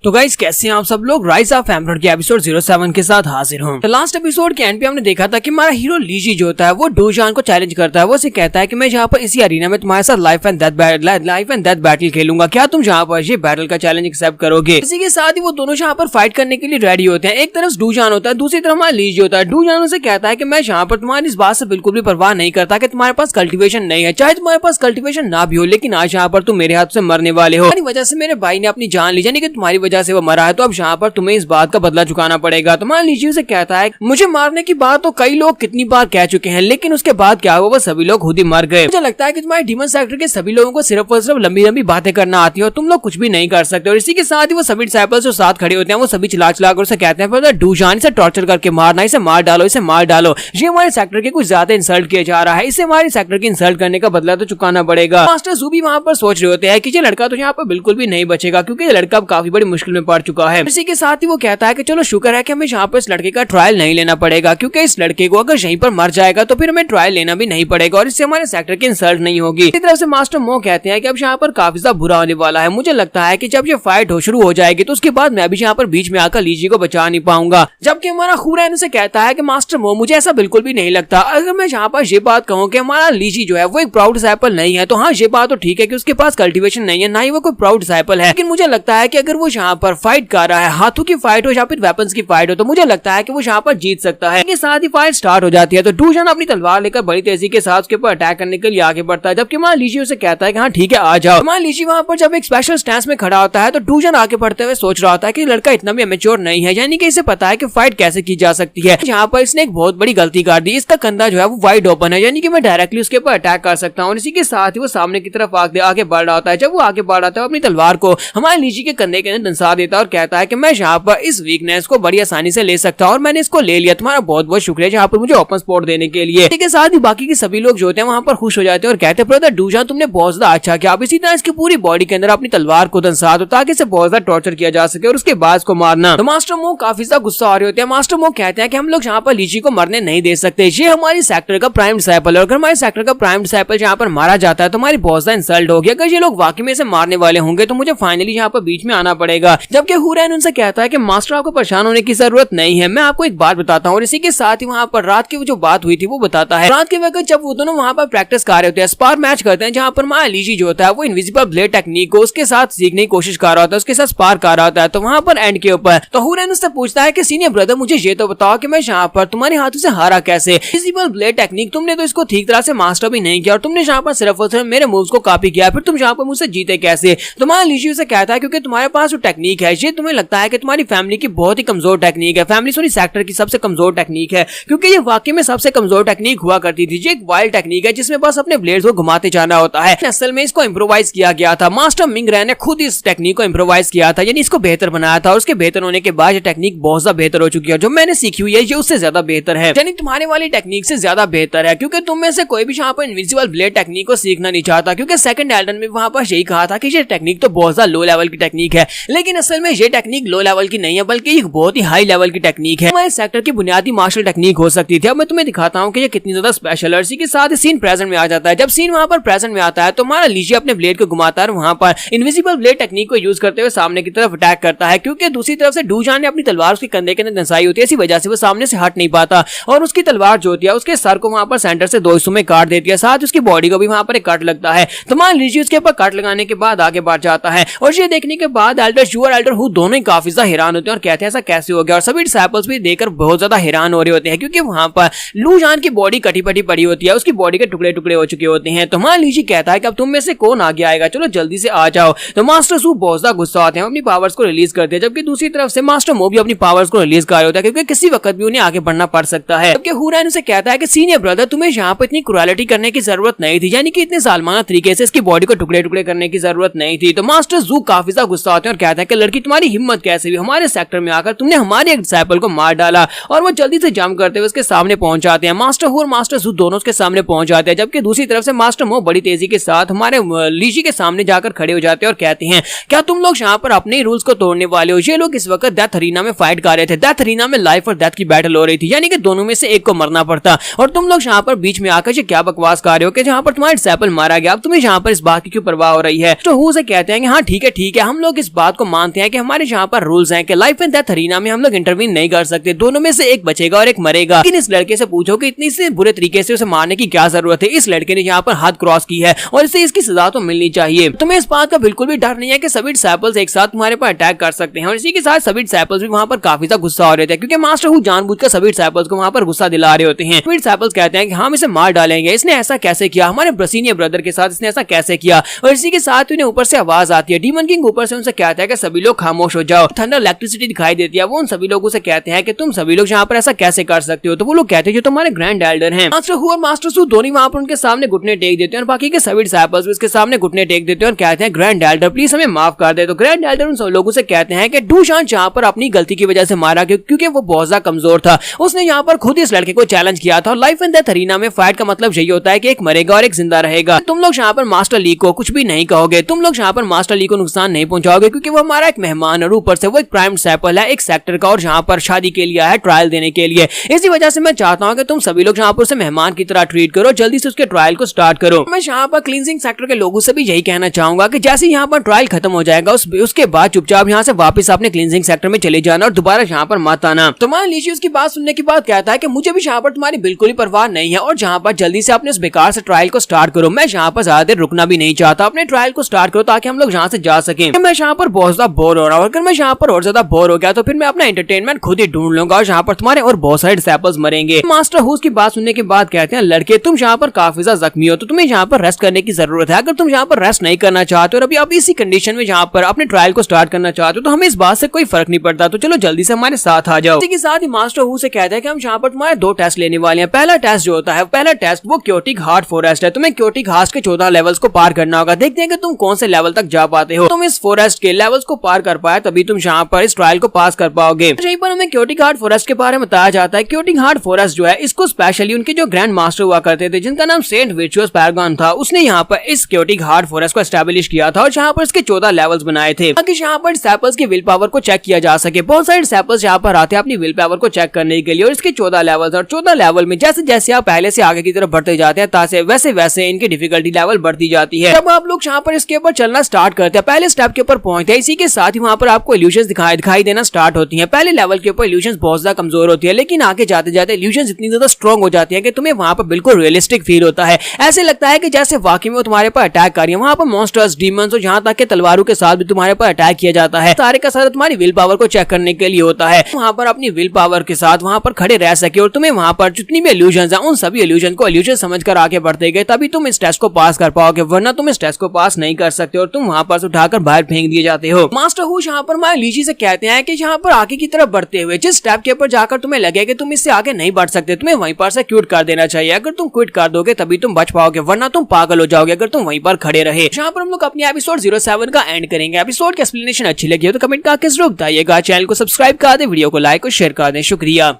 तो गाइस कैसे हैं आप सब लोग, राइज ऑफ एम्परर के एपिसोड 07 के साथ हाजिर हूं। तो लास्ट एपिसोड के एंड पे हमने देखा था कि हमारा हीरो लीजी जो होता है वो डूजान को चैलेंज करता है। वो उसे कहता है कि मैं यहाँ पर इसी अरीना में तुम्हारे साथ लाइफ एंड डेथ बैटल खेलूंगा, क्या तुम यहाँ पर ये बैटल का चैलेंज एक्सेप्ट करोगे। इसी के साथ ही वो दोनों यहाँ पर फाइट करने के लिए रेडी होते हैं। एक तरफ डूजान होता है, दूसरी तरफ हमारा लीजी होता है। डूजान उसे कहता है कि मैं यहाँ पर तुम्हारी इस बात से बिल्कुल भी परवाह नहीं करता कि तुम्हारे पास कल्टिवेशन नहीं है, चाहे तुम्हारे पास कल्टिवेशन ना भी हो, लेकिन आज यहाँ पर तुम मेरे हाथ से मरने वाले हो। तुम्हारी वजह से मेरे भाई ने अपनी जान ली, यानी कि तुम्हारी वजह से वो मरा है, तो यहाँ पर तुम्हें इस बात का बदला चुकाना पड़ेगा। तो मान लीजिए उसे कहता है मुझे मारने की बात तो कई लोग कितनी बार कह चुके हैं, लेकिन उसके बाद क्या हुआ, वो सभी लोग खुद ही मर गए। मुझे लगता है कि तुम्हारे डीमन सेक्टर के सभी लोगों को सिर्फ और सिर्फ लंबी लंबी बातें करना आती है और तुम लोग कुछ भी नहीं कर सकते। और इसी के साथ ही वो सभी डिसाइपल्स जो साथ खड़े होते हैं वो सभी चिल्ला चिल्ला कर उसे कहते हैं डूजान इसे टॉर्चर करके मारना, इसे मार डालो, इसे मार डालो, ये हमारे सेक्टर के कुछ ज्यादा इंसल्ट किया जा रहा है, इसे हमारे सेक्टर की इंसल्ट करने का बदला तो चुकाना पड़ेगा। मास्टर जू भी वहाँ पर सोच रहे होते हैं कि ये लड़का तो यहाँ पर बिल्कुल भी नहीं बचेगा, क्योंकि ये लड़का अब काफी बड़ी मुश्किल में पड़ चुका है। इसी के साथ ही वो कहता है कि चलो शुक्र है कि हमें यहाँ पर इस लड़के का ट्रायल नहीं लेना पड़ेगा, क्योंकि इस लड़के को अगर यहीं पर मर जाएगा तो फिर हमें ट्रायल लेना भी नहीं पड़ेगा और इससे हमारे सेक्टर की इंसल्ट नहीं होगी। इसी तरह से मास्टर मो कहते हैं कि अब यहाँ पर काफी ज्यादा बुरा होने वाला है। मुझे लगता है कि जब ये फाइट हो शुरू हो जाएगी तो उसके बाद मैं भी यहाँ पर बीच में आकर लीजी को बचा नहीं पाऊंगा। जबकि हमारा हुरैन से कहता है कि मास्टर मो मुझे ऐसा बिल्कुल भी नहीं लगता। अगर मैं यहाँ पर ये बात कहूँ कि हमारा लीजी जो है वो एक प्राउड डिसाइपल नहीं है, तो हाँ ये बात तो ठीक है कि उसके पास कल्टिवेशन नहीं है, ना ही वो कोई प्राउड डिसाइपल है, लेकिन मुझे लगता है कि अगर वो यहाँ पर फाइट कर रहा है, हाथों की फाइट हो या फिर वेपन्स की फाइट हो, तो मुझे लगता है कि वो यहाँ पर जीत सकता है। इसके साथ ही फाइट स्टार्ट हो जाती है तो डूजान अपनी तलवार लेकर बड़ी तेजी के साथ उसके ऊपर अटैक करने के लिए आगे बढ़ता है, जबकि मान लीजिए उसे कहता है कि हाँ ठीक है आ जाओ। मान लीजिए वहाँ पर जब एक स्पेशल स्टैंस में खड़ा होता है तो डूजान आगे बढ़ते हुए सोच रहा होता है कि लड़का इतना भी अमेच्योर नहीं है, यानी कि इसे पता है कि फाइट कैसे की जा सकती है। यहाँ पर इसने एक बहुत बड़ी गलती कर दी, इसका कंधा जो है वो वाइड ओपन है, यानी कि मैं डायरेक्टली उसके ऊपर अटैक कर सकता हूँ। इसी के साथ ही वो सामने की तरफ आगे बढ़ रहा होता है। जब वो आगे बढ़ रहा है अपनी तलवार को हमारे लीजी के कंधे के अंदर दंसा देता है और कहता है कि मैं यहाँ पर इस वीकनेस को बड़ी आसानी से ले सकता हूँ और मैंने इसको ले लिया, तुम्हारा बहुत बहुत शुक्रिया यहाँ पर मुझे ओपन स्पॉट देने के लिए। इसके साथ ही बाकी के सभी लोग जो होते हैं वहाँ पर खुश हो जाते हैं और कहते हैं ब्रदर डूजान तुमने बहुत ज्यादा अच्छा किया, आप इसी तरह इसकी पूरी बॉडी के अंदर अपनी तलवार को दंसा दो ताकि इसे बहुत ज्यादा टॉर्चर किया जा सके और उसके बाद इसको मारना। तो मास्टर मो काफी ज्यादा गुस्सा आ रहे होते हैं। मास्टर मो कहते हैं कि हम लोग यहाँ पर लीजी को मरने नहीं दे सकते, ये हमारी सेक्टर का प्राइम डिसाइपल है, अगर हमारे सेक्टर का प्राइम डिसाइपल यहाँ पर मारा जाता है तो हमारी बहुत ज्यादा इंसल्ट होगी। अगर ये लोग वाकई में इसे मारने वाले होंगे तो मुझे फाइनली यहाँ पर बीच में आना पड़ेगा। जबकि हुरैन उनसे कहता है कि मास्टर आपको परेशान होने की जरूरत नहीं है, मैं आपको एक बात बताता हूँ। और इसी के साथ ही वहाँ पर रात की वो जो बात हुई थी वो बताता है। रात के वक्त जब वो दोनों वहाँ पर प्रैक्टिस कर रहे होते हैं, स्पार मैच करते हैं, जहाँ पर माया लीजी जो होता है वो इनविजिबल ब्लेड टेक्निक को उसके साथ सीखने की कोशिश कर रहा होता है, उसके साथ स्पार कर रहा होता है। तो वहाँ पर एंड के ऊपर तो हुरैन उससे पूछता है कि सीनियर ब्रदर मुझे ये तो बताओ कि मैं यहाँ पर तुम्हारे हाथों से हारा कैसे। इनविजिबल ब्लेड टेक्निक तुमने तो इसको ठीक तरह से मास्टर भी नहीं किया और तुमने यहाँ पर सिर्फ और सिर्फ मेरे मूव्स को कॉपी किया, फिर तुम यहाँ पर मुझसे जीते कैसे। तो माया लीजी उसे कहता है क्योंकि तुम्हारे पास जो टेक्निक है ये तुम्हें लगता है कि तुम्हारी फैमिली की बहुत ही कमजोर टेक्निक है, फैमिली सॉरी सेक्टर की सबसे कमजोर टेक्निक है, क्योंकि ये वाकई में सबसे कमजोर टेक्निक हुआ करती थी। ये एक वाइल्ड टेक्निक है जिसमें बस अपने ब्लेड्स को घुमाते जाना होता है। असल में इसको इम्प्रोवाइज किया गया था, मास्टर मिंग रैन ने खुद इस टेक्निक को इम्प्रोवाइज किया था, यानी इसको बेहतर बनाया था और उसके बेहतर होने के बाद ये टेक्निक बहुत ज्यादा बेहतर हो चुकी है। जो मैंने सीखी हुई है ये उससे ज्यादा बेहतर है, यानी तुम्हारे वाली टेक्निक से ज्यादा बेहतर है, क्योंकि तुम में से कोई भी यहाँ पर इनविजिबल ब्लेड टेक्निक को सीखना नहीं चाहता, क्योंकि सेकंड एल्डन में वहाँ पर यही कहा था कि ये टेक्निक तो बहुत ज्यादा लो लेवल की टेक्निक है, लेकिन असल में ये टेक्निक लो लेवल की नहीं है बल्कि एक बहुत ही हाई लेवल की टेक्निक है, हमारे सेक्टर की बुनियादी मार्शल टेक्निक हो सकती थी। अब मैं तुम्हें दिखाता हूँ कि ये कितनी ज्यादा स्पेशल है। इसी के साथ सीन प्रेजेंट में आ जाता है। जब सीन वहाँ पर प्रेजेंट में आता है तो हमारा लीजी अपने ब्लेड को घुमाता है और वहाँ पर इनविजिबल ब्लेड टेक्निक को यूज करते हुए सामने की तरफ अटैक करता है, क्योंकि दूसरी तरफ से डूजान ने अपनी तलवार उसके कंधे के अंदर दंसाई होती है, इसी वजह से वो सामने से हट नहीं पाता और उसकी तलवार जो होती है उसके सर को वहाँ पर सेंटर से 2 हिस्सों में काट देती है, साथ उसकी बॉडी को भी वहाँ पर एक कट लगता है। तो मान लीजिए उसके ऊपर कट लगाने के बाद आगे बढ़ जाता है और ये देखने के बाद एल्डर शू और एल्डर हू दोनों ही काफी ज्यादा हैरान होते हैं और कहते हैं ऐसा कैसे हो गया, और सभी डिसाइपल्स भी देखकर बहुत ज्यादा हैरान हो रहे होते हैं, क्योंकि वहाँ पर लूजान की बॉडी कटी पटी पड़ी होती है, उसकी बॉडी के टुकड़े टुकड़े हो चुके होते हैं। तो मान लीजिए कहता है कि अब तुम में से कौन आगे आएगा, चलो जल्दी से आ जाओ। तो मास्टर सू बहुत ज्यादा गुस्सा आते हैं, अपनी पावर्स को रिलीज करते हैं, जबकि दूसरी तरफ से मास्टर मो भी अपनी पावर्स को रिलीज कर रहे होता है, क्योंकि किसी वक्त भी उन्हें आगे बढ़ना पड़ सकता है। जबकि हुरैन उसे कहता है कि सीनियर ब्रदर तुम्हें यहाँ पर इतनी क्रुएलिटी करने की जरूरत नहीं थी, यानी कि इतने जालिमाना तरीके से इसकी बॉडी को टुकड़े टुकड़े करने की जरूरत नहीं थी। तो मास्टर जू काफी ज्यादा गुस्सा आते हैं और कहते हैं कि लड़की तुम्हारी हिम्मत कैसे हुई, हमारे सेक्टर में आकर तुमने हमारे एक डिसाइपल को मार डाला। और वो जल्दी से जंप करते हुए उसके सामने पहुंच जाते हैं। मास्टर हू और मास्टर सू दोनों उसके सामने पहुंच जाते हैं, जबकि दूसरी तरफ से मास्टर मो बड़ी तेजी के साथ हमारे लीची के सामने जाकर खड़े हो जाते हैं और कहते हैं क्या तुम लोग यहाँ पर अपने रूल्स को तोड़ने वाले हो। ये लोग इस वक्त डेथ अरीना में फाइट कर रहे थे। डेथ अरीना में लाइफ और डेथ की बैटल हो रही थी, यानी कि दोनों में से एक को मरना पड़ता, और तुम लोग यहाँ पर बीच में आकर ये क्या बकवास कर रहे हो कि जहाँ पर तुम्हारा डिसाइपल मारा गया, अब तुम्हें यहाँ पर इस बात की क्यों परवाह हो रही है। तो हू से कहते हैं कि हाँ ठीक है, हम लोग इस बात को मानते हैं कि हमारे यहाँ पर रूल्स हैं कि लाइफ एंड डेथ अरीना में हम लोग इंटरवीन नहीं कर सकते, दोनों में से एक बचेगा और एक मरेगा। लेकिन इस लड़के से पूछो कि इतनी से बुरे तरीके से उसे मारने की क्या जरूरत है। इस लड़के ने यहाँ पर हद क्रॉस की है और इसे इसकी सजा तो मिलनी चाहिए। तुम्हें इस बात का बिल्कुल भी डर नहीं है कि सभी डिसाइपल्स एक साथ तुम्हारे पर अटैक कर सकते हैं। और इसी के साथ सभी डिसाइपल्स भी वहाँ पर काफी ज्यादा गुस्सा हो रहे थे, क्योंकि मास्टर हू जानबूझकर सभी डिसाइपल्स को वहाँ पर गुस्सा दिला रहे होते हैं। सभी डिसाइपल्स कहते हैं कि हम इसे मार डालेंगे, इसने ऐसा कैसे किया, हमारे ब्रसीनियर ब्रदर के साथ इसने ऐसा कैसे किया। और इसी के साथ उन्हें ऊपर से आवाज आती है, डीमन किंग ऊपर से उनसे कहता है कि सभी लोग खामोश हो जाओ। थंडर इलेक्ट्रिसिटी दिखाई देती है, वो उन सभी लोगों से कहते हैं कि तुम सभी लोग यहाँ पर ऐसा कैसे कर सकते हो। तो वो लोग कहते हैं जो तुम्हारे ग्रैंड एल्डर हैं। मास्टर हू और मास्टर सू दोनों वहाँ पर उनके सामने घुटने टेक देते हैं और बाकी के सभी डिसाइपल्स भी उसके सामने घुटने टेक देते हैं और कहते हैं ग्रैंड एल्डर प्लीज हमें माफ कर दे। तो ग्रैंड एल्डर उन सब लोगों से कहते हैं कि डूशान यहाँ पर अपनी गलती की वजह से मारा गया, क्योंकि वो बहुत ज्यादा कमजोर था। उसने यहाँ पर खुद इस लड़के को चैलेंज किया था। और लाइफ एंड डेथ अरीना में फाइट का मतलब यही होता है कि एक मरेगा और एक जिंदा रहेगा। तुम लोग यहाँ पर मास्टर ली को कुछ भी नहीं कहोगे, तुम लोग यहाँ पर मास्टर ली को नुकसान नहीं पहुंचाओगे, क्योंकि वो हमारा एक मेहमान और ऊपर से वो एक प्राइम डिसाइपल है एक सेक्टर का, और यहाँ पर शादी के लिए है ट्रायल देने के लिए। इसी वजह से मैं चाहता हूँ कि तुम सभी लोग यहाँ पर उसे मेहमान की तरह ट्रीट करो, जल्दी से उसके ट्रायल को स्टार्ट करो। मैं यहाँ पर क्लींजिंग सेक्टर के लोगों से भी यही कहना चाहूंगा कि जैसे यहाँ पर ट्रायल खत्म हो जाएगा उसके बाद चुपचाप यहाँ से वापस अपने क्लींजिंग सेक्टर में चले जाना और दोबारा यहाँ पर मत आना। तो मान लीजिए उसकी बात सुनने के बाद कहता है कि मुझे भी यहाँ पर तुम्हारी बिल्कुल ही परवाह नहीं है, और जहाँ पर जल्दी से अपने उस बेकार से ट्रायल को स्टार्ट करो। मैं यहाँ पर ज्यादा देर रुकना भी नहीं चाहता, अपने ट्रायल को स्टार्ट करो ताकि हम लोग यहाँ से जा सके। मैं यहाँ पर बहुत ज्यादा बोर हो रहा हूँ, अगर मैं यहाँ पर और ज्यादा बोर हो गया तो फिर मैं अपना एंटरटेनमेंट खुद ही ढूंढ लूंगा और यहाँ पर तुम्हारे और बहुत सारे डिसाइपल्स मरेंगे। मास्टर हू की बात सुनने के बाद कहते हैं लड़के तुम यहाँ पर काफी ज्यादा जख्मी हो, तो तुम्हें यहाँ पर रेस्ट करने की जरूरत है। अगर तुम यहाँ पर रेस्ट नहीं करना चाहते और अभी आप इसी कंडीशन में यहाँ पर अपने ट्रायल को स्टार्ट करना चाहते हो तो हमें इस बात से कोई फर्क नहीं पड़ता, तो चलो जल्दी से हमारे साथ आ जाओ। इसी के साथ ही मास्टर हू से कहता है कि हम यहाँ पर तुम्हारे 2 टेस्ट लेने वाले हैं। पहला टेस्ट जो होता है, पहला टेस्ट वो क्योटिक हार्ट फॉरेस्ट है। तुम्हें क्योटिक हार्ट के 14 लेवल्स को पार करना होगा। देखते हैं कि तुम कौन से लेवल तक जा पाते हो। तुम इस फॉरेस्ट के लेवल्स को पार कर पाए तभी तुम यहाँ पर इस ट्रायल को पास कर पाओगे। यहीं पर हमें क्योटिक हार्ट फॉरेस्ट के बारे में बताया जाता है। क्योटिक हार्ट फॉरेस्ट जो है इसको स्पेशली उनके जो ग्रैंड मास्टर हुआ करते थे जिनका नाम सेंट विर्चुअस पैरागन था, उसने यहाँ पर इस क्योटिक हार्ट फॉरेस्ट को एस्टैब्लिश किया था और यहाँ पर इसके 14 लेवल्स बनाए थे ताकि यहाँ पर डिसाइपल्स की विल पावर को चेक किया जा सके। बहुत सारे डिसाइपल्स यहाँ पर आते हैं अपनी विल पावर को चेक करने के लिए, और इसके 14 लेवल्स और 14 लेवल में जैसे जैसे आप पहले से आगे की तरफ बढ़ते जाते हैं तासे वैसे वैसे इनकी डिफिकल्टी लेवल बढ़ती जाती है। जब आप लोग यहाँ पर इसके ऊपर चलना स्टार्ट करते हैं, पहले स्टेप के ऊपर पहुंचते हैं, इसी के साथ ही वहाँ पर आपको इल्यूजन्स दिखाई देना स्टार्ट होती है। पहले लेवल के ऊपर इल्यूजन्स बहुत ज्यादा कमजोर होती है, लेकिन आगे जाते जाते इल्यूजन्स इतनी ज्यादा स्ट्रॉन्ग हो जाती है कि तुम्हें वहाँ पर बिल्कुल रियलिस्टिक फील होता है। ऐसे लगता है कि जैसे वाकई में वो तुम्हारे पर अटैक कर रही है। वहाँ पर मॉन्स्टर्स, डीमंस और यहाँ तक के तलवारों के साथ भी तुम्हारे पर अटैक किया जाता है। सारे का सारा तुम्हारी विल पावर को चेक करने के लिए होता है। वहाँ पर अपनी विल पावर के साथ वहाँ पर खड़े रह सके और तुम्हें वहाँ पर जितनी भी इल्यूजन्स हैं उन सभी इल्यूजन को इल्यूजन समझकर आगे बढ़ते गए, तभी तुम इस टेस्ट को पास कर पाओगे, वरना तुम इस टेस्ट को पास नहीं कर सकते और तुम वहाँ पर से उठाकर बाहर फेंक दिए जाते हो। मास्टर हू यहाँ पर माय लीची से कहते हैं कि यहाँ पर आगे की तरफ बढ़ते हुए जिस स्टेप के ऊपर जाकर तुम्हें लगे कि तुम इससे आगे नहीं बढ़ सकते, तुम्हें वहीं पर से क्विट कर देना चाहिए। अगर तुम क्विट कर दोगे तभी तुम बच पाओगे, वरना तुम पागल हो जाओगे अगर तुम वहीं पर खड़े रहे। यहाँ पर हम लोग अपने एपिसोड 07 का एंड करेंगे। एपिसोड की एक्सप्लेनेशन अच्छी लगी हो तो कमेंट करके जरूर बताइएगा। चैनल को सब्सक्राइब कर दे, वीडियो को लाइक और शेयर कर दें। शुक्रिया।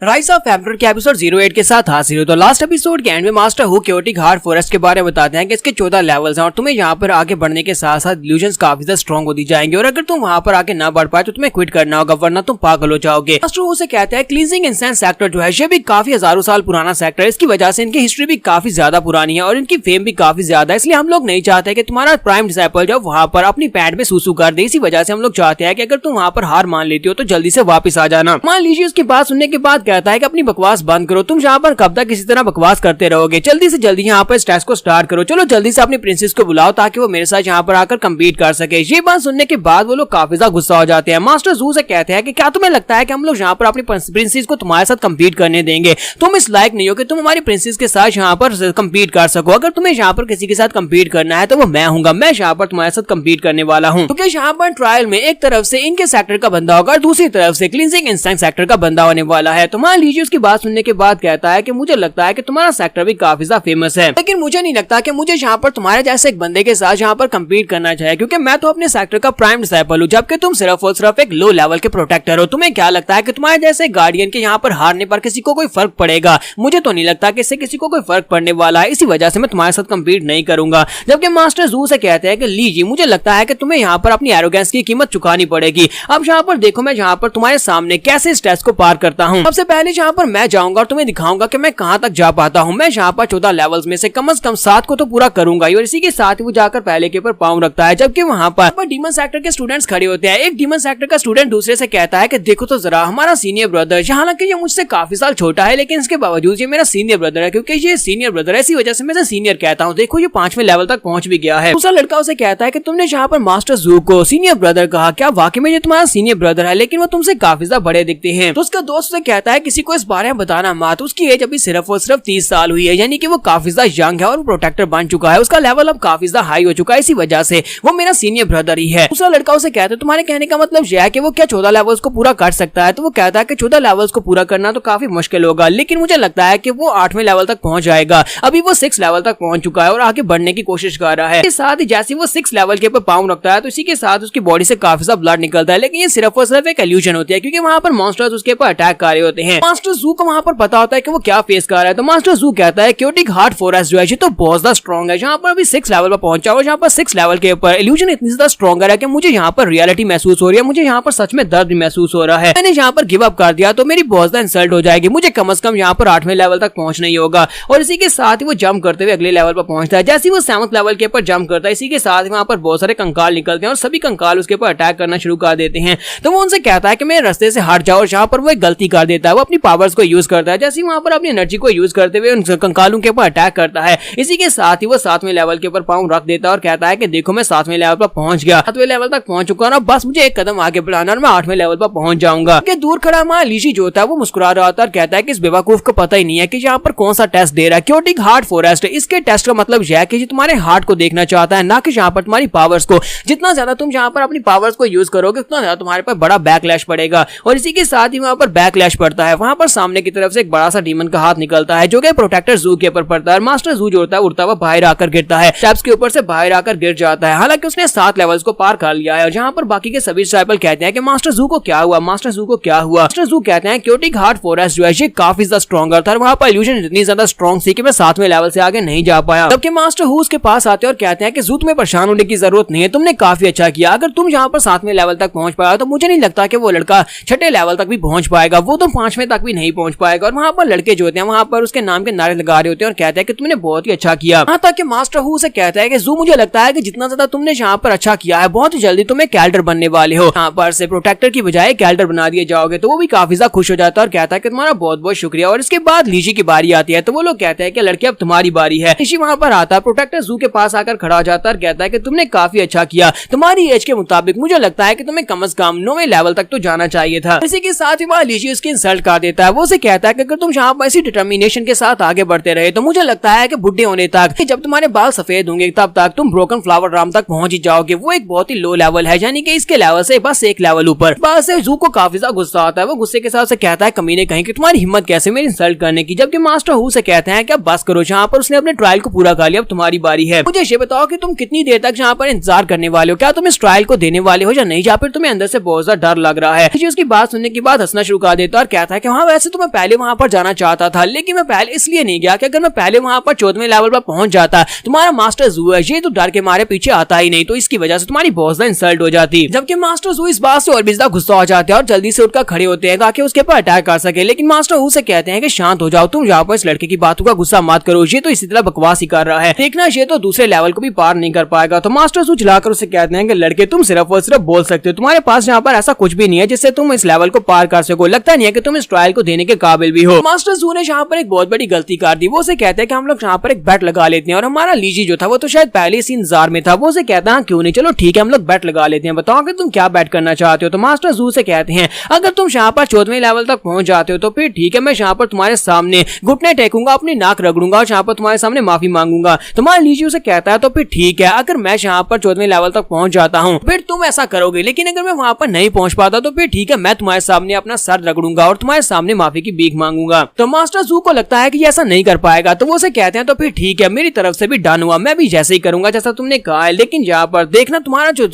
राइज ऑफ एम्परर के एपिसोड 08 के साथ हाजिर हो। तो लास्ट एपिसोड के एंड में मास्टर हू क्योटिक हार्ट फॉरेस्ट के बारे में बताते हैं कि इसके 14 लेवल्स हैं और तुम्हें यहाँ पर आगे बढ़ने के साथ साथ इल्यूजन्स काफी ज्यादा स्ट्रॉन्ग होती जाएंगे, और अगर तुम वहाँ पर आगे ना बढ़ पाए तो तुम्हें क्विट करना होगा, वरना तुम पागल हो जाओगे। मास्टर हू से कहते हैं क्लींजिंग इंसेंस सेक्टर जो है ये भी काफी हजारों साल पुराना सेक्टर है। इसकी वजह से इनकी हिस्ट्री भी काफी ज्यादा पुरानी है और इनकी फेम भी काफी ज्यादा है। इसलिए हम लोग नहीं चाहते कि तुम्हारा प्राइम डिसाइपल जब वहाँ पर अपनी पैड में सूसू कर दे। इसी वजह से हम लोग चाहते हैं कि अगर तुम वहाँ पर हार मान लेती हो तो जल्दी से वापस आ जाना। मान लीजिए उसकी बात सुनने के बाद कहता है कि अपनी बकवास बंद करो, तुम यहाँ पर कब तक किसी तरह बकवास करते रहोगे, जल्दी से जल्दी यहाँ पर इस टेस्ट को स्टार्ट करो। चलो जल्दी से अपनी प्रिंसेस को बुलाओ ताकि वो मेरे साथ यहाँ पर आकर कम्पीट कर सके। ये बात सुनने के बाद वो लोग काफी ज्यादा गुस्सा हो जाते हैं। मास्टर हू से कहते हैं कि क्या तुम्हें लगता है कि हम लोग यहाँ पर अपनी प्रिंसेस को तुम्हारे साथ कम्पीट करने देंगे? तुम इस लायक नहीं हो कि तुम हमारी प्रिंसेस के साथ यहाँ पर कम्पीट कर सको। अगर तुम्हें यहाँ पर किसी के साथ कम्पीट करना है तो वो मैं हूँ, मैं यहाँ पर तुम्हारे साथ कम्पीट करने वाला हूँ। क्योंकि यहाँ पर ट्रायल में एक तरफ से इनके सेक्टर का बंदा होगा और दूसरी तरफ से क्लींजिंग इंस्टेंट सेक्टर का बंदा होने वाला है। तो मान लीजिए उसकी बात सुनने के बाद कहता है कि मुझे लगता है कि तुम्हारा सेक्टर भी काफी ज्यादा फेमस है, लेकिन मुझे नहीं लगता कि मुझे यहाँ पर तुम्हारे जैसे एक बंदे के साथ यहाँ पर कम्पीट करना चाहिए, क्योंकि मैं तो अपने सेक्टर का प्राइम डिसाइपल हूँ, जबकि तुम सिर्फ और सिर्फ एक लो लेवल के प्रोटेक्टर हो। तुम्हें क्या लगता है कि तुम्हारे जैसे गार्डियन के यहाँ पर हारने पर किसी को कोई फर्क पड़ेगा? मुझे तो नहीं लगता कि इससे किसी को कोई फर्क पड़ने वाला है, इसी वजह से मैं तुम्हारे साथ कम्पीट नहीं करूंगा। जबकि मास्टर जू से कहते हैं कि ली जी, मुझे लगता है कि तुम्हें यहाँ पर अपनी एरोगेंस की कीमत चुकानी पड़ेगी। अब यहाँ पर देखो मैं यहाँ पर तुम्हारे सामने कैसे इस टेस्ट को पार करता हूँ। सबसे पहले यहाँ पर मैं जाऊंगा और तुम्हें दिखाऊंगा कि मैं कहाँ तक जा पाता हूँ। मैं यहाँ पर 14 लेवल्स में से कम 7 को तो पूरा करूंगा और इसी के साथ वो जाकर पहले के ऊपर पाँव रखता है, जबकि वहाँ पर डीमन सेक्टर के स्टूडेंट्स खड़े होते हैं। एक डीमन सेक्टर का स्टूडेंट दूसरे से कहता है कि देखो तो जरा हमारा सीनियर ब्रदर, हालांकि ये मुझसे काफी साल छोटा है, लेकिन इसके बावजूद ये मेरा सीनियर ब्रदर है, क्योंकि ये सीनियर ब्रदर है, इसी वजह से मैं इसे सीनियर कहता हूँ। देखो ये 5वें लेवल तक पहुंच भी गया है। दूसरा लड़का उसे कहता है कि तुमने यहाँ पर मास्टर जू को सीनियर ब्रदर कहा, क्या वाकई में ये तुम्हारा सीनियर ब्रदर है? लेकिन वो तुमसे काफी ज्यादा बड़े दिखते हैं। तो उसका दोस्त उसे कहता है किसी को इस बारे में बताना मत, उसकी एज अभी सिर्फ और सिर्फ 30 साल हुई है, यानी कि वो काफी ज्यादा यंग है और वो प्रोटेक्टर बन चुका है। उसका लेवल अब काफी ज्यादा हाई हो चुका है, इसी वजह से वो मेरा सीनियर ब्रदर ही है। दूसरा लड़का उसे कहता है तुम्हारे कहने का मतलब यह है कि वो क्या 14 लेवल्स को पूरा कर सकता है? तो वो कहता है कि 14 लेवल्स को पूरा करना तो काफी मुश्किल होगा, लेकिन मुझे लगता है कि वो 8वें लेवल तक पहुंच जाएगा। अभी वो 6 लेवल तक पहुंच चुका है और आगे बढ़ने की कोशिश कर रहा है। इसके साथ ही जैसे वो 6 लेवल के ऊपर पाँव रखता है तो इसी के साथ उसकी बॉडी से काफी ज्यादा ब्लड निकलता है, लेकिन ये सिर्फ और सिर्फ एक इल्यूजन होती है, क्योंकि वहाँ पर मॉन्स्टर्स उसके ऊपर अटैक कर रहे होते हैं। मास्टर जू को वहाँ पर पता होता है कि वो क्या फेस कर रहा है, तो मास्टर जू कहता है क्योटिक हार्ट फॉरेस्ट जो है ये तो बहुत ज्यादा स्ट्रॉन्ग है, यहाँ पर अभी 6 लेवल पर पहुंचा और यहाँ पर 6 लेवल के ऊपर इल्यूजन इतनी ज्यादा स्ट्रॉन्गर है कि मुझे यहाँ पर रियलिटी महसूस हो रही है, मुझे यहाँ पर सच में दर्द भी महसूस हो रहा है। मैंने यहाँ पर गिव अप कर दिया तो मेरी बहुत ज्यादा इंसल्ट हो जाएगी, मुझे कम से कम यहाँ पर 8वें लेवल तक पहुंचना ही होगा। और इसी के साथ ही वो जंप करते हुए अगले लेवल पर पहुंचता है। जैसे ही वो 7th लेवल के ऊपर जंप करता है, इसी के साथ वहाँ पर बहुत सारे कंकाल निकलते हैं और सभी कंकाल उसके ऊपर अटैक करना शुरू कर देते हैं। तो वो उनसे कहता है कि मेरे रास्ते से हट जाओ, और यहाँ पर वो एक गलती कर देता है, वो अपनी पावर्स को यूज करता है। जैसे ही वहाँ पर अपनी एनर्जी को यूज करते हुए उन कंकालों के ऊपर अटैक करता है, इसी के साथ ही वो 7वें लेवल के ऊपर पाँव रख देता है और कहता है कि देखो मैं 7वें लेवल पर पहुंच गया, 7वें लेवल तक पहुंच चुका हूं, बस मुझे एक कदम आगे बढ़ाना और मैं 8वें लेवल पर पहुंच जाऊंगा। दूर खड़ा हमारा लीजी जो होता है वो मुस्कुरा रहा होता है और कहता है कि इस बेवकूफ को पता ही नहीं है कि यहाँ पर कौन सा टेस्ट दे रहा है। क्योटिक हार्ट फॉरेस्ट, इसके टेस्ट का मतलब यह है कि तुम्हारे हार्ट को देखना चाहता है, ना कि यहाँ पर तुम्हारी पावर्स को। जितना ज्यादा तुम यहाँ पर अपनी पावर्स को यूज करोगे उतना ज्यादा तुम्हारे पर बड़ा बैकलैश पड़ेगा। और इसी के साथ ही वहाँ पर बैकलैश पड़ता है, वहाँ पर सामने की तरफ से एक बड़ा सा डीमन का हाथ निकलता है जो कि प्रोटेक्टर जू के ऊपर पड़ता है। मास्टर जू जो होता है उड़ता हुआ बाहर आकर गिरता है, स्टेप्स के ऊपर से बाहर आकर गिर जाता है। हालांकि उसने 7 लेवल्स को पार कर लिया है। और जहाँ पर बाकी के सभी डिसाइपल कहते हैं कि मास्टर जू को क्या हुआ, मास्टर जू को क्या हुआ? मास्टर जू कहते हैं क्योटिक हार्ट फॉरेस्ट जो है ये काफी ज्यादा स्ट्रॉन्गर था, वहाँ पर इल्यूजन इतनी ज्यादा स्ट्रॉन्ग थी कि मैं 7वें लेवल से आगे नहीं जा पाया। जबकि मास्टर हु उसके पास आते हैं और कहते हैं कि जू तुम्हें परेशान होने की जरूरत नहीं है, तुमने काफी अच्छा किया। अगर तुम यहाँ पर 7वें लेवल तक पहुंच पाया तो मुझे नहीं लगता कि वो लड़का 6ठे लेवल तक भी पहुंच पाएगा, वो तो 5वें तक भी नहीं पहुंच पाएगा। और वहाँ पर लड़के जो होते हैं वहाँ पर उसके नाम के नारे लगा रहे होते हैं और कहते हैं कि तुमने बहुत ही अच्छा किया। यहाँ तक कि मास्टर हु से कहता है कि जू मुझे लगता है कि जितना ज्यादा तुमने यहाँ पर अच्छा किया है बहुत ही जल्दी तुम एक कैल्डर बनने वाले हो, यहाँ पर से प्रोटेक्टर की बजाय कैल्डर बना दिए जाओगे। तो वो भी काफी ज्यादा खुश हो जाता है और कहता है कि तुम्हारा बहुत बहुत शुक्रिया। और इसके बाद लीजी की बारी आती है तो वो लोग कहते हैं कि लड़के अब तुम्हारी बारी है। लीजी वहाँ पर आता है, प्रोटेक्टर जू के पास आकर खड़ा हो जाता है और कहता है कि तुमने काफी अच्छा किया, तुम्हारी एज के मुताबिक मुझे लगता है कि तुम्हें कम से कम 9वें लेवल तक तो जाना चाहिए था। इसी के साथ ही वहाँ लीजी उसकी इंसल्ट कर देता है। वो उसे कहता है कि अगर तुम यहाँ पर इसी डिटर्मिनेशन के साथ आगे बढ़ते रहे तो मुझे लगता है कि बुढ़े होने तक, जब तुम्हारे बाल सफेद होंगे तब तक तुम ब्रोकन फ्लावर ड्राम तक पहुंच ही जाओगे। वो एक बहुत ही लो लेवल है, यानी कि इसके लेवल से बस एक लेवल ऊपर। बस से जू को काफी ज्यादा गुस्सा आता है, वो गुस्से के साथ से कहता है कमीने कहीं कि तुम्हारी हिम्मत कैसे मेरी इंसल्ट करने की। जबकि मास्टर हु से कहते हैं कि अब बस करो, जहाँ पर उसने अपने ट्रायल को पूरा कर लिया, अब तुम्हारी बारी है। मुझे ये बताओ कि तुम कितनी देर तक यहाँ पर इंतजार करने वाले हो, क्या तुम इस ट्रायल को देने वाले हो या नहीं, या फिर तुम्हें अंदर से बहुत ज्यादा डर लग रहा है। उसकी बात सुनने के बाद हंसना शुरू कर देता है और कहता है कि हाँ वैसे तो मैं पहले वहाँ पर जाना चाहता था, लेकिन मैं पहले इसलिए नहीं गया कि अगर मैं पहले वहाँ पर 14वें लेवल पर पहुंच जाता, तुम्हारा मास्टर जू है ये तो डर के मारे पीछे आता ही नहीं, तो इसकी वजह से तुम्हारी बहुत ज्यादा इंसल्ट हो जाती। जबकि मास्टर जू इस बात से और भी ज्यादा गुस्सा हो जाते हैं और जल्दी से उठकर खड़े होते हैं ताकि उसके ऊपर अटैक कर सके। लेकिन मास्टर हु से कहते हैं कि शांत हो जाओ, तुम यहाँ पर इस लड़के की बातों का गुस्सा मत करो, ये तो इसी तरह बकवास ही कर रहा है, देखना ये तो दूसरे लेवल को भी पार नहीं कर पाएगा। तो मास्टर जू चिल्लाकर उसे कहते हैं कि लड़के तुम सिर्फ और सिर्फ बोल सकते हो, तुम्हारे पास यहाँ पर ऐसा कुछ भी नहीं है जिससे तुम इस लेवल को पार कर सको, लगता नहीं है कि तुम इस ट्रायल को देने के काबिल भी हो। मास्टर जू ने यहाँ पर एक बहुत बड़ी गलती कर दी। वो उसे कहते हैं कि हम लोग यहाँ पर एक बैट लगा लेते हैं, और हमारा लीजी जो था वो तो शायद पहले से इंतजार में था। वो उसे कहता है क्यों नहीं, चलो ठीक है हम लोग बैट लगा लेते हैं, बताओ कि तुम क्या बैट करना चाहते हो। तो मास्टर जू से कहते हैं अगर तुम यहाँ पर 14वें लेवल तक पहुंच जाते हो तो फिर ठीक है, मैं यहाँ पर तुम्हारे सामने घुटने टेकूंगा, अपनी नाक रगड़ूंगा और यहाँ पर तुम्हारे सामने माफी मांगूंगा। तुम्हारा लीजी उसे कहता है तो फिर ठीक है, अगर मैं यहाँ पर 14वें लेवल तक पहुंच जाता हूँ फिर तुम ऐसा करोगे, लेकिन अगर मैं वहां पर नहीं पहुंच पाता तो फिर ठीक है, मैं तुम्हारे सामने अपना सर रगड़ूंगा और तुम्हारे सामने माफी की भीख मांगूंगा। तो मास्टर जू को लगता है कि ये ऐसा नहीं कर पाएगा, तो वो उसे कहते हैं तो फिर ठीक है, मेरी तरफ से भी डन हुआ, मैं भी जैसे ही करूंगा जैसा तुमने कहा है, लेकिन यहाँ पर देखना तुम्हारा जो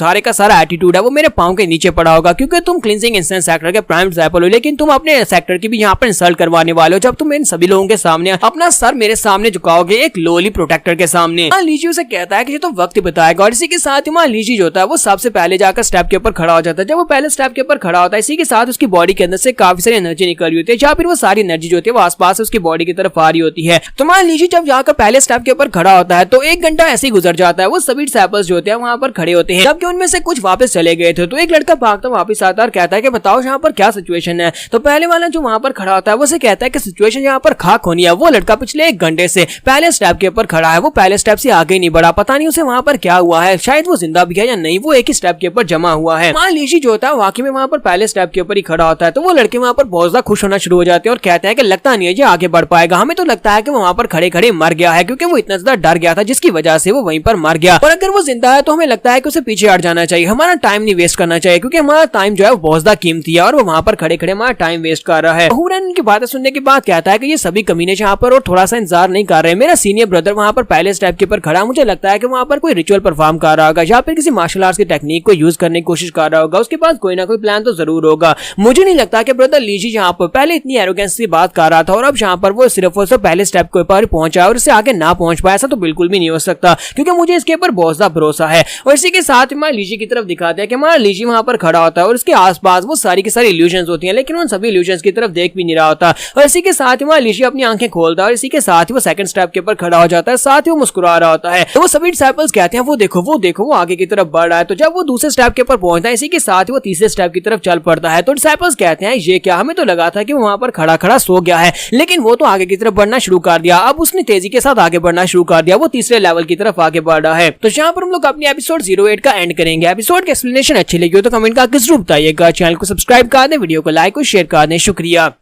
सारे का सारा एटीट्यूड है वो मेरे पाँव के नीचे पड़ा होगा, क्योंकि तुम क्लींजिंग इंस्टेंस सेक्टर के प्राइम डिसाइपल हो, लेकिन तुम अपने सेक्टर की भी यहाँ पर इंसल्ट करवाने वाले हो जब तुम इन सभी लोगों के सामने अपना सर मेरे सामने झुकाओगे एक लोली प्रोटेक्टर के सामने। लीजी उसे कहता है कि ये तो वक्त ही बताएगा, और इसी के साथ ही लीजी जो होता है वो सबसे पहले जाकर स्टेप के ऊपर खड़ा हो जाता है। जब वो पहले स्टेप के ऊपर खड़ा होता है, इसी के साथ उसकी बॉडी के अंदर से काफी सारी एनर्जी निकल रही होती है, या फिर वो सारी एनर्जी जो होती है वो आसपास उसकी बॉडी की तरफ आ रही होती है। तो लीजी जब जाकर पहले स्टेप के ऊपर खड़ा होता है तो 1 घंटा ऐसे ही गुजर जाता है, वो सभी डिसाइपल्स जो होते हैं वहां पर खड़े होते हैं, जबकि उनमें से कुछ वापस चले गए थे। तो एक लड़का भागता वापस आता और कहता है कि बताओ यहाँ पर क्या सिचुएशन है। तो पहले वाला जो वहां पर खड़ा होता है वो से कहता है कि सिचुएशन यहाँ पर खाक होनी है। वो लड़का पिछले 1 घंटे से पहले स्टेप के ऊपर खड़ा है, वो पहले स्टेप से आगे नहीं बढ़ा, पता नहीं उसे वहां पर क्या हुआ है, शायद वो जिंदा भी है या नहीं, वो एक ही स्टेप के ऊपर जमा हुआ है। लीजी जो होता है वाकई में वहां पर पहले स्टेप के ऊपर ही खड़ा होता है। तो वो लड़के वहां पर बहुत ज्यादा खुश होना शुरू हो जाते हैं और कहते हैं कि लगता नहीं है ये आगे बढ़ पाएगा, हमें तो लगता है कि वो वहां पर खड़े खड़े मर गया है, क्योंकि वो इतना ज्यादा डर गया था जिसकी वजह से वो वहीं पर मर गया। और अगर वो जिंदा है तो हमें लगता है कि उसे पीछे हट जाना चाहिए, हमारा टाइम नहीं वेस्ट करना चाहिए, क्योंकि हमारा टाइम जो है वो बहुत ज्यादा कीमती है और वो वहां पर खड़े खड़े हमारा टाइम वेस्ट कर रहा है। हुरैन की बातें सुनने के बाद कहता है कि ये सभी कमीने यहाँ पर और थोड़ा सा इंतजार नहीं कर रहे, मेरा सीनियर ब्रदर वहां पर पहले स्टेप के ऊपर खड़ा, मुझे लगता है कि वहां पर कोई रिचुअल परफॉर्म कर रहा होगा या फिर किसी मार्शल आर्ट्स की टेक्निक को यूज करने की कोशिश कर रहा होगा, उसके पास कोई ना कोई प्लान तो जरूर होगा। मुझे नहीं लगता कि ब्रदर लीजी यहाँ पर पहले इतनी एरोगेंस से बात कर रहा था और अब यहाँ पर वो सिर्फ और सिर्फ पहले स्टेप के ऊपर पहुंचा और इससे आगे ना पहुंच पाया, ऐसा तो बिल्कुल भी नहीं हो सकता, क्योंकि मुझे इसके ऊपर बहुत ज्यादा भरोसा है। और इसी के साथ हमारा लीजी की तरफ दिखाते हैं कि हमारा लीजी वहां पर खड़ा होता है और उसके आसपास वो सारी की सारी इल्यूजन्स होती हैं, लेकिन उन सभी इल्यूजन्स की तरफ देख भी नहीं रहा होता। और इसी के साथ हमारा लीजी अपनी आंखें खोलता है और इसी के साथ ही वो सेकंड स्टेप के ऊपर खड़ा हो जाता है, साथ ही वो मुस्कुरा रहा होता है। तो वो सभी डिसाइपल्स कहते हैं वो देखो वो देखो वो आगे की तरफ बढ़ रहा है। तो जब वो दूसरे स्टेप के ऊपर पहुंचता है, इसी के साथ ही वो तीसरे स्टेप की तरफ चल पड़ता है। तो डिसाइपल्स कहते हैं ये क्या, हमें तो लगा था कि वो वहां पर खड़ा खड़ा सो गया है, लेकिन वो तो आगे की तरफ बढ़ना शुरू कर दिया, अब उसने तेजी के साथ आगे बढ़ना शुरू कर दिया, वो तीसरे लेवल की तरफ आगे बढ़ रहा है। तो यहाँ पर हम लोग अपनी एपिसोड 08 का एंड करेंगे। एपिसोड की एक्सप्लेनेशन अच्छी लगी हो तो कमेंट करके जरूर बताइएगा, चैनल को सब्सक्राइब कर दें, वीडियो को लाइक और शेयर कर दें। शुक्रिया।